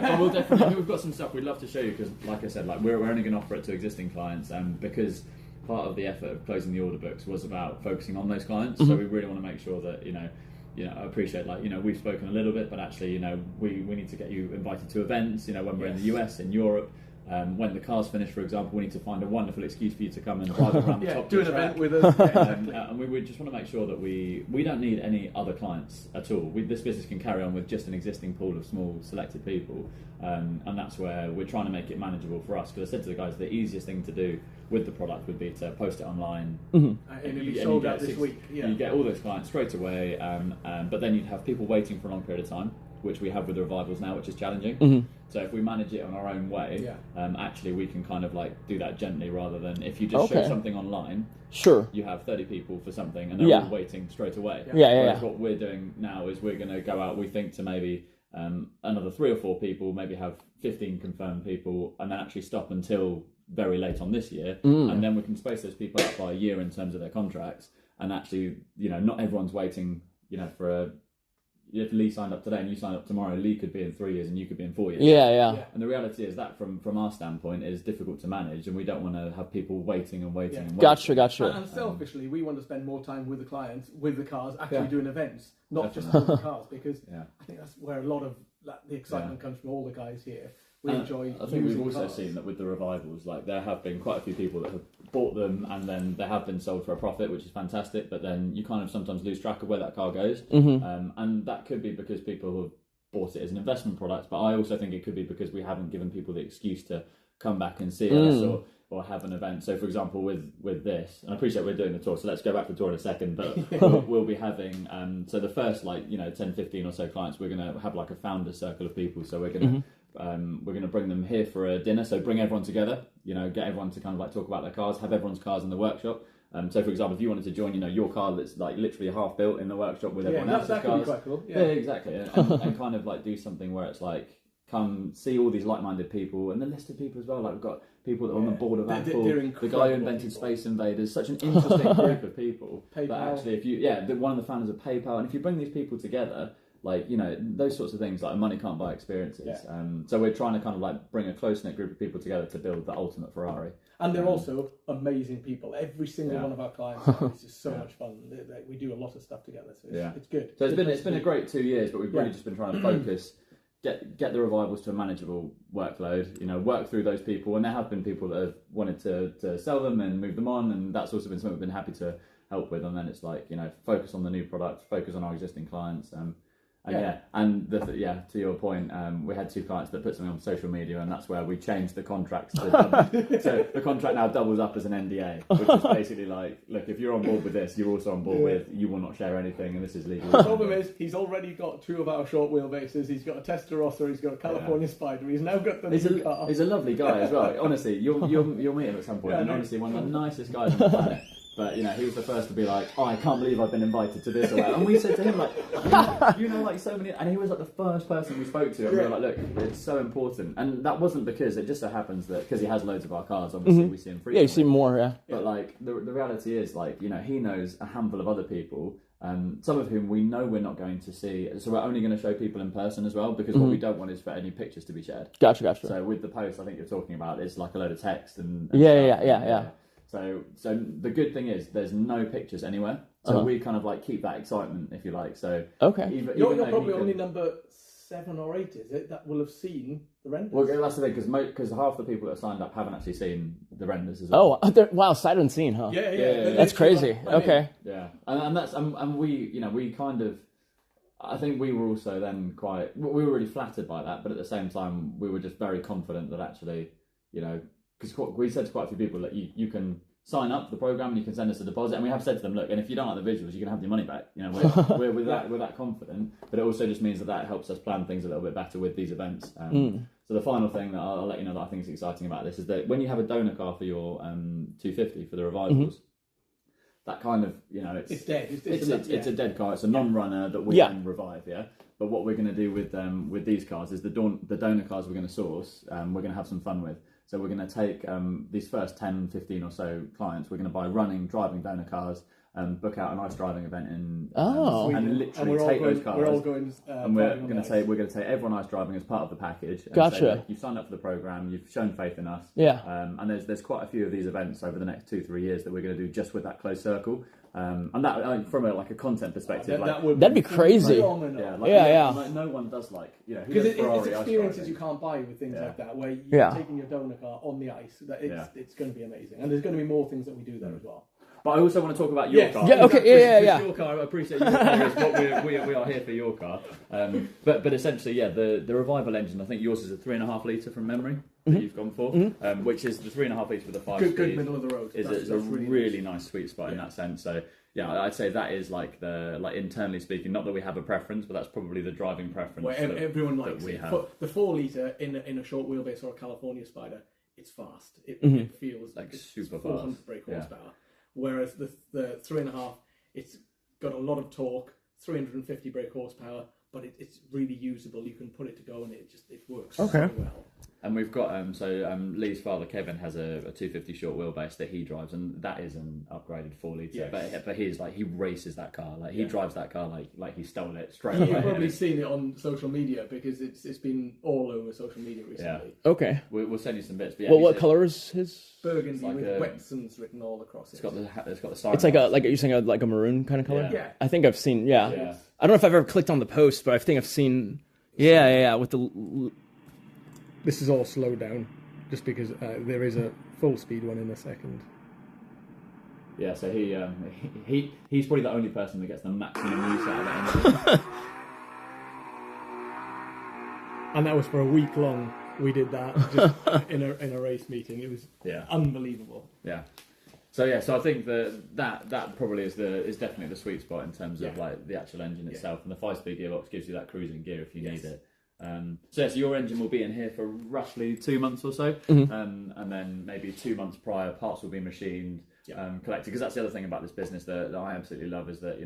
But we'll definitely, we've got some stuff we'd love to show you because, like I said, like we're only going to offer it to existing clients, and because part of the effort of closing the order books was about focusing on those clients. So we really want to make sure that you know, I appreciate like we've spoken a little bit, but actually we need to get you invited to events. You know, when we're in the US, in Europe. When the car's finished, for example, we need to find a wonderful excuse for you to come and drive around the top. Do of an the track. event with us. And we just want to make sure that we don't need any other clients at all. This business can carry on with just an existing pool of small selected people, and that's where we're trying to make it manageable for us. Because I said to the guys, the easiest thing to do with the product would be to post it online. And it'll be sold out this week. Yeah. You get all those clients straight away, but then you'd have people waiting for a long period of time, which we have with the Revivals now, which is challenging. So if we manage it on our own way, actually we can kind of like do that gently rather than if you just show something online, you have 30 people for something and they're all waiting straight away. Whereas what we're doing now is we're going to go out, we think, to maybe another 3 or 4 people, maybe have 15 confirmed people, and then actually stop until very late on this year, and then we can space those people out by a year in terms of their contracts, and actually, not everyone's waiting, for a. If Lee signed up today and you signed up tomorrow, Lee could be in 3 years and you could be in 4 years. Yeah. And the reality is that from our standpoint is difficult to manage, and we don't want to have people waiting and waiting and waiting. Gotcha. And selfishly, we want to spend more time with the clients, with the cars, actually doing events, not just with the cars, because I think that's where a lot of the excitement comes from all the guys here. We enjoy. I think we've also seen that with the Revivals, like there have been quite a few people that have bought them and then they have been sold for a profit, which is fantastic. But then you kind of sometimes lose track of where that car goes, and that could be because people have bought it as an investment product. But I also think it could be because we haven't given people the excuse to come back and see us or have an event. So, for example, with this, and I appreciate we're doing the tour, so let's go back to the tour in a second. But we'll be having so the first 10, 15 or so clients, we're going to have like a founder circle of people. So we're going to. We're going to bring them here for a dinner, so bring everyone together, get everyone to kind of like talk about their cars, have everyone's cars in the workshop. So for example, if you wanted to join, your car that's like literally half built in the workshop with everyone else's that cars. Could be quite cool. Yeah, exactly. And kind of like do something where it's like, come see all these like-minded people and the list of people as well. Like we've got people that are on the board of Apple, the guy who invented Space Invaders, such an interesting group of people. PayPal. But actually, if one of the founders of PayPal, and if you bring these people together, those sorts of things, like money can't buy experiences. So we're trying to kind of like bring a close-knit group of people together to build the ultimate Ferrari. And they're also amazing people. Every single one of our clients is just so much fun. We do a lot of stuff together, so it's good. So it's been a great 2 years, but we've really just been trying to focus, get the Revivals to a manageable workload. Work through those people, and there have been people that have wanted to sell them and move them on, and that's also been something we've been happy to help with. And then it's like focus on the new product, focus on our existing clients. And to your point, we had 2 clients that put something on social media, and that's where we changed the contracts to double. So the contract now doubles up as an NDA, which is basically like, look, if you're on board with this, you're also on board with, you will not share anything, and this is legal. The problem is, he's already got 2 of our short wheelbases. He's got a Testarossa, he's got a California Spider, he's now got the new car. He's a lovely guy as well. Honestly, you'll meet him at some point, and honestly, one of the nicest guys on the planet. But he was the first to be like, "Oh, I can't believe I've been invited to this." And we said to him like, like so many, and he was like the first person we spoke to, and we were like, "Look, it's so important." And that wasn't because it just so happens that because he has loads of our cars, obviously we see him frequently. Yeah, you see more, yeah. But like the reality is like he knows a handful of other people. Some of whom we know we're not going to see, so we're only going to show people in person as well, because what we don't want is for any pictures to be shared. Gotcha. So with the post, I think you're talking about, it's like a load of text and yeah. So the good thing is there's no pictures anywhere, so we kind of like keep that excitement, if you like. So even you're probably only number 7 or 8, is it, that will have seen the renders? Well, that's the thing, because half the people that signed up haven't actually seen the renders as well. Oh, wow, sight unseen, huh? Yeah. That's crazy. Okay. Yeah, and that's and we kind of, I think we were also then we were really flattered by that, but at the same time we were just very confident that actually, because we said to quite a few people that you can sign up for the program and you can send us a deposit, and we have said to them, look, and if you don't like the visuals, you can have your money back. We're that confident, but it also just means that helps us plan things a little bit better with these events. So the final thing that I'll let you know that I think is exciting about this is that when you have a donor car for your 250 for the revivals, that kind of it's dead. It's a dead car. It's a non-runner that we can revive. Yeah. But what we're going to do with these cars is the donor cars we're going to source. We're going to have some fun with. So we're going to take these first 10, 15 or so clients. We're going to buy driving donor cars, book out an ice driving event and literally take those cars. We're all going. And we're going to take everyone ice driving as part of the package. And gotcha. say, you've signed up for the program. You've shown faith in us. Yeah. And there's quite a few of these events over the next 2-3 years that we're going to do just with that close circle. And that from a content perspective, that'd be crazy. Yeah. No one does because it's experiences you can't buy with things like that, where you're taking your donor car on the ice. It's going to be amazing, and there's going to be more things that we do there as well. But I also want to talk about your car. Yeah, okay, yeah. Your car, I appreciate your car. Is what we are here for your car. But essentially, the Revival engine, I think yours is a 3.5 litre from memory that you've gone for, which is the 3.5 litre with a 5-speed. Good middle of the road. Is a really nice sweet spot in that sense. So yeah, I'd say that is like internally speaking, not that we have a preference, but that's probably the driving preference. Where everyone likes it. Have. The 4 litre in a short wheelbase or a California Spider, it's fast. It feels like super 400 fast. brake horsepower. Whereas the 3.5, it's got a lot of torque, 350 brake horsepower, but it's really usable. You can put it to go, and it works so well. And we've got Lee's father Kevin has a 250 short wheelbase that he drives, and that is an upgraded 4 litre. Yes. But he races that car, he drives that car like he stole it straight away. You've probably seen it on social media because it's been all over social media recently. Yeah. Okay. We'll send you some bits. But what colour is his? Burgundy with Wetsons written all across it. It's got the siren. It's you're saying like a maroon kind of colour. Yeah. I think I've seen. Yeah. I don't know if I've ever clicked on the post, but I think I've seen. Yeah. With the. This is all slowed down, just because there is a full speed one in a second. Yeah, so he's probably the only person that gets the maximum use out of that. And that was for a week long. We did that just in a race meeting. It was unbelievable. Yeah. So I think that probably is definitely the sweet spot in terms of the actual engine itself, and the 5-speed gearbox gives you that cruising gear if you need it. So your engine will be in here for roughly 2 months or so, and then maybe 2 months prior, parts will be machined, collected. Because that's the other thing about this business that I absolutely love is that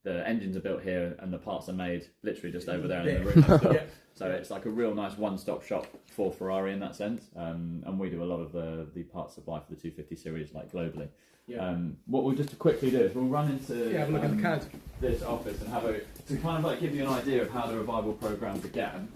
the engines are built here and the parts are made literally just over there in the room next door. So it's like a real nice one-stop shop for Ferrari in that sense, and we do a lot of the parts supply for the 250 series globally. What we'll just quickly do is we'll run into have a look at the CAD. This office and to kind of give you an idea of how the revival program began.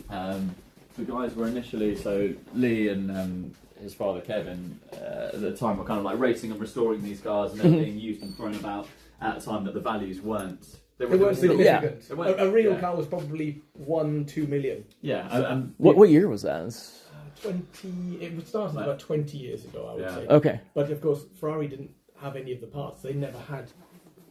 The guys were initially, so Lee and his father Kevin at the time were kind of racing and restoring these cars, and they were being used and thrown about at a time that the values weren't. They weren't significant. A real car was probably 1-2 million. Yeah. What year was that? It started about 20 years ago, I would say. Okay. But of course, Ferrari didn't have any of the parts. They never had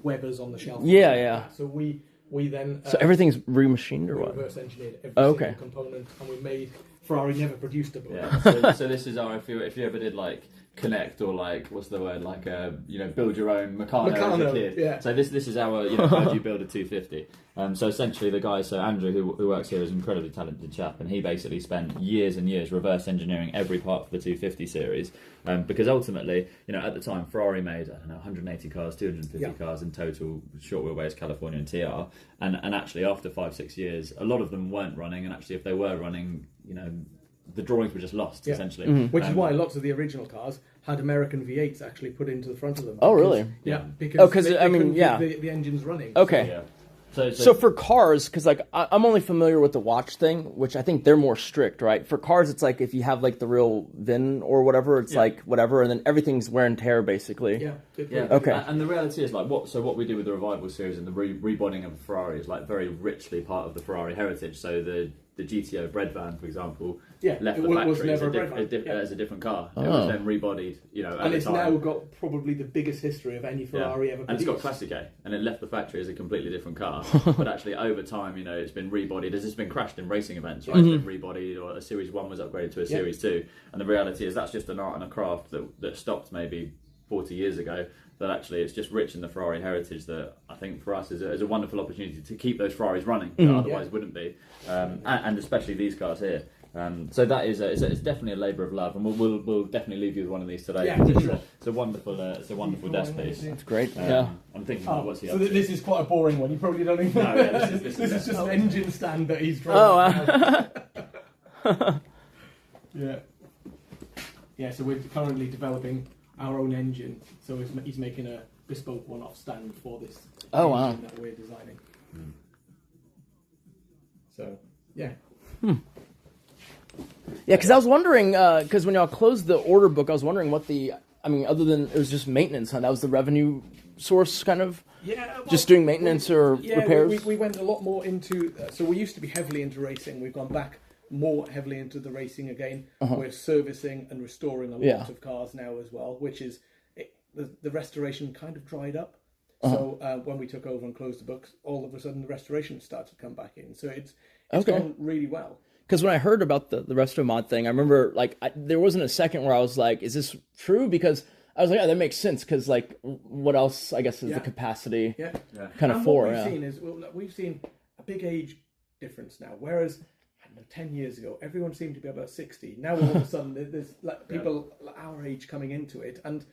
Webers on the shelf. Yeah. So we We then So everything's remachined or what? reverse engineered every okay. single component, and we made. Ferrari never produced a book. Yeah. So this is our if you ever did like Connect or like what's the word like build your own Meccano as a kid. Yeah. So this is our how do you build a 250. So essentially the guy, so Andrew who works here is an incredibly talented chap, and he basically spent years and years reverse engineering every part for the 250 series because ultimately at the time Ferrari made 180 cars, 250 cars in total, short wheelbase California and TR, and actually after 5-6 years a lot of them weren't running, and actually if they were running the drawings were just lost essentially. Which is why lots of the original cars had American V8s actually put into the front of them. Oh, really? Yeah, because the engine's running. Okay. Yeah. So for cars, because like I'm only familiar with the watch thing, which I think they're more strict, right? For cars, it's like if you have like the real VIN or whatever, it's like whatever, and then everything's wear and tear basically. Yeah. Okay. And the reality is like what we do with the Revival series and the rebodying of the Ferrari is like very richly part of the Ferrari heritage. So the GTO bread van, for example, left the factory as a different car. It was then rebodied, and it's now got probably the biggest history of any Ferrari ever produced. And it's got Classic A, and it left the factory as a completely different car. But actually, over time, it's been rebodied. It's just been crashed in racing events, right? It's been rebodied, or a Series 1 was upgraded to a Series 2. And the reality is that's just an art and a craft that stopped maybe 40 years ago. That actually it's just rich in the Ferrari heritage that I think for us is a wonderful opportunity to keep those Ferraris running that otherwise wouldn't be, and especially these cars here. So that is it's definitely a labour of love, and we'll definitely leave you with one of these today. Yeah, it's a wonderful desk piece. That's great. I'm thinking what's he up to? This is quite a boring one. You probably don't even know. This is just an engine stand that he's drawn. Yeah. So we're currently developing our own engine, so he's making a bespoke one-off stand for this engine that we're designing. So, yeah. Yeah, because I was wondering, because when y'all closed the order book, I was wondering what other than it was just maintenance, huh? That was the revenue source, kind of? Yeah. Well, just doing maintenance or repairs? We went a lot more into, so we used to be heavily into racing. We've gone back more heavily into the racing again. We're servicing and restoring a lot of cars now as well, which is the restoration kind of dried up. So when we took over and closed the books, all of a sudden the restoration started to come back in. So it's gone really well. Because when I heard about the resto mod thing, I remember there wasn't a second where I was like, "Is this true?" Because I was like, "Yeah, that makes sense." Because what else? I guess is the capacity kind of for. What we've seen is we've seen a big age difference now. Whereas 10 years ago, everyone seemed to be about 60. Now all of a sudden, there's people our age coming into it, and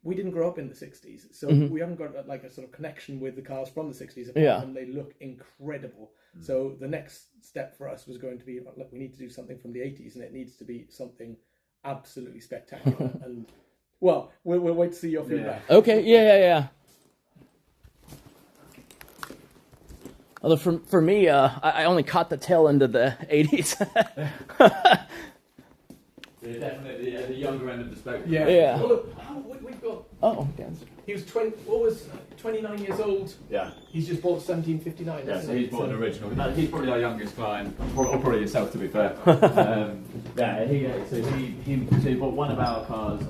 we didn't grow up in the 60s, so we haven't got a sort of connection with the cars from the 60s, apart from they look incredible. So the next step for us was going to be, look, we need to do something from the 80s, and it needs to be something absolutely spectacular. And we'll wait to see your feedback. Okay, yeah. Although for me, I only caught the tail end of the 80s. You're definitely at the younger end of the spectrum. Yeah. Well, look, we've got. Oh, yes. He was 29 years old. Yeah. He's just bought 1759. Yeah, so he's bought an original. He's probably our youngest client, or probably yourself, to be fair. He bought one of our cars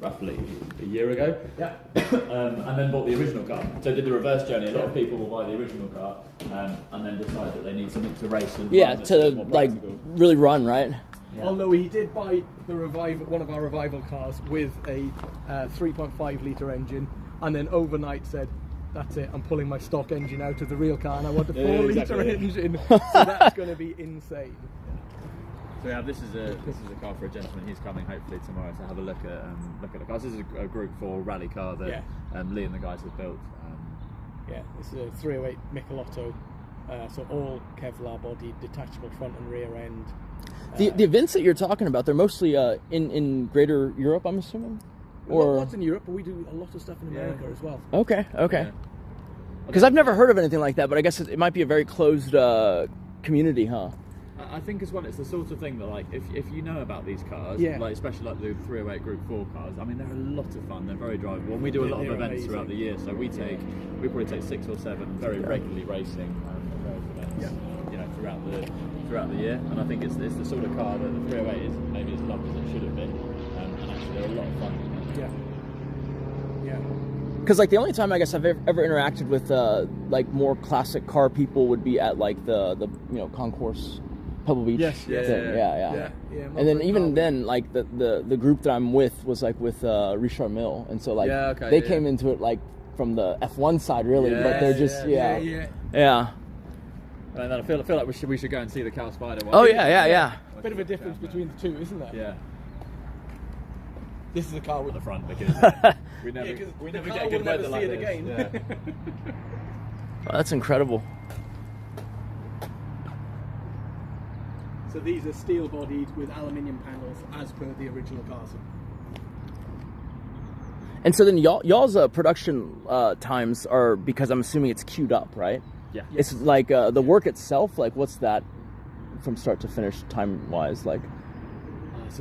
roughly a year ago. Yeah. And then bought the original car. So did the reverse journey. A lot of people will buy the original car and then decide that they need something to race and to really run, right? Yeah. Although he did buy one of our Revival cars with a 3.5 litre engine, and then overnight said, "That's it, I'm pulling my stock engine out of the real car and I want a 4 litre engine." So that's going to be insane. So yeah, this is a car for a gentleman. He's coming hopefully tomorrow to have a look at the cars. This is a Group 4 rally car that Lee and the guys have built. This is a 308 Michelotto, so all Kevlar body, detachable front and rear end. The events that you're talking about, they're mostly in Greater Europe, I'm assuming? Or lots in Europe, but we do a lot of stuff in America as well. Okay. Because I've never heard of anything like that, but I guess it might be a very closed community, huh? I think as well, it's the sort of thing that if you know about these cars, especially the 308 Group 4 cars, I mean they're a lot of fun. They're very drivable, and we do a lot of events throughout the year. So we probably take 6 or 7 very regularly racing events, throughout the year. And I think it's the sort of car that the 308 is maybe as loved as it should have been, and actually they're a lot of fun. Yeah. Because like the only time I guess I've ever interacted with like more classic car people would be at like the concourse Pebble Beach thing. Yeah. And then even then, like the group that I'm with was like with Richard Mille, and so like they came into it like from the F1 side really, but they're just yeah. And I feel like we should go and see the Cal Spider one. Oh yeah. Bit of a difference between the two, isn't there? Yeah. This is a car with the front because we never get good weather like this. Yeah. Oh, that's incredible. So these are steel bodied with aluminium panels as per the original cars. And so then y'all's production times are, because I'm assuming it's queued up, right? Yeah. It's like the work itself, like what's that from start to finish time wise like?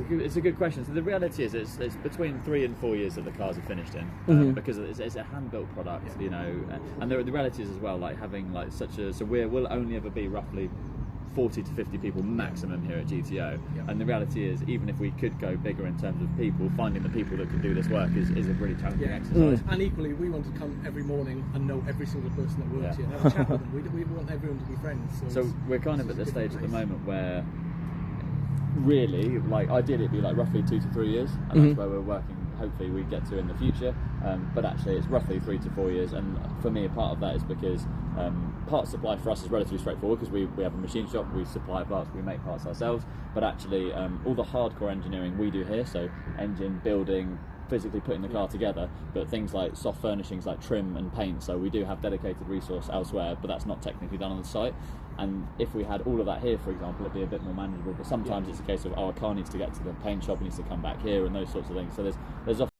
It's a good question. So the reality is, it's between 3 and 4 years that the cars are finished in, because it's a hand-built product, And the reality is as well, like having like so we'll only ever be roughly 40 to 50 people maximum here at GTO, and the reality is, even if we could go bigger in terms of people, finding the people that can do this work is a really challenging exercise. And equally, we want to come every morning and know every single person that works here and have a chat with them. We want everyone to be friends. So we're kind of at the stage at the moment where really, like ideally it'd be like roughly 2 to 3 years, and that's where we're working. Hopefully we get to in the future, but actually it's roughly 3 to 4 years. And for me, a part of that is because parts supply for us is relatively straightforward, because we have a machine shop, we supply parts, we make parts ourselves. But actually, all the hardcore engineering we do here, so engine building, physically putting the car together, but things like soft furnishings like trim and paint, so we do have dedicated resource elsewhere, but that's not technically done on the site. And if we had all of that here, for example, it'd be a bit more manageable. But sometimes it's a case of, our car needs to get to the paint shop, it needs to come back here, and those sorts of things. So there's often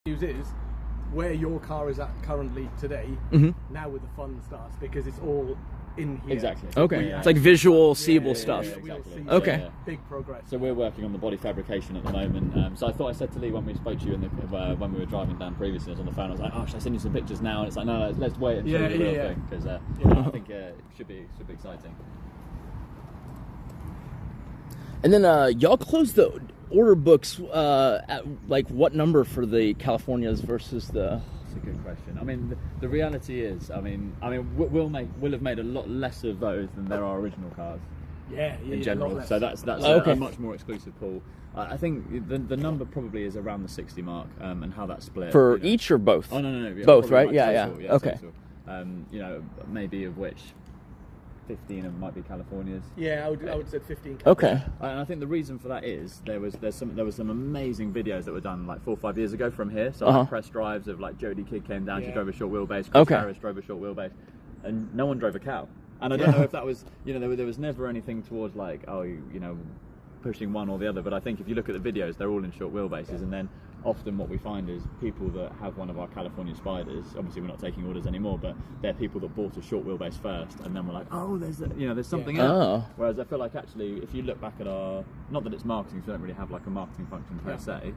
is where your car is at currently today, now with the fun starts, because it's all in here. Exactly. Okay. It's like visual, seeable stuff. Exactly. Okay. Big progress. So we're working on the body fabrication at the moment. So I said to Lee when we spoke to you when we were driving down previously, I was on the phone, I was like, should I send you some pictures now? And it's like, no, let's wait and show you the real thing, because I think it should be exciting. And then y'all closed the order books at like what number for the Californias versus the? That's a good question. I mean, the reality is, we'll have made a lot less of those than there are original cars. In general. So that's a much more exclusive pool. I think the number probably is around the 60 mark, and how that's split for each or both. Oh no, both, right? Total, okay. Total. Maybe of which 15 of them might be Californias. Yeah, I would say 15. Okay. And I think the reason for that is there was some amazing videos that were done like 4 or 5 years ago from here. So like press drives of like Jody Kidd came down, she drove a short wheelbase, Chris Harris drove a short wheelbase, and no one drove a cow. And I don't know if that was, there was never anything towards like, pushing one or the other. But I think if you look at the videos, they're all in short wheelbases, and then often what we find is people that have one of our California Spiders, obviously we're not taking orders anymore, but they're people that bought a short wheelbase first, and then we're like, there's something else. Whereas I feel like actually, if you look back at our, not that it's marketing, so we don't really have like a marketing function per se,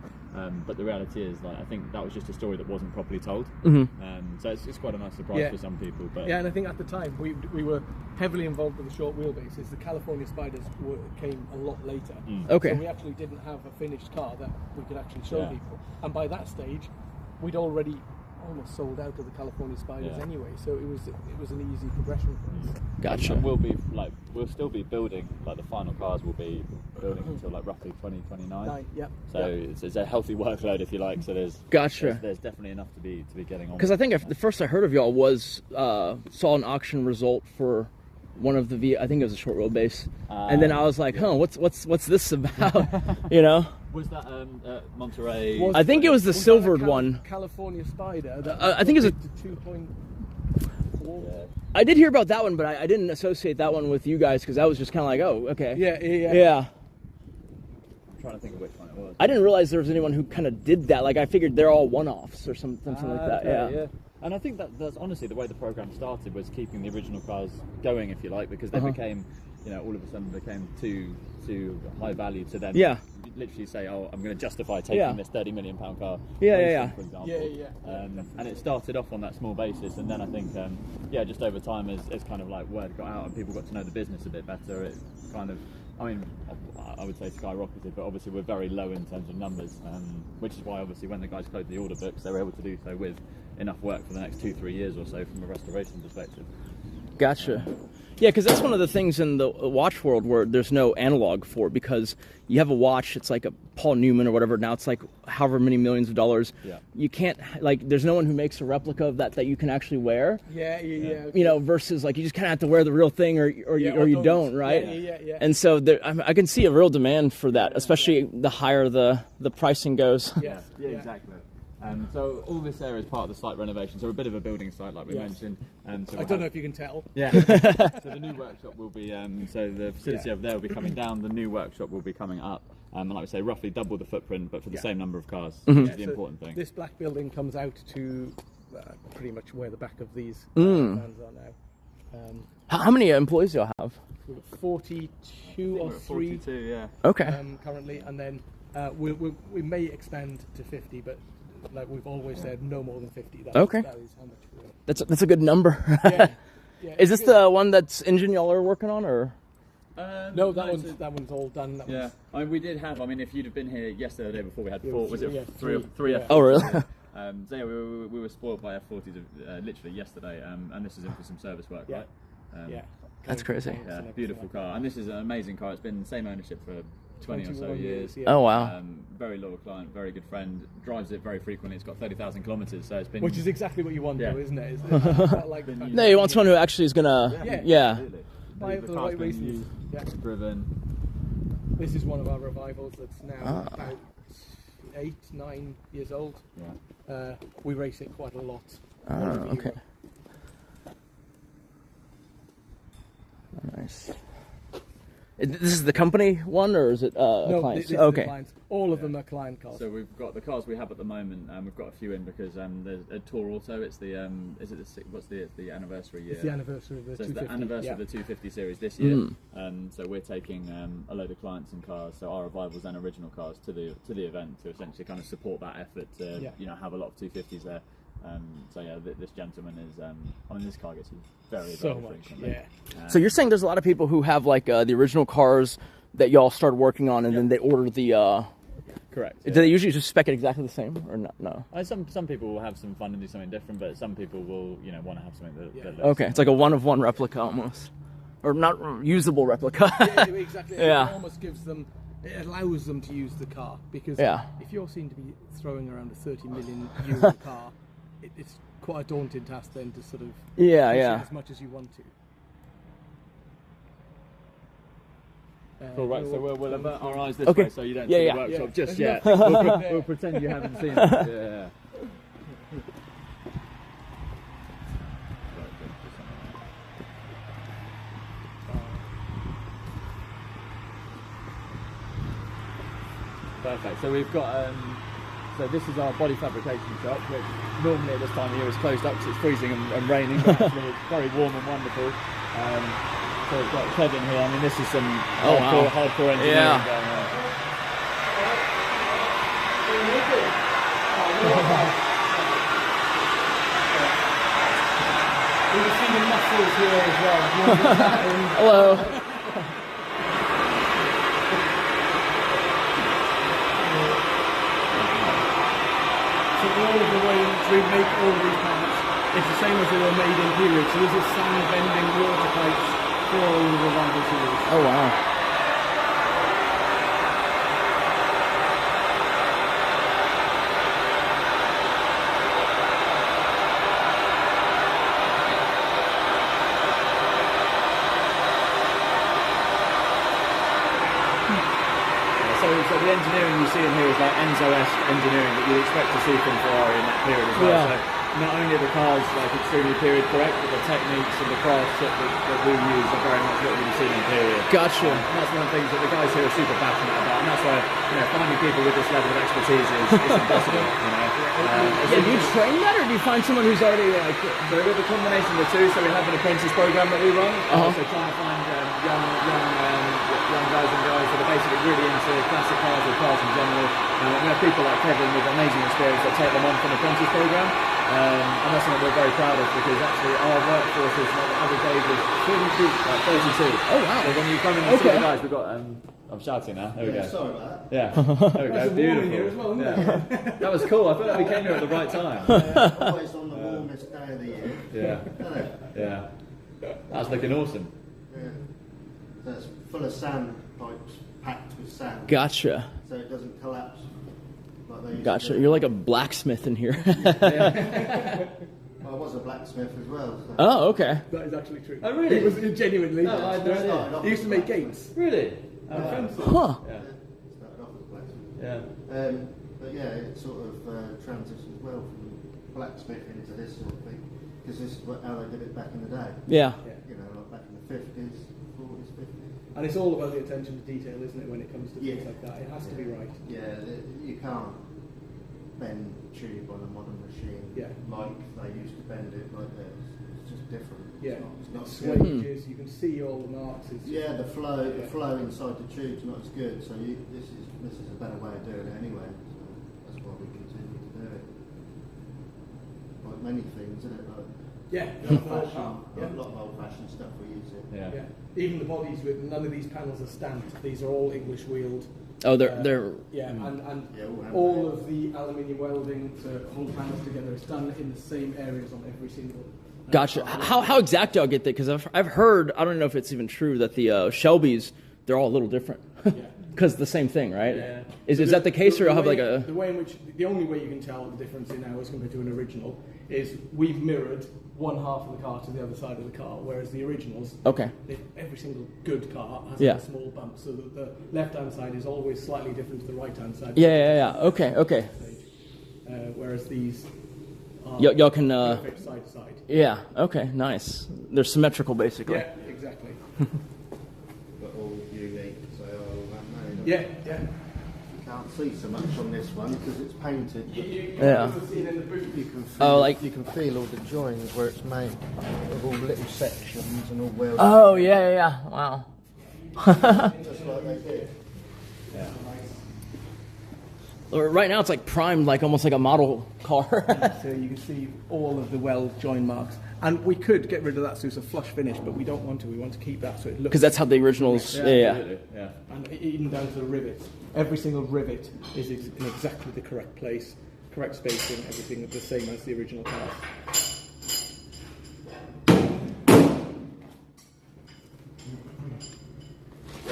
but the reality is, like, I think that was just a story that wasn't properly told. So it's quite a nice surprise for some people. But and I think at the time we were heavily involved with the short wheelbases. The California Spiders came a lot later. Okay. So we actually didn't have a finished car that we could actually show people. And by that stage, we'd already almost sold out of the California Spiders anyway. So it was an easy progression for us. Gotcha. And we'll still be building, like the final cars will be building until like roughly 2029. So it's a healthy workload, if you like. So there's definitely enough to be getting on. Because I think the first I heard of y'all was saw an auction result for one of the I think it was a short wheelbase, and then I was like, what's this about? Was that Monterey? I think it was the silvered one. California Spider. I think it was a 2.4. I did hear about that one, but I didn't associate that one with you guys, because I was just kind of like, okay. Yeah. I'm trying to think of which one it was. I didn't realize there was anyone who kind of did that. Like, I figured they're all one-offs or something like that. Yeah. And I think that's honestly the way the program started, was keeping the original cars going, if you like, because they became you know, all of a sudden became too high value to then literally say, oh, I'm going to justify taking this £30 million car, for example. And it started off on that small basis, and then I think, just over time, as kind of like word got out and people got to know the business a bit better, it kind of, I mean, I would say skyrocketed, but obviously we're very low in terms of numbers, which is why obviously when the guys closed the order books, they were able to do so with enough work for the next 2-3 years or so from a restoration perspective. Gotcha. Yeah, because that's one of the things in the watch world where there's no analog for, because you have a watch, it's like a Paul Newman or whatever, now it's like however many millions of dollars. Yeah. You can't, like, there's no one who makes a replica of that you can actually wear. You know, versus like you just kind of have to wear the real thing or you don't, right? Yeah. And so there, I can see a real demand for that, especially the higher the pricing goes. Yeah, exactly. So all this area is part of the site renovation, so we're a bit of a building site like we mentioned. So I don't know if you can tell. Yeah. So the new workshop will be, so the facility over there will be coming down, the new workshop will be coming up. And like we say, roughly double the footprint, but for the same number of cars, which is the important thing. This black building comes out to pretty much where the back of these vans are now. How many employees do you have? 42 or 3. 42, yeah. Okay. Currently, and then we may expand to 50, but like we've always said, no more than 50. That is how much we're... That's a good number. Is this the one that's engine y'all are working on, or? No, that one's all done. I mean, we did have. I mean, if you'd have been here yesterday, or the day before, we had 4. Was it 3 F40s? Oh, really? So yeah, we were spoiled by F40s literally yesterday, and this is in for some service work, right? That's crazy. Yeah, beautiful car, and this is an amazing car. It's been the same ownership for 20 or so years. Oh wow! Very loyal client, very good friend. Drives it very frequently. It's got 30,000 kilometres, so it's been. Which is exactly what you want, though, isn't it? It's not like no, you want someone who actually is gonna. Buy it for the right reasons. Driven. This is one of our revivals that's now about 8-9 years old. We race it quite a lot. Okay. Nice. This is the company one, or is it clients? This is the clients. All of them are client cars. So we've got the cars we have at the moment, and we've got a few in because there's a Tour Auto. It's the what's the anniversary year? It's the anniversary of the 250. It's the anniversary of the 250 series this year. So we're taking a load of clients and cars, so our revivals and original cars to the event to essentially kind of support that effort to have a lot of 250s there. So yeah, this gentleman is. I mean, this car gets used very frequently. So you're saying there's a lot of people who have like the original cars that y'all started working on, and then they order the. Correct. Do they usually just spec it exactly the same, or not? No. Some people will have some fun and do something different, but some people will want to have something that. Okay, it's like a one-of-one replica almost, or not usable replica. Exactly. It almost gives them. It allows them to use the car because if you're seen to be throwing around a 30 million euro car. It's quite a daunting task then to sort of push it as much as you want to. Cool, right, so we'll avert our eyes this way so you don't see the workshop just yet. We'll pretend you haven't seen it. Perfect, so we've got... So this is our body fabrication shop, which normally at this time of year is closed up because it's freezing and raining, but actually it's very warm and wonderful. So we've got Kevin here. I mean, this is some hardcore engineering going on. We can see the muscles here as well. Hello. All of the way we make all of these parts, it's the same as they were made in period. So this is sand bending water pipes for all of the revival series. Oh wow. So the engineering you see in here is like Enzo-esque engineering that you'd expect to see from Ferrari in that period as well. So not only are the cars like extremely period correct, but the techniques and the craftsmanship that we use are very much what we've seen in period. Gotcha. And that's one of the things that the guys here are super passionate about, and that's why finding people with this level of expertise is impossible. Do you train that, or do you find someone who's already like? So we have a combination of the two. So we have an apprentice program that we run. So trying to find young guys and girls that are basically really into classic cars or cars in general. We have people like Kevin with amazing experience that take them on from the apprentice program. And that's something we're very proud of, because actually our workforce is the average age is 32. Oh wow! So when you come in and see the guys, we've got. I'm shouting now. There we go. Sorry about that. Yeah. There we go. Beautiful. Here as well, isn't Yeah. That was cool. I feel like we came here at the right time. Always on the warmest day of the year. Yeah. Yeah. That's looking awesome. Yeah. So it's full of sand pipes, packed with sand. Gotcha. So it doesn't collapse like they used Gotcha. to do. You're like a blacksmith in here. I was a blacksmith as well. So. Oh, okay. That is actually true. Oh, really? He was genuinely. No, I don't know. He used to make gates. Really? Huh. Yeah. Started off as a blacksmith. Yeah. But yeah, it sort of transitions well from blacksmithing to this sort of thing, because this is how they did it back in the day. Yeah. You know, like back in the 50s, 40s, 50s. And it's all about the attention to detail, isn't it, when it comes to things like that? It has to be right. Yeah, you can't bend tube on a modern machine like they used to bend it like this. It's just different. Yeah, it's not swinges. You can see all the marks. Yeah, the flow inside the tube's not as good. So this is a better way of doing it anyway. So that's why we continue to do it. Like many things, isn't it? Like a lot of old-fashioned stuff we use it. Yeah. Even the bodies with none of these panels are stamped. These are all English wheeled. Oh, they're and all of the aluminium welding to hold panels together is done in the same areas on every single. Gotcha. How exact do I get that? Because I've heard, I don't know if it's even true, that the Shelbys, they're all a little different. Because the same thing, right? Yeah. Is that the case, or I'll have like a... The way in which, the only way you can tell the difference in ours compared to an original is we've mirrored one half of the car to the other side of the car, whereas the originals, every single good car has a small bump, so that the left-hand side is always slightly different to the right-hand side. Okay. Whereas these are y'all can... perfect side to side. Yeah, okay, nice. They're symmetrical, basically. Yeah, exactly. But all unique, so all that made. Yeah. You can't see so much on this one because it's painted. You can see it in the boot. You can feel, you can feel all the joins where it's made, with all little sections and all welded. Oh, yeah. Wow. Just like they did. Yeah. Right now it's like primed, like almost like a model car. So you can see all of the weld join marks. And we could get rid of that so it's a flush finish, but we don't want to. We want to keep that so it looks... Because that's how the originals... Yeah. And even down to the rivets. Every single rivet is in exactly the correct place, correct spacing, everything the same as the original car.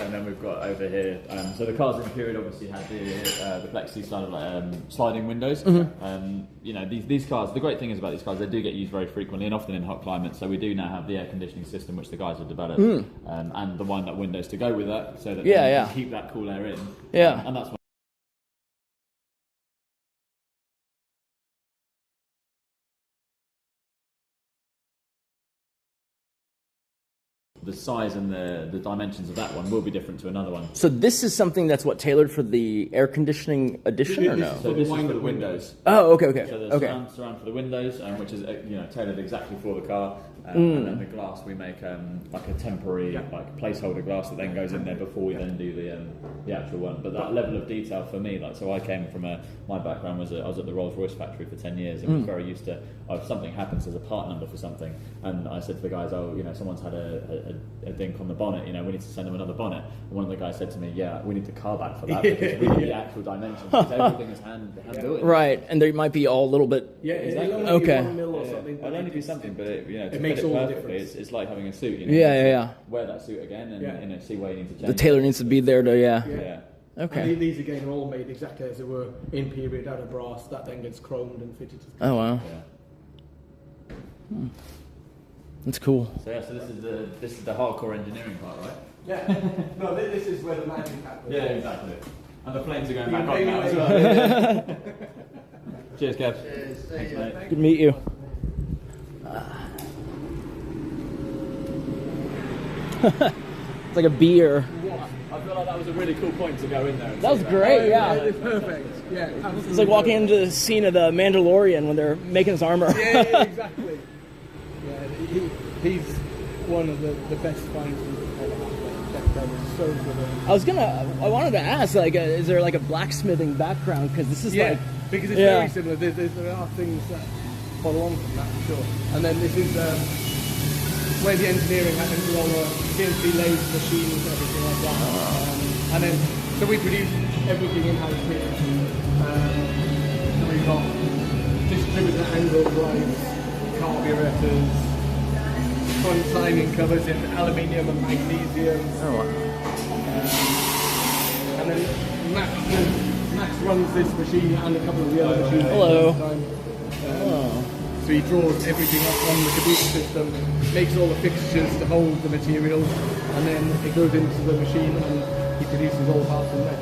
And then we've got over here, so the cars in period obviously had the plexi sliding windows. These cars, the great thing is about these cars, they do get used very frequently and often in hot climates, so we do now have the air conditioning system which the guys have developed, and the wind-up windows to go with that, so that they can keep that cool air in. And that's the size and the dimensions of that one will be different to another one. So this is something that's tailored for the air conditioning edition, or no? So this is for the windows. Oh, okay. So there's surround for the windows, which is tailored exactly for the car. And then the glass we make like a temporary like placeholder glass that then goes in there before we then do the actual one. But that level of detail for me, so I came from my background was I was at the Rolls-Royce factory for 10 years and was very used to if something happens, there's a part number for something, and I said to the guys, someone's had a dink on the bonnet, we need to send them another bonnet. And one of the guys said to me, we need the car back for that because we need the actual dimensions because everything is hand built. Right, and they might be all a little bit. Exactly. Okay. It'll only be something, but it makes all the difference. It's like having a suit. Wear that suit again and see where you need to change. The tailor needs to be there to Okay. And these again are all made exactly as they were in period out of brass. That then gets chromed and fitted to the car. Oh wow. That's cool. So this is the hardcore engineering part, right? Yeah. No, this is where the magic happens. Yeah, exactly. And the flames are going back on now as well. Cheers, Kev. Cheers. Thanks, mate. Good to meet you. It's like a beer. I feel like that was a really cool point to go in there. That was great, yeah. It's perfect. Yeah, absolutely. It's like walking into the scene of the Mandalorian when they're making his armor. Yeah, exactly. Yeah, he's one of the best finds we've ever had. So good. I wanted to ask, like, is there like a blacksmithing background? Because this is like, because it's very similar. There are things that follow on from that for sure. And then this is where the engineering happens with all the CNC lathe machines, everything like that. And then, so we produce everything in-house here. So we've got distributor angle drives, carburetors, front timing covers in aluminium and magnesium. Oh wow. And then Max runs this machine and a couple of the other machines. Hello. Hello. So he draws everything up on the computer system, makes all the fixtures to hold the materials, and then it goes into the machine and he produces all the parts from there.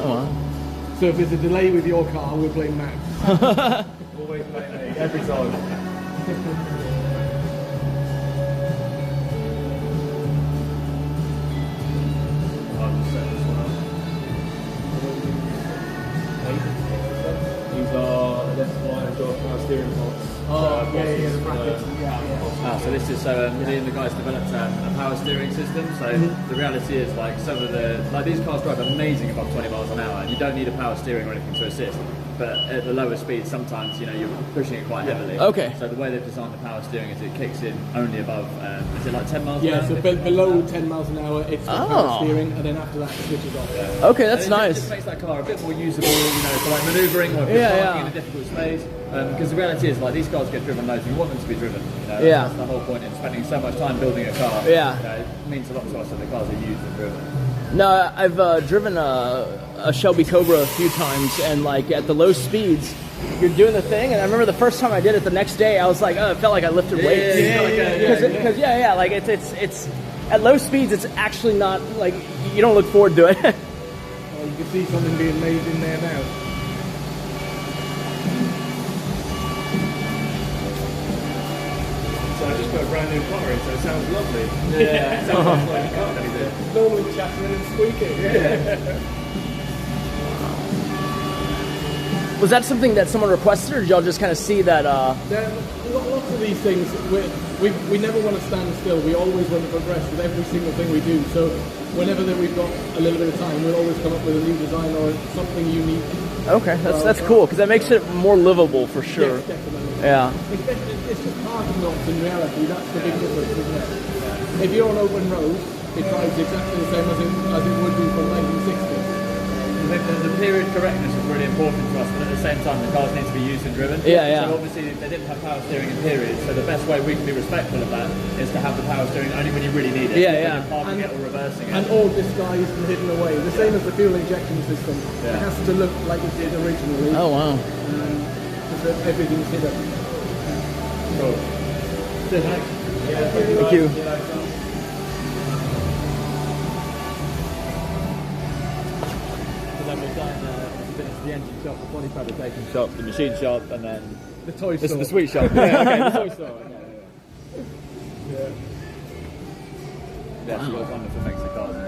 Oh wow. So if there's a delay with your car, we'll blame Max. Always blame me, every time. Steering pods. So this is me and the guys developed a power steering system. So the reality is, like, some of these cars drive amazing above 20 miles an hour, and you don't need a power steering or anything to assist. But at the lower speeds, sometimes you're pushing it quite heavily. Okay. So the way they've designed the power steering is it kicks in only above. Is it like 10 miles an hour? Yeah. So below 10 miles an hour, it's power steering, and then after that, it switches off. Yeah. Okay, that's nice. It just makes that car a bit more usable, for like manoeuvring or parking in a difficult space. Because the reality is, like, these cars get driven loads. We want them to be driven. That's the whole point in spending so much time building a car. Yeah. It means a lot to us that the cars are used and driven. No, I've driven a Shelby Cobra a few times, and like at the low speeds, you're doing the thing. And I remember the first time I did it, the next day I was like, oh, it felt like I lifted weights. Because like it's at low speeds, it's actually not like you don't look forward to it. Well, you can see something being made in there now. So I just put a brand new car in, so it sounds lovely. Yeah, it sounds like a car that he did. Normally chattering and squeaking. Was that something that someone requested, or did y'all just kind of see that? Lots of these things, we never want to stand still. We always want to progress with every single thing we do. So whenever that we've got a little bit of time, we'll always come up with a new design or something unique. Okay, that's cool, because that makes it more livable for sure. Yes, definitely. Yeah. It's just parking lots in reality. That's the big difference, isn't it? If you're on open road, it drives exactly the same as it would do from 1960. The period correctness is really important to us, but at the same time, the cars need to be used and driven. Yeah. So obviously, they didn't have power steering in periods, so the best way we can be respectful of that is to have the power steering only when you really need it. Yeah. Parking it or reversing it. And all disguised and hidden away. The same as the fuel injection system. It has to look like it did originally. Oh wow. Because everything's hidden. Cool. Thank you. Then we've done the engine shop, the body fabrication shop, the machine shop, and then the toy store. The sweet shop. Yeah, okay, the toy store. Yeah, she got wonderful mix of cars in it.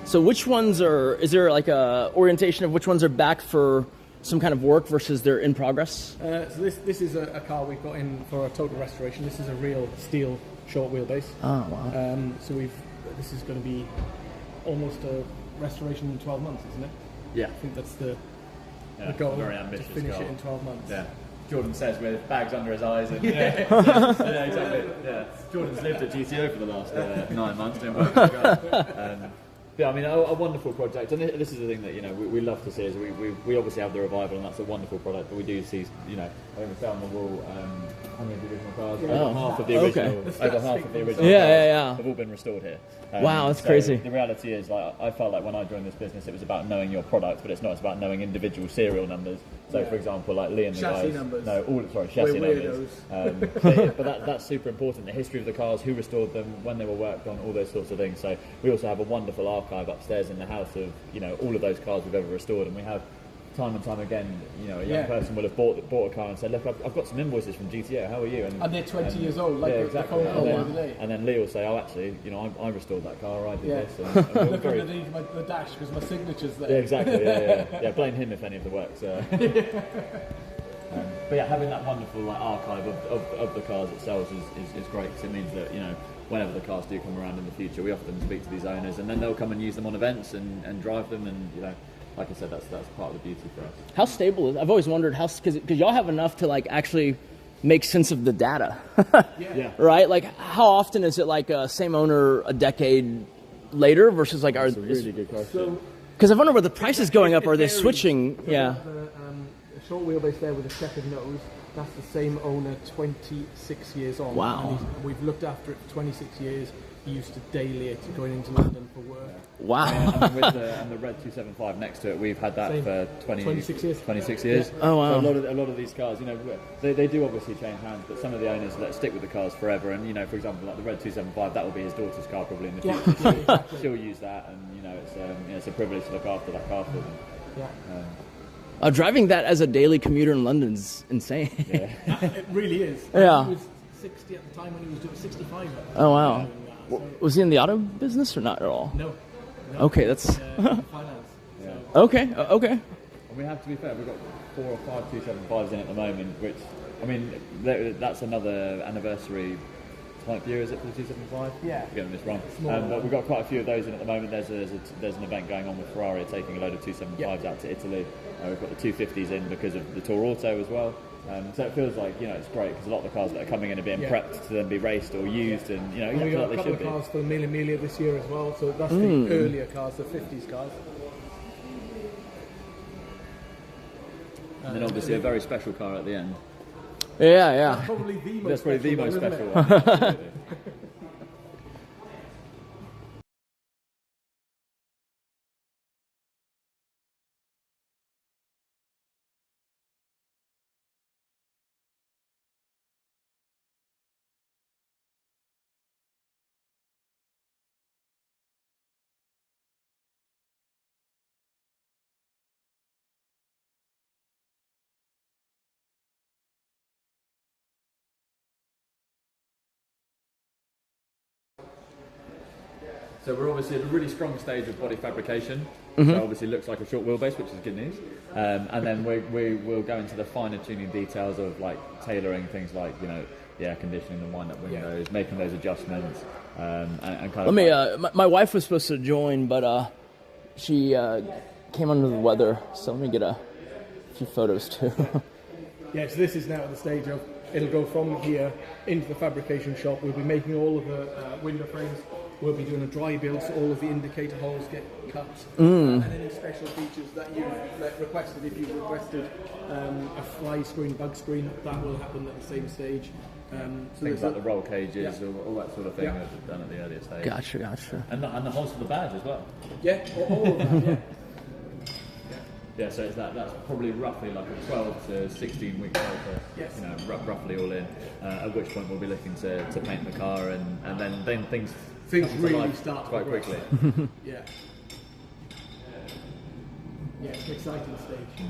So which ones is there like a orientation of which ones are back for some kind of work versus they're in progress? So this is a car we've got in for a total restoration. This is a real steel short wheelbase. Oh wow! So this is going to be almost a restoration in 12 months, isn't it? Yeah, I think that's the goal. Very ambitious to finish goal. it in 12 months. Yeah. Jordan says with bags under his eyes. And, yeah, exactly. Yeah. Jordan's lived at GTO for the last 9 months doing work. Yeah, I mean, a wonderful project, and this is the thing that we love to see. Is we obviously have the revival, and that's a wonderful product. But we do see a I think we found the wall. How many of the original cars? Oh. Over half of the original. Okay. Over half of the original. Yeah. Cars have all been restored here. Wow, that's so crazy. The reality is, like, I felt like when I joined this business, it was about knowing your product, but it's not. It's about knowing individual serial numbers. So, for example, like Lee and the chassis guys. Numbers. No, chassis numbers. But that's super important. The history of the cars, who restored them, when they were worked on, all those sorts of things. So we also have a wonderful archive upstairs in the house of all of those cars we've ever restored, and we have. Time and time again, a young person will have bought a car and said, "Look, I've got some invoices from GTO. How are you?" And they're 20 years old, like exactly. the phone call the other day. And then Lee will say, "Oh, actually, I restored that car. I did this." And look underneath the dash because my signature's there. Yeah, exactly. Yeah. Blame him if any of the works. But yeah, having that wonderful archive of the cars itself is great because it means that whenever the cars do come around in the future, we often speak to these owners, and then they'll come and use them on events and drive them, and like I said, that's part of the beauty for us. How stable is it? I've always wondered because y'all have enough to actually make sense of the data. Yeah. Right? Like, how often is it same owner a decade later versus That's a really good question. Because I wonder where the price is going up. Are they switching? So Yeah. The short wheelbase there with a checkered nose, that's the same owner 26 years on. Wow. And we've looked after it for 26 years. He used to daily it going into London for work. Wow. And with the Red 275 next to it, we've had that for 26 years. 26 years. Oh wow. So a lot of these cars, they do obviously change hands, but some of the owners stick with the cars forever. And for example, like the Red 275, that will be his daughter's car probably in the future. Yeah, exactly. She'll use that, and it's a privilege to look after that car for them. Yeah. Driving that as a daily commuter in London's insane. Yeah. It really is. Yeah. He was 60 at the time when he was doing 65. Oh wow. Was he in the auto business or not at all? No. Okay, that's Finance. Yeah. okay. And we have, to be fair, we've got 4 or 5 275s in at the moment, which, that's another anniversary type year, is it, for the 275? Yeah. I'm getting this wrong. But we've got quite a few of those in at the moment. There's an event going on with Ferrari taking a load of 275s out to Italy. We've got the 250s in because of the Tour Auto as well. So it feels like it's great because a lot of the cars that are coming in are being prepped to then be raced or used, and and we got a couple of cars for the Mille Miglia this year as well. So that's the earlier cars, the 50s cars. And then obviously a very special car at the end. Yeah. That's probably the most That's probably the most isn't special it? one. Absolutely. So we're obviously at a really strong stage of body fabrication. So obviously it looks like a short wheelbase, which is good news. And then we'll go into the finer tuning details of tailoring things like the air conditioning, the wind-up windows, making those adjustments, and kind of. Let me. My wife was supposed to join, but she came under the weather. So let me get a few photos too. Yeah, so this is now at the stage of it'll go from here into the fabrication shop. We'll be making all of the window frames. We'll be doing a dry build, so all of the indicator holes get cut. And any special features that you've requested, if you've requested a fly screen, bug screen, that will happen at the same stage. So things like the roll cages, all that sort of thing are done at the earlier stage. Gotcha. And the holes for the badge as well. Yeah, all of that, yeah. Yeah, so that's probably roughly like a 12 to 16 week process. Yes. Roughly all in. At which point we'll be looking to paint the car, and then things really start quite quickly. Yeah. Yeah, it's an exciting stage.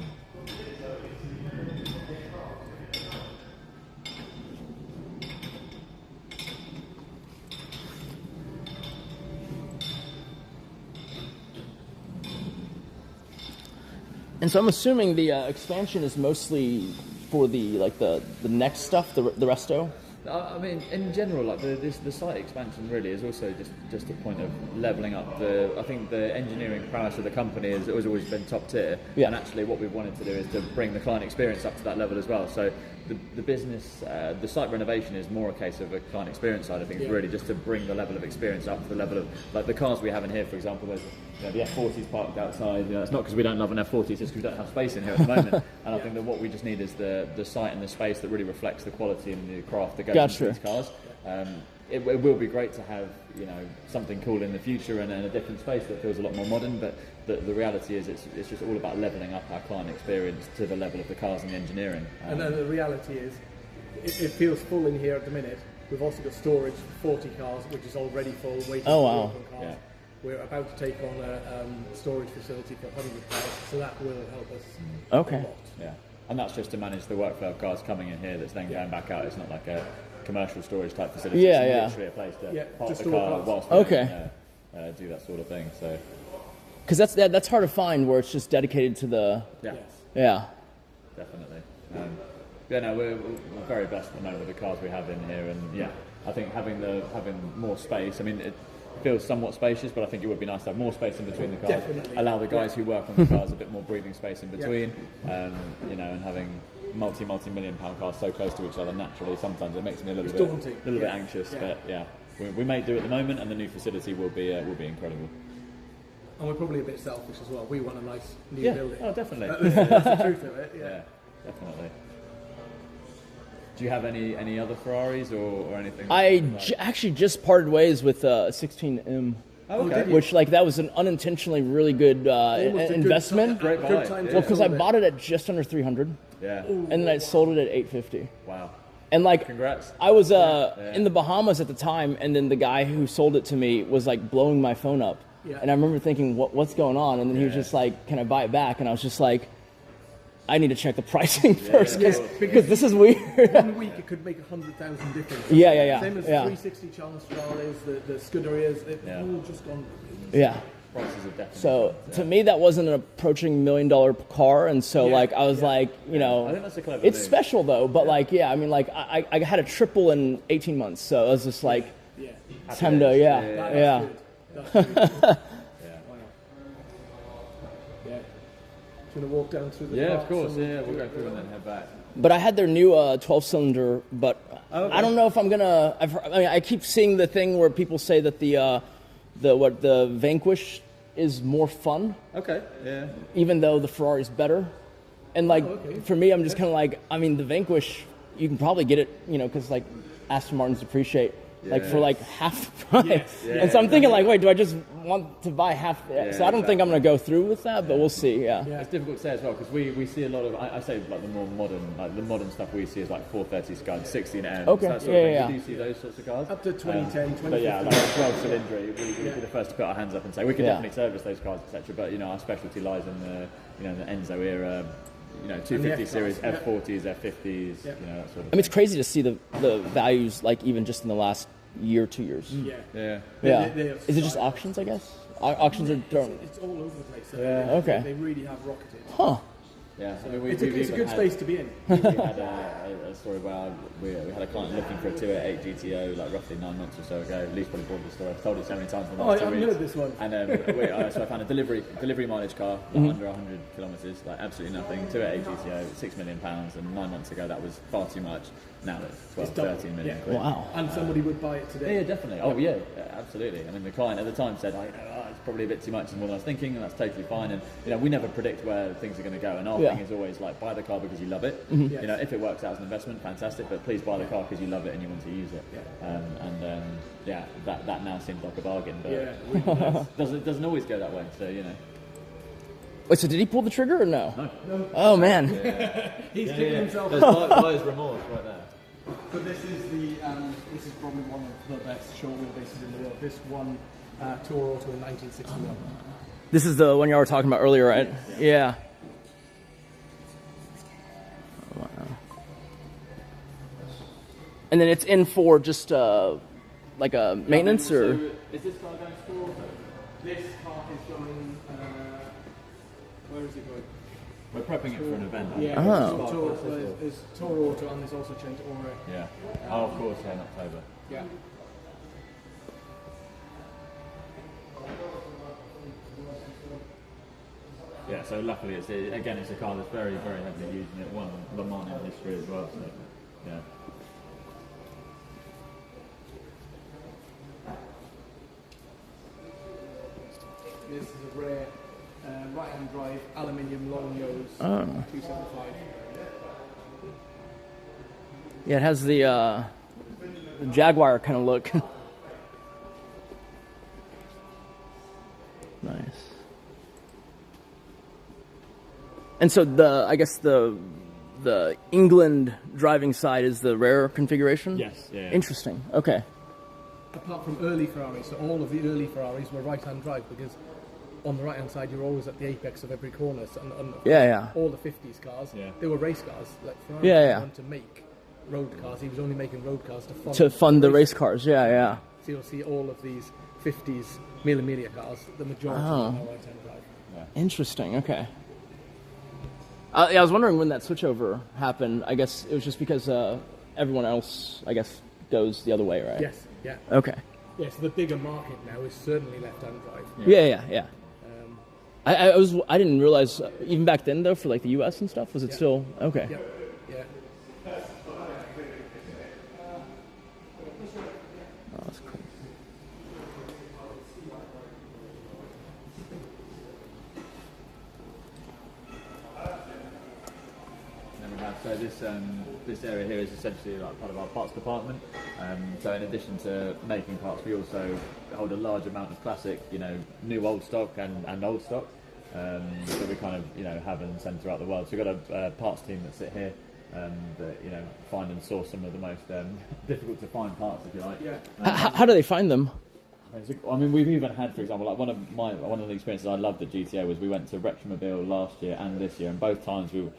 And so I'm assuming the expansion is mostly for the next stuff, the resto. I mean, in general, the site expansion really is also just a point of levelling up I think the engineering prowess of the company has always been top tier. Yeah. And actually, what we've wanted to do is to bring the client experience up to that level as well. So the business, the site renovation is more a case of a client experience side of things, really, just to bring the level of experience up to the level of, like the cars we have in here, for example, there's the F40s parked outside. It's not because we don't love an F40, it's just because we don't have space in here at the moment. And I think that what we just need is the site and the space that really reflects the quality and the craft that goes into these cars. It will be great to have something cool in the future and a different space that feels a lot more modern, but the reality is it's just all about levelling up our client experience to the level of the cars and the engineering. And then the reality is it feels full in here at the minute. We've also got storage for 40 cars, which is already full, waiting for cars. Yeah. We're about to take on a storage facility for 100 cars, so that will help us a lot. Yeah, and that's just to manage the workflow of cars coming in here that's then going back out. It's not like a commercial storage type facility. It's literally a place to park the car whilst do that sort of thing. So, because that's hard to find where it's just dedicated to the definitely. We're very blessed at the moment with the cars we have in here, and I think having more space. I mean, it feels somewhat spacious, but I think it would be nice to have more space in between the cars. Definitely. Allow the guys who work on the cars a bit more breathing space in between, and having multi-million pound cars so close to each other naturally, sometimes it makes me a little bit anxious. But we may do at the moment, and the new facility will be incredible. And we're probably a bit selfish as well. We want a nice new building. Oh, definitely. That's the truth of it. Yeah, definitely. Do you have any other Ferraris or anything? I actually just parted ways with a 16M. Which that was an unintentionally really good investment. Great buy. Well, because I bought it at just under 300. Yeah. And then I sold it at 850. Wow. And congrats. I was in the Bahamas at the time, and then the guy who sold it to me was blowing my phone up. Yeah. And I remember thinking, what's going on? And then he was just like, can I buy it back? And I was just like, I need to check the pricing first because this is weird. 1 week it could make 100,000 difference. Yeah. Same as 360 challenge Ferraris, the Scuderias, they've all just gone. Yeah. Prices are definitely. So to me, that wasn't an approaching $1 million car, and so I was I think that's a clever it's move. Special though, but I had a triple in 18 months, so I was just like, it's time to That's good. Wow. Do you want to walk down through the of course. We'll go through and then head back. But I had their new 12-cylinder, but I don't know if I'm gonna. I keep seeing the thing where people say that the Vanquish is more fun. Okay. Yeah. Even though the Ferrari's better, and for me, I'm just kind of the Vanquish, you can probably get it, because Aston Martins depreciate. For half the price. And so I'm thinking wait, do I just want to buy half? So I don't think I'm going to go through with that, but we'll see. It's difficult to say as well because we see a lot of I say the more modern the modern stuff we see is 430 Scud, 16M. Okay. That sort of thing. Do you see those sorts of cars up to 2010, 2015? But 12 cylinder, we'd be the first to put our hands up and say we can definitely service those cars, etc. But our specialty lies in the Enzo era. 250 series, F40s, F50s, that sort of thing. It's crazy to see the values, even just in the last year, 2 years. Yeah. Is it just auctions, I guess? Auctions are thrown. It's all over the place. Okay. They really have rocketed. Huh. Yeah, it's a good space to be in. We had a story where we had a client looking for a 288 GTO roughly 9 months or so ago. Lee's probably bought the story. I've told it so many times in the last 2 weeks. I've heard this one. And so I found a delivery mileage car under 100 kilometres, absolutely nothing. 288 GTO, £6 million, and 9 months ago that was far too much. Now it's 12, 13 million quid. Wow. And somebody would buy it today. Yeah, definitely. Oh yeah, absolutely. The client at the time said, it's probably a bit too much more than I was thinking, and that's totally fine. And we never predict where things are going to go. And our thing is always buy the car because you love it. Mm-hmm. If it works out as an investment, fantastic. But please buy the car because you love it and you want to use it. That now seems like a bargain, but doesn't always go that way. So Wait, so did he pull the trigger or no? No. Oh man. He's kicking himself. There's buyer's remorse right there. But this is probably one of the best short wheelbases in the world. This one Tour Auto in 1961. This is the one y'all were talking about earlier, right? Yeah. Wow. And then it's in for just a maintenance or? So is this car going to Tour Auto? This car is going. Where is it going? We're prepping it for an event. Yeah, there's Tour Auto and there's also Trent Ore. Yeah. Of course, in October. Yeah. Yeah, so luckily it's a car that's very, very heavily used, and it won Le Mans in history as well. So yeah. This is a rare right-hand drive aluminium long nose 275. Yeah, it has the Jaguar kind of look. Nice. And so I guess the England driving side is the rare configuration? Yes. Yeah. Interesting. Okay. Apart from early Ferraris, so all of the early Ferraris were right-hand drive, because on the right-hand side you're always at the apex of every corner. So all the 50s cars, they were race cars. Like Ferrari wanted to make road cars. He was only making road cars to fund the race cars. Yeah. So you'll see all of these 50s Mille Miglia cars, the majority of them are right-hand drive. Yeah. Interesting. Okay. I was wondering when that switchover happened. I guess it was just because everyone else, I guess, goes the other way, right? Yes. Yeah. Okay. Yeah. So the bigger market now is certainly left-hand drive. Yeah. I didn't realize even back then though, for like the US and stuff, was it still okay? Yeah. Oh, that's cool. So this area here is essentially like part of our parts department. So in addition to making parts, we also hold a large amount of classic, new old stock and old stock. That we kind of have and send throughout the world. So we've got a parts team that sit here that find and source some of the most difficult to find parts, if you like. Yeah. How do they find them? I mean, we've even had, for example, like one of the experiences I loved at GTA was we went to Retromobile last year and this year, and both times the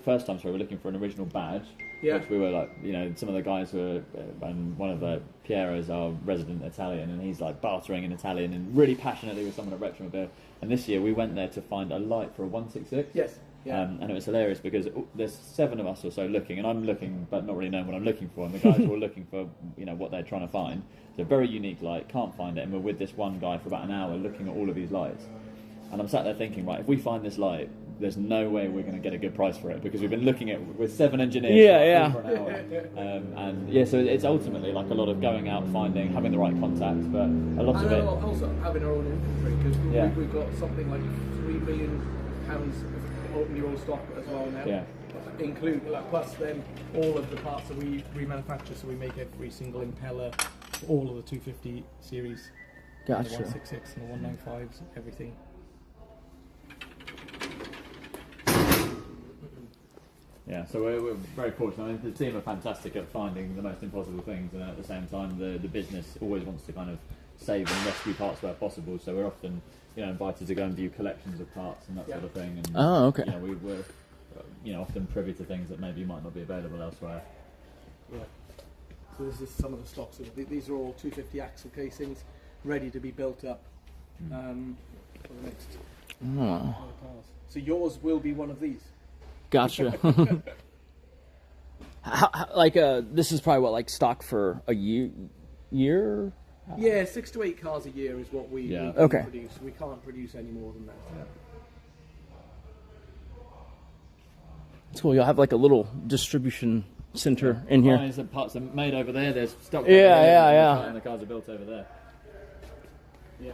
first time we were looking for an original badge, which we were like, some of the guys were, and one of the Piero's our resident Italian, and he's like bartering in Italian and really passionately with someone at Retromobile. And this year we went there to find a light for a 166. Yes. Yeah. And it was hilarious because there's 7 of us or so looking, and I'm looking but not really knowing what I'm looking for, and the guys are all looking for what they're trying to find. It's a very unique light, can't find it, and we're with this one guy for about an hour looking at all of these lights. And I'm sat there thinking, right, if we find this light, there's no way we're going to get a good price for it, because we've been looking at with 7 engineers for an hour. So it's ultimately like a lot of going out, finding, having the right contacts, but a lot of it also having our own inventory, because we've got something like £3 million of new old stock as well now. Yeah. Plus then all of the parts that we remanufacture, so we make every single impeller, all of the 250 series, gotcha. The 166 and the 195s, everything. Yeah, so we're very fortunate. I mean, the team are fantastic at finding the most impossible things, and at the same time, the business always wants to kind of save and rescue parts where possible. So we're often, invited to go and view collections of parts and that sort of thing. And, okay. We're, often privy to things that maybe might not be available elsewhere. Yeah. So this is some of the stocks. So these are all 250 axle casings, ready to be built up for the next cars. So yours will be one of these. Gotcha. This is probably what, stock for a year? Yeah, 6 to 8 cars a year is what we produce. We can't produce any more than that. Yeah. It's cool. You'll have a little distribution center in here. There's the parts are made over there. There's stock. Yeah. And the cars are built over there. Yeah.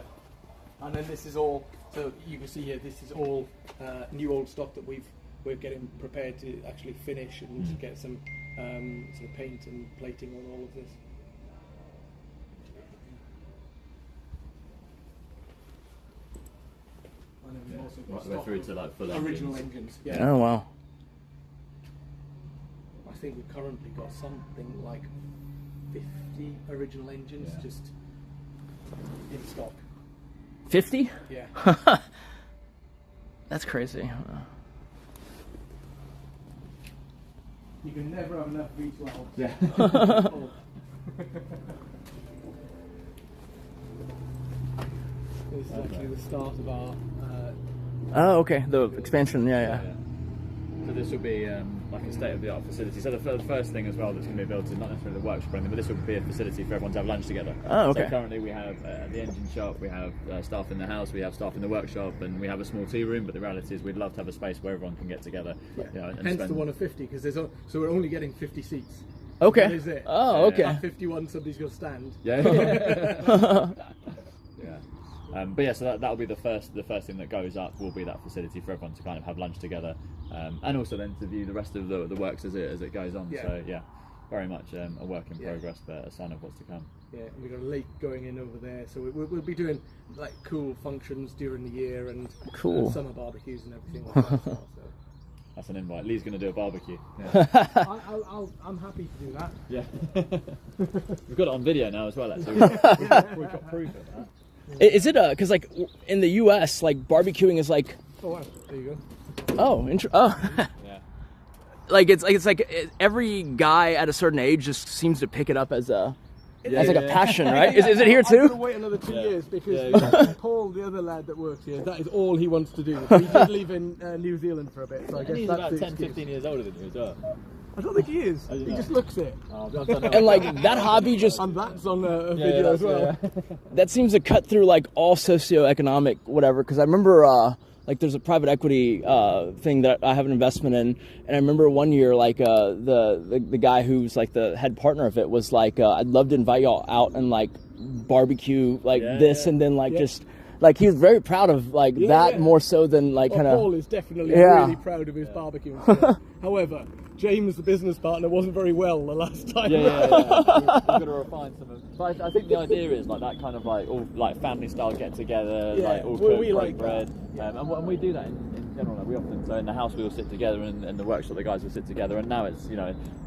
And then this is all. So you can see here. This is all new old stock that we're getting prepared to actually finish and to get some paint and plating on all of this. And then we've also got stock through to full original engines. Yeah. Oh wow. I think we've currently got something like 50 original engines just in stock. 50? Yeah. That's crazy. You can never have enough V12. Yeah. This is actually the start of our... okay. The expansion, yeah. So this will be like a state-of-the-art facility. So the first thing as well that's going to be built is not necessarily the workshop or anything, but this will be a facility for everyone to have lunch together. Oh, okay. So currently we have the engine shop, we have staff in the house, we have staff in the workshop, and we have a small tea room. But the reality is we'd love to have a space where everyone can get together. Yeah. You know, and Hence spend... the one of 50, because so we're only getting 50 seats. Okay. That is it. Oh, okay. At 51, somebody's going to stand. Yeah. Yeah. But yeah, so that'll be the first thing that goes up will be that facility for everyone to kind of have lunch together, and also then to view the rest of the works as it goes on. Yeah. So yeah, very much a work in progress, but a sign of what's to come. Yeah, and we've got a lake going in over there, so we'll be doing like cool functions during the year and summer barbecues and everything like that. So. That's an invite. Lee's going to do a barbecue. Yeah. I'm happy to do that. Yeah. We've got it on video now as well, actually. We've got proof of that. Is it because like in the U.S. like barbecuing is like? Oh wow, there you go. Oh, Yeah. Like it's like every guy at a certain age just seems to pick it up as a passion, right? Is it here I'm too? going to wait another 2 years because Paul, the other lad that works here, that is all he wants to do. He did live in New Zealand for a bit, so I guess he's that's about the 10, excuse. 15 years older than you as well. I don't think he is. He just looks it. And like that hobby just And that's on a video as well. that seems to cut through like all socioeconomic whatever. Because I remember like there's a private equity thing that I have an investment in, and I remember one year like the guy who's like the head partner of it was like, I'd love to invite y'all out and like barbecue like this, and then like just. Like he was very proud of like that more so than like kind of. Paul is definitely really proud of his barbecue. However, James, the business partner, wasn't very well the last time. We've got to refine some of. But I think the idea is like that kind of like all like family style get together, like all cook, break bread, and we do that in general. Like, we often in the house we all sit together, and in the workshop the guys will sit together. And now it's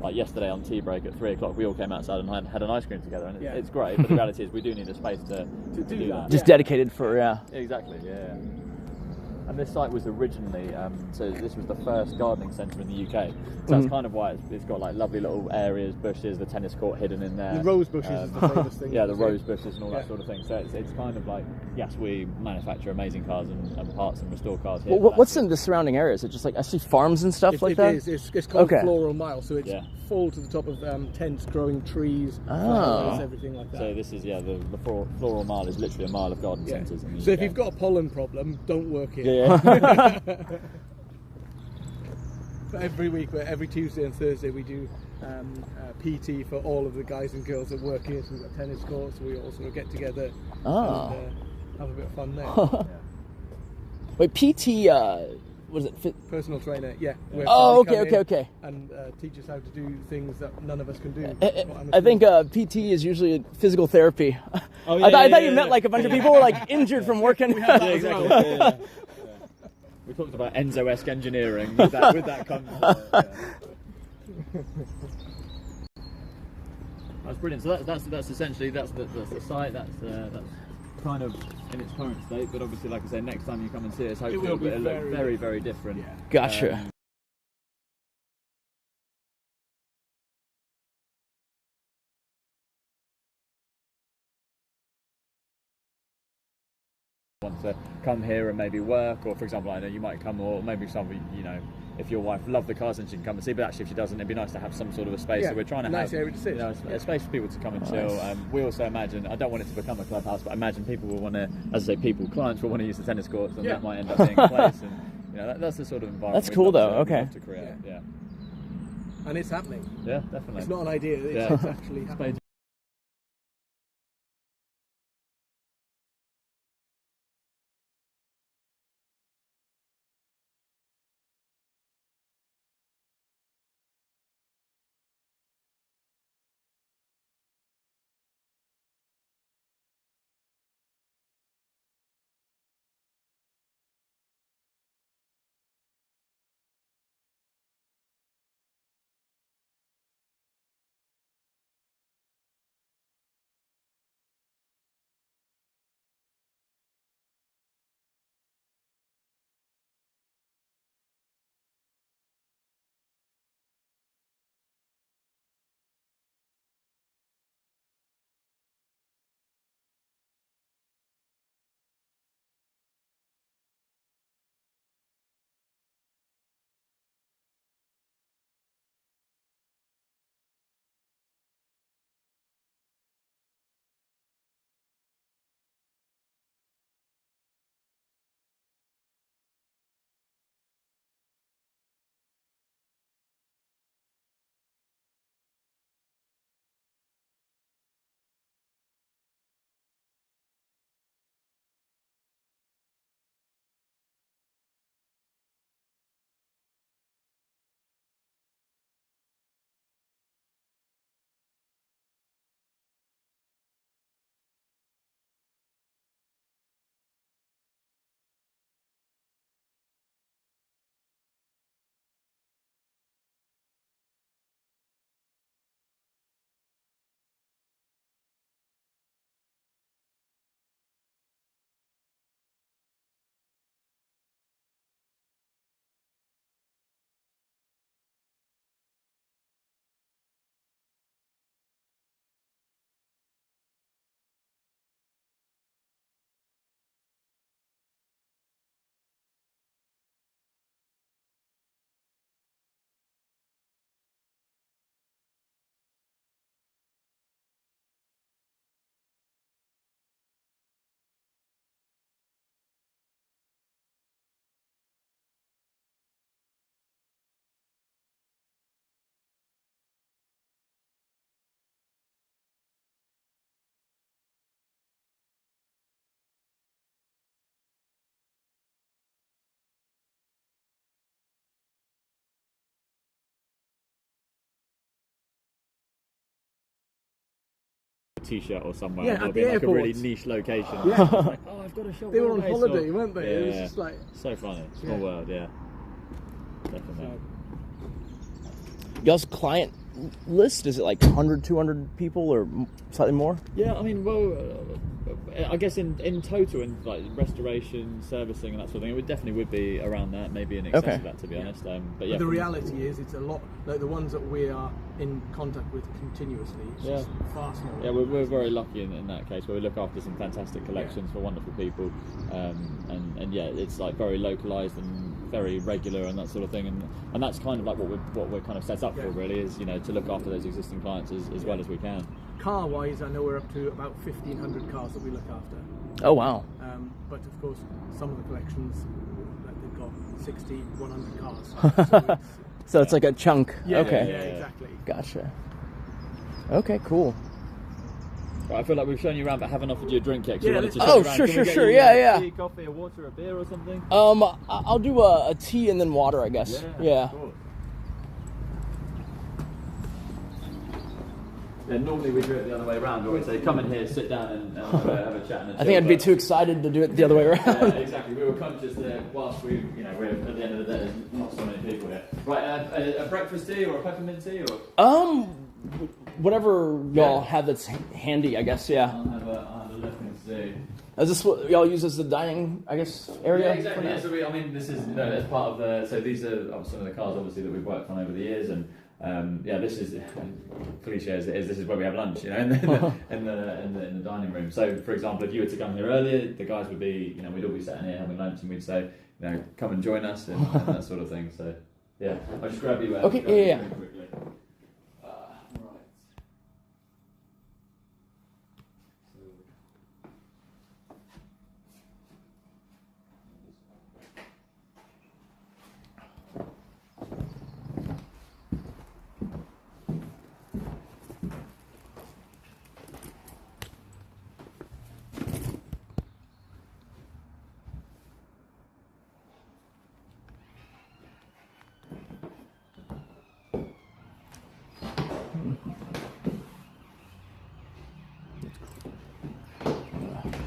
like yesterday on tea break at 3 o'clock we all came outside and had an ice cream together, and it's great. But the reality is we do need a space to do that. Just dedicated for Exactly, yeah. And this site was originally, so this was the first gardening centre in the UK. So that's kind of why it's got like lovely little areas, bushes, the tennis court hidden in there. The rose bushes is the famous thing. Yeah, the rose bushes and all that sort of thing. So it's kind of like, yes, we manufacture amazing cars and parts and restore cars here. Well, what's in the surrounding area? Is it just like I see farms and stuff like that? It is. It's called Floral Mile, so it's full to the top of tents, growing trees, flowers, everything like that. So this is the Floral Mile is literally a mile of garden centres. So if you've got a pollen problem, don't work here. Yeah. Every week, every Tuesday and Thursday, we do PT for all of the guys and girls that work here. So we've got tennis courts. We also get together and have a bit of fun there. Wait, PT, was it? Personal trainer, yeah. Oh, okay. And teach us how to do things that none of us can do. I think PT is usually physical therapy. Oh, I thought you meant like a bunch of people were like injured from working. Yeah, exactly. We talked about Enzo-esque engineering. With that comes. That's brilliant. So that's essentially that's the site. That's kind of in its current state. But obviously, like I say, next time you come and see us, hopefully it'll look very, very different. Yeah. Gotcha. Want to come here and maybe work, or for example, I know you might come, or maybe somebody, if your wife loved the cars and she can come and see, but actually if she doesn't, it'd be nice to have some sort of a space. So we're trying to nice have area to sit. a space for people to come and chill. We also imagine, I don't want it to become a clubhouse, but I imagine people will want to, as I say, clients will want to use the tennis courts, and that might end up being a place. And that's the sort of environment. That's cool though. Okay. To create. Yeah. And it's happening. Yeah, definitely. It's not an idea. It's actually happening. T-shirt or somewhere. Yeah, It'll at be the like a really airport. niche location. Yeah. Like, oh, I've got a shop. They were on race, holiday, or- weren't they? Yeah, It was just like so funny. Small world, yeah. Definitely. Y'all's client list, is it like 100, 200 people or slightly more? Yeah, I mean, well, I guess in total, in like restoration, servicing, and that sort of thing, it definitely would be around that, maybe in excess of that, to be honest. But yeah, the reality is, it's a lot. Like the ones that we are in contact with continuously, it's just far smaller. Yeah, we're very lucky in that case, where we look after some fantastic collections for wonderful people, and yeah, it's like very localized and very regular and that sort of thing, and that's kind of like what we're kind of set up for, really, is, you know, to look after those existing clients as well as we can. Car-wise, I know we're up to about 1,500 cars that we look after. Oh wow! But of course, some of the collections, like they've got 60, 100 cars. So it's like a chunk. Yeah, okay. yeah, exactly. Gotcha. Okay, cool. Right, I feel like we've shown you around, but haven't offered you a drink yet. Yeah, sure. Yeah. Tea, coffee, a water, a beer, or something. I'll do a tea and then water, I guess. Yeah. Cool. Yeah, normally we do it the other way around, or we say, come in here, sit down and have a chat. And I think I'd be too excited to do it the other way around. Yeah, exactly. We were conscious that whilst we're at the end of the day, there's not so many people here. Right, a breakfast tea or a peppermint tea, or whatever y'all have that's handy, I guess. Yeah. I'll have a look and see. Is this what y'all use as the dining, I guess, area? Yeah, exactly. Yeah, so this is as part of the. So these are some of the cars, obviously, that we've worked on over the years, and this is cliche as it is. This is where we have lunch, in the dining room. So, for example, if you were to come here earlier, the guys would be, we'd all be sitting here having lunch, and we'd say, come and join us and that sort of thing. So, yeah, I'll just grab you. Okay. Yeah. Quickly.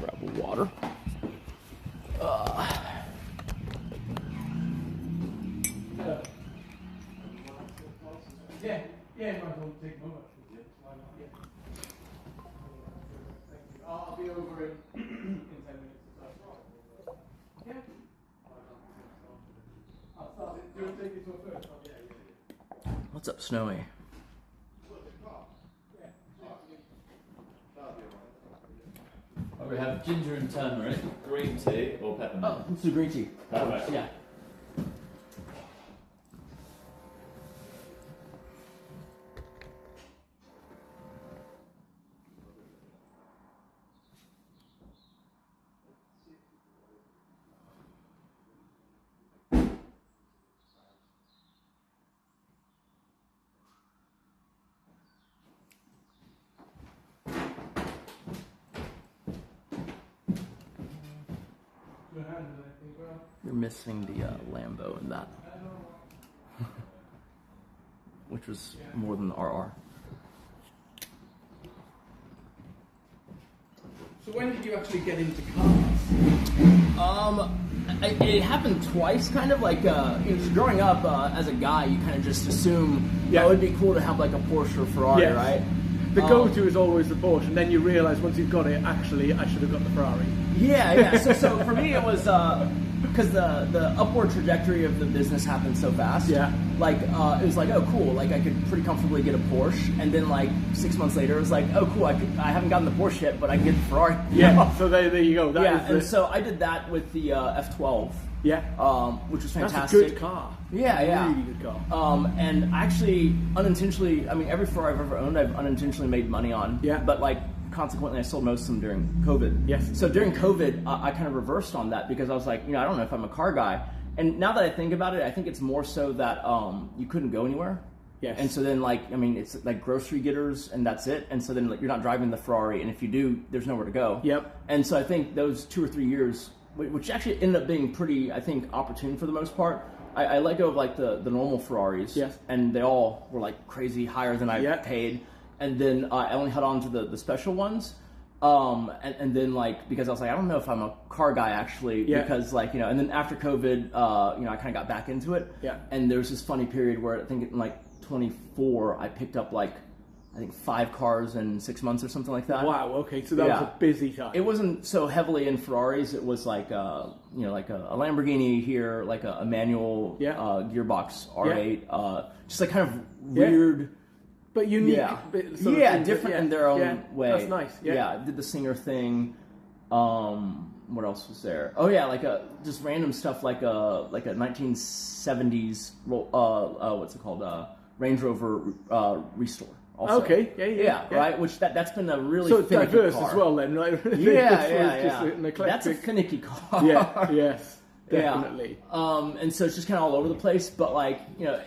Grab water. Yeah, might as well take them over. I'll be over in 10 minutes or so. Yeah. I'll start it. Do you want to take it to a first? Yeah. What's up, Snowy? We have ginger and turmeric, green tea, or peppermint. Oh, let's do green tea. Perfect. Yeah. You're missing the Lambo in that, which was more than the RR. So when did you actually get into cars? It happened twice, kind of like growing up as a guy, you kind of just assume it would be cool to have like a Porsche or Ferrari, right? The go-to is always the Porsche, and then you realise once you've got it, actually, I should have got the Ferrari. Yeah. So for me, it was because the upward trajectory of the business happened so fast. Yeah. Like it was like, oh cool, like I could pretty comfortably get a Porsche, and then like 6 months later, it was like, oh cool, I haven't gotten the Porsche yet, but I can get the Ferrari. Yeah. So there you go. So I did that with the F12. Yeah. Which was fantastic. That's a good car. Yeah. Really good car. And actually, unintentionally, I mean, every Ferrari I've ever owned, I've unintentionally made money on. Yeah. But like, consequently, I sold most of them during COVID. Yes. So during COVID, I kind of reversed on that because I was like, I don't know if I'm a car guy. And now that I think about it, I think it's more so that you couldn't go anywhere. Yes. And so then, like, I mean, it's like grocery getters, and that's it. And so then like, you're not driving the Ferrari, and if you do, there's nowhere to go. Yep. And so I think those 2 or 3 years, which actually ended up being pretty, I think, opportune for the most part. I let go of like the normal Ferraris, yes, and they all were like crazy higher than I paid. and then I only held on to the special ones. And then like, because I was like, I don't know if I'm a car guy actually, because like, you know, and then after COVID, you know, I kind of got back into it. Yeah. And there was this funny period where I think in like 24, I picked up like, I think 5 cars in 6 months or something like that. Wow. Okay. So that was a busy time. It wasn't so heavily in Ferraris. It was like, you know, like a Lamborghini here, like a manual gearbox R8, just like kind of weird. But unique, different in their own way. That's nice. Yeah, did the singer thing. What else was there? Oh yeah, like just random stuff like a 1970s what's it called? Range Rover Restore. Also. Okay, yeah, right. Which that's been a really so finicky diverse car. as well. Then, right? Yeah. That's a finicky car. Yeah, yes, definitely. And so it's just kind of all over the place. But like, you know,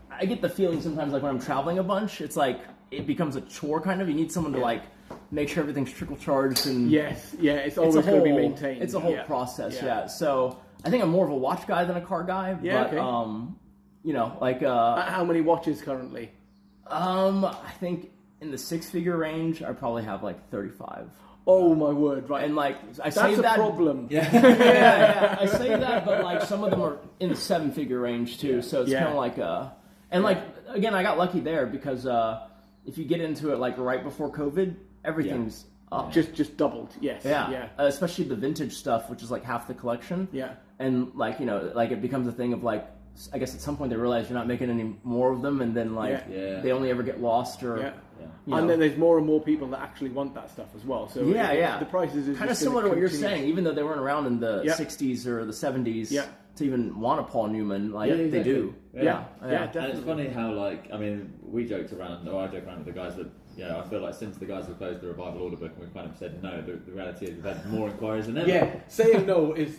I get the feeling sometimes like when I'm traveling a bunch, it's like it becomes a chore kind of. You need someone to like make sure everything's trickle charged and it's always going to be maintained. It's a whole process. Yeah. So I think I'm more of a watch guy than a car guy. Yeah. But, Okay. you know, like how many watches currently? I think in the 6-figure range, I probably have like 35. Oh my word! Right, and like that's a problem. Yeah. I say that, but like some of them are in the 7-figure range too. So it's kind of like and like again, I got lucky there because if you get into it like right before COVID, everything's up. Just doubled. Yes. Yeah. Especially the vintage stuff, which is like half the collection. Yeah. And like, you know, like it becomes a thing of like, I guess at some point they realize you're not making any more of them, and then like they only ever get lost or. You know. And then there's more and more people that actually want that stuff as well. So the prices is kind of similar to what you're saying. Even though they weren't around in the 60s or the 70s to even want a Paul Newman, like they do. Yeah, definitely. And it's funny how like I mean we joked around, or I joke around with the guys that I feel like since the guys have closed the Revival order book and we've kind of said no, the reality is we've had more inquiries than ever. Yeah, saying no is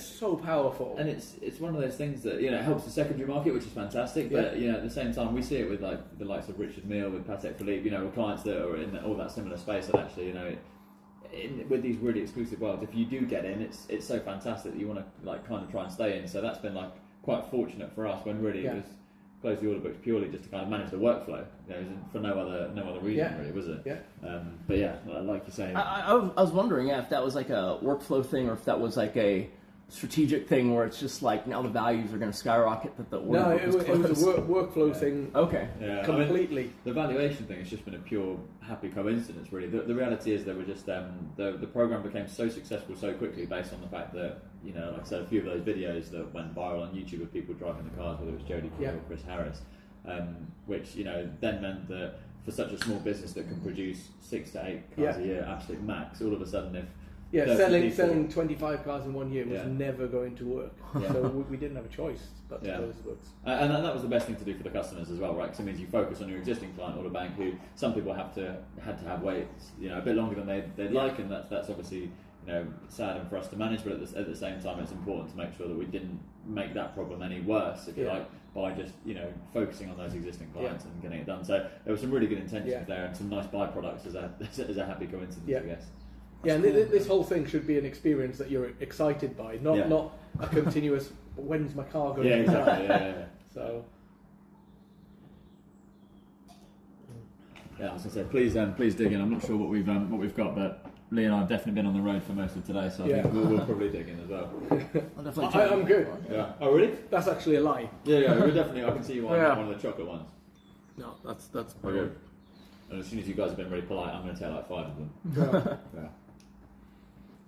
so powerful. And it's one of those things that it helps the secondary market, which is fantastic. But at the same time, we see it with like the likes of Richard Mille, with Patek Philippe, with clients that are in all that similar space. And actually, with these really exclusive worlds, if you do get in, it's so fantastic that you want to like kind of try and stay in. So that's been like quite fortunate for us when really it was close the order books purely just to kind of manage the workflow. For no other reason really, was it? Yeah. But yeah, like you're saying, I was wondering if that was like a workflow thing or if that was like a strategic thing where it's just like now the values are going to skyrocket that the order book is closed. It was a workflow thing. Okay. Yeah, completely. I mean, the valuation thing has just been a pure happy coincidence, really. The reality is they were just the program became so successful so quickly based on the fact that like I said, a few of those videos that went viral on YouTube of people driving the cars, whether it was Jodie Coyle or Chris Harris, which then meant that for such a small business that can produce 6 to 8 cars a year, absolute max, all of a sudden if selling 25 cars in 1 year was never going to work. So we didn't have a choice but to close the books. And that was the best thing to do for the customers as well, right? Because it means you focus on your existing client order bank, who some people had to have waits, a bit longer than they'd like, and that's obviously sad and for us to manage. But at the same time, it's important to make sure that we didn't make that problem any worse, if you like, by just focusing on those existing clients and getting it done. So there were some really good intentions there and some nice byproducts as a happy coincidence, I guess. Yeah, and this whole thing should be an experience that you're excited by, not a continuous. When's my car going? Yeah, exactly. Yeah. So. Yeah, I was gonna say, please dig in. I'm not sure what we've got, but Lee and I have definitely been on the road for most of today, so I think we'll probably dig in as well. I'm good. Yeah. Oh, really? That's actually a lie. Yeah. We're definitely. I can see you on one of the chocolate ones. No, that's okay. And as soon as you guys have been really polite, I'm going to take like 5 of them. Yeah.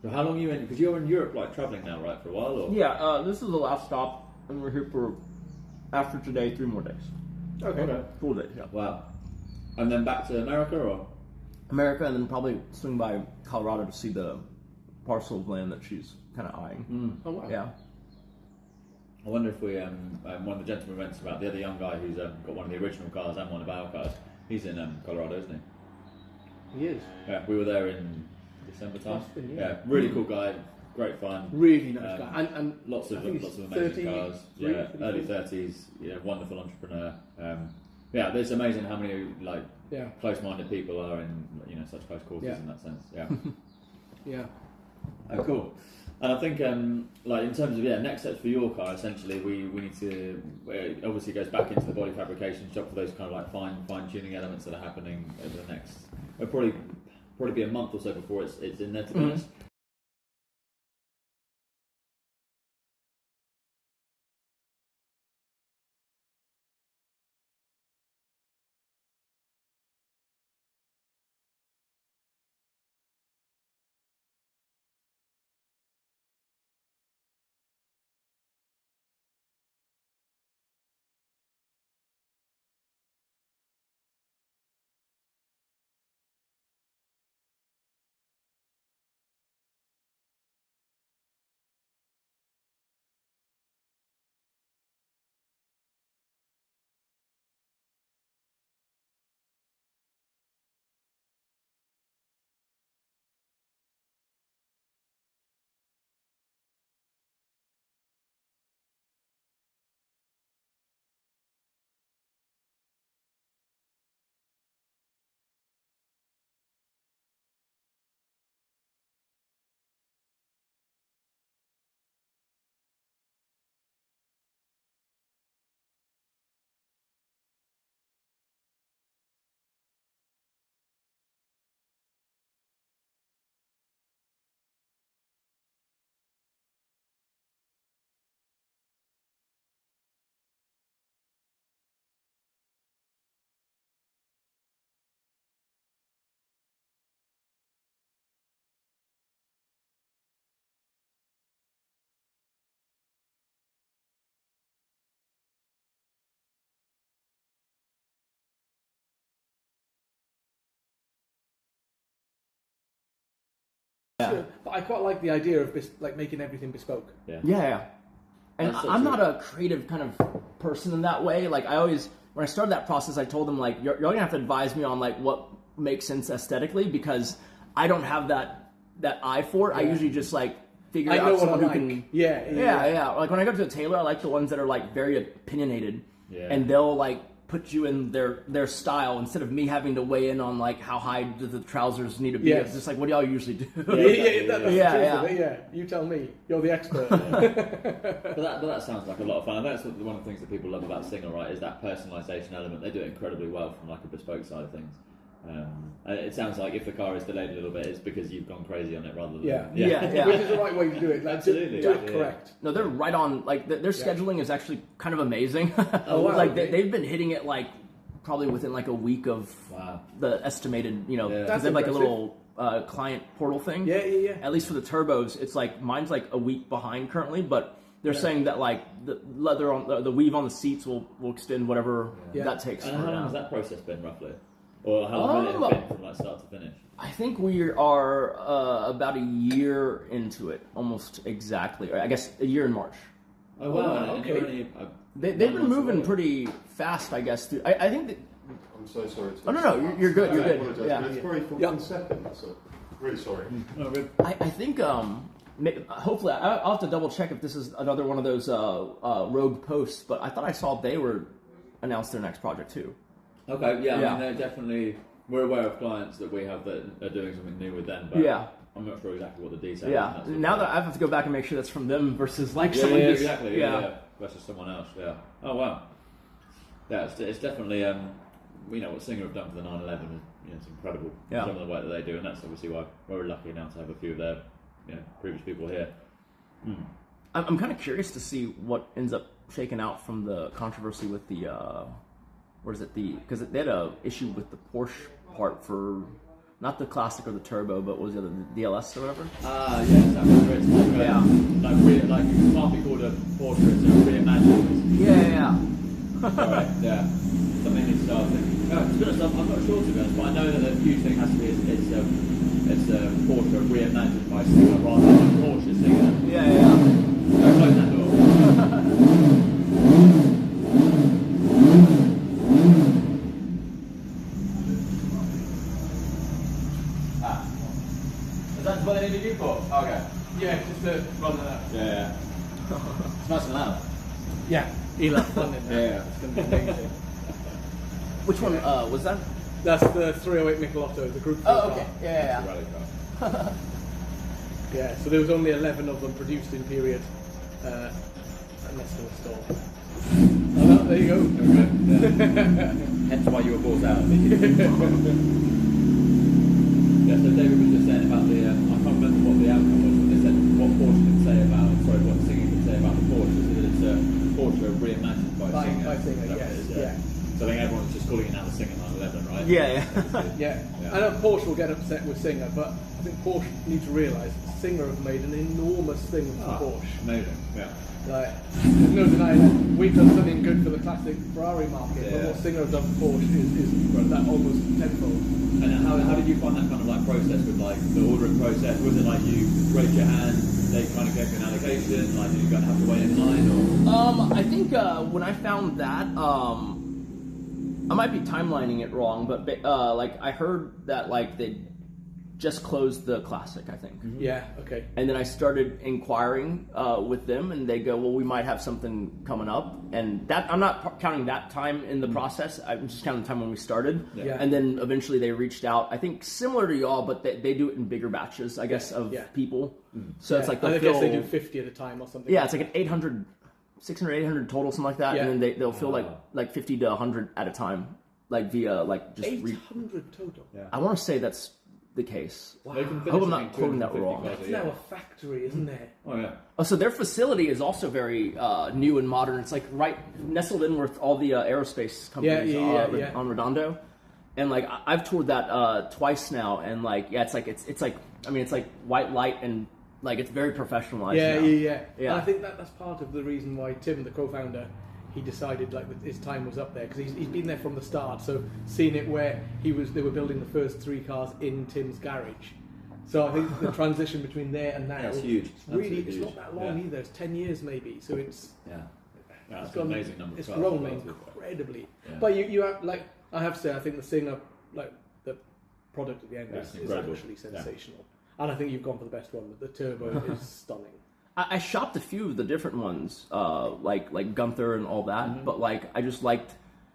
So how long are you in? Because you're in Europe, like traveling now, right, for a while? Or? Yeah, this is the last stop, and we're here for after today 3 more days. Okay. 4 days. Yeah. Wow. And then back to America, or? America, and then probably swing by Colorado to see the parcel of land that she's kind of eyeing. Oh wow. Yeah. I wonder if we one of the gentlemen we went about, the other young guy who's got one of the original cars and one of our cars. He's in Colorado, isn't he? He is. Yeah, we were there in December time. Yeah, really cool guy, great fun. Really nice guy, and lots of amazing cars. Yeah, early 30s. Wonderful entrepreneur. Yeah, it's amazing how many close-minded people are in such close quarters in that sense. Yeah. Yeah. Oh, cool. And I think, like in terms of next steps for your car, essentially we need to. It obviously goes back into the body fabrication shop for those kind of like fine tuning elements that are happening over the next. It'll probably be a month or so before it's in there, to be honest. Yeah. But I quite like the idea of making everything bespoke. Yeah. And I'm not a creative kind of person in that way. Like I always, when I started that process, I told them like, you're gonna have to advise me on like what makes sense aesthetically, because I don't have that eye for it. I usually just like figure out someone who can. Yeah. Like when I go to a tailor, I like the ones that are like very opinionated, and they'll like put you in their style instead of me having to weigh in on like how high do the trousers need to be. It's just like, what do y'all usually do? Yeah. You tell me. You're the expert. But that sounds like a lot of fun. And that's one of the things that people love about Singer, right? Is that personalisation element. They do it incredibly well from like a bespoke side of things. It sounds like if the car is delayed a little bit, it's because you've gone crazy on it rather than which is the right way to do it. Like, absolutely, do it correct. No, they're right on. Like their scheduling is actually kind of amazing. Oh, wow. Like they've been hitting it like probably within like a week of the estimated. You know, because they have like a little client portal thing. Yeah. At least for the turbos, it's like mine's like a week behind currently, but they're saying that like the leather on the weave on the seats will extend whatever that takes. And how long has that process been roughly? Or how long has it been from like start to finish? I think we are about a year into it, almost exactly. Or I guess a year in March. Oh wow! Okay. They've been moving pretty fast, I guess. I think that. I'm so sorry. Oh no, you're good. You're good. Yeah. It's probably 14 seconds. So really sorry. I think hopefully I'll have to double check if this is another one of those rogue posts. But I thought I saw they were announced their next project too. Okay, I mean, they're definitely. We're aware of clients that we have that are doing something new with them, but I'm not sure exactly what the details are. Yeah, now that I have to go back and make sure that's from them versus like someone else. Exactly, versus someone else, Oh, wow. Yeah, it's definitely, what Singer have done for the 911 is it's incredible. Some of the work that they do, and that's obviously why we're lucky now to have a few of their previous people here. I'm kind of curious to see what ends up shaking out from the controversy with the... because they had a issue with the Porsche part for not the classic or the turbo, but what was the other, the DLS or whatever? Like it can't be called a Porsche, it's a reimagined. Alright, something needs starting. To be honest, I'm not sure to be honest, but I know that the huge thing has to be it's a Porsche reimagined by Singer rather than a Porsche Singer. Close that door. That's what they need to do for? Okay. Yeah, just to run that. Yeah. It's nice and loud. Yeah, he'll have fun in there. It's going to be amazing. Which one was that? That's the 308 Michelotto, the group. Oh, okay. Yeah. Yeah, so there was only 11 of them produced in period, and that's still store. Oh, there you go. Okay. Yeah. Hence why you were bought out. Yeah, so David was just saying about the, I can't remember what the outcome was, but they said what Porsche could say about, sorry, what Singer could say about the Porsche, is that it's a Porsche reimagined by Singer. By Singer, yes, yeah. So I think everyone's just calling it now the Singer 911, right? Yeah. I know Porsche will get upset with Singer, but I think Porsche need to realise Singer have made an enormous thing for Porsche. Amazing, yeah. Like, there's no denying that we've done something good for the classic Ferrari market, but what Singer have done for Porsche is that almost tenfold. And how did you find that kind of like process with like the ordering process? Was it like you raised your hand, they kind of gave you an allocation, like did you have to wait in line or? I think when I found that, I might be timelining it wrong, but like I heard that like they just closed the Classic, I think. Mm-hmm. Yeah, okay. And then I started inquiring with them, and they go, well, we might have something coming up. And that I'm not counting that time in the process. I'm just counting the time when we started. Yeah. And then eventually they reached out, I think similar to y'all, but they do it in bigger batches, I guess, of people. So it's like I guess they do 50 at a time or something. Yeah, it's like an 800, 600, 800 total, something like that. And then they'll fill like 50 to 100 at a time, like via like just 800 total. Yeah. I want to say that's the case. Wow. I hope I'm not quoting that wrong. That's now a factory, isn't it? Oh yeah. Oh, so their facility is also very new and modern. It's like right nestled in with all the aerospace companies on Redondo, and like I've toured that twice now, and like it's like white light and like it's very professionalized. Yeah. And I think that's part of the reason why Tim, the co-founder, he decided like that his time was up there because he's been there from the start. So seeing it where they were building the first 3 cars in Tim's garage. So I think the transition between there and now is huge. It's not that long either. It's 10 years maybe. So it's it's an amazing number. It's grown incredibly. Yeah. But you have like I have to say I think the Singer like the product at the end is actually sensational. And I think you've gone for the best one. The turbo is stunning. I shopped a few of the different ones, like Gunther and all that, but like I just liked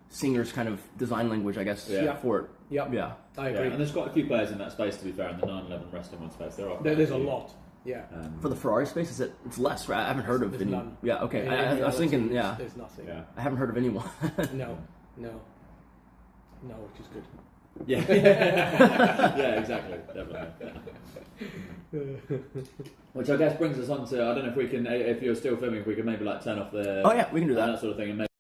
Singer's kind of design language, I guess, for it. Yep. Yeah, I agree. And there's quite a few players in that space, to be fair, in the 911 wrestling one space. There's a lot. Yeah. For the Ferrari space, it's less, right? I haven't heard of any. None. Yeah. Okay. I was thinking. There's nothing. Yeah. I haven't heard of anyone. No, which is good. Yeah. Yeah, exactly. Definitely. Which I guess brings us on to, I don't know if we can, if you're still filming, if we can maybe like turn off the... Oh yeah, we can do that. That sort of thing. And maybe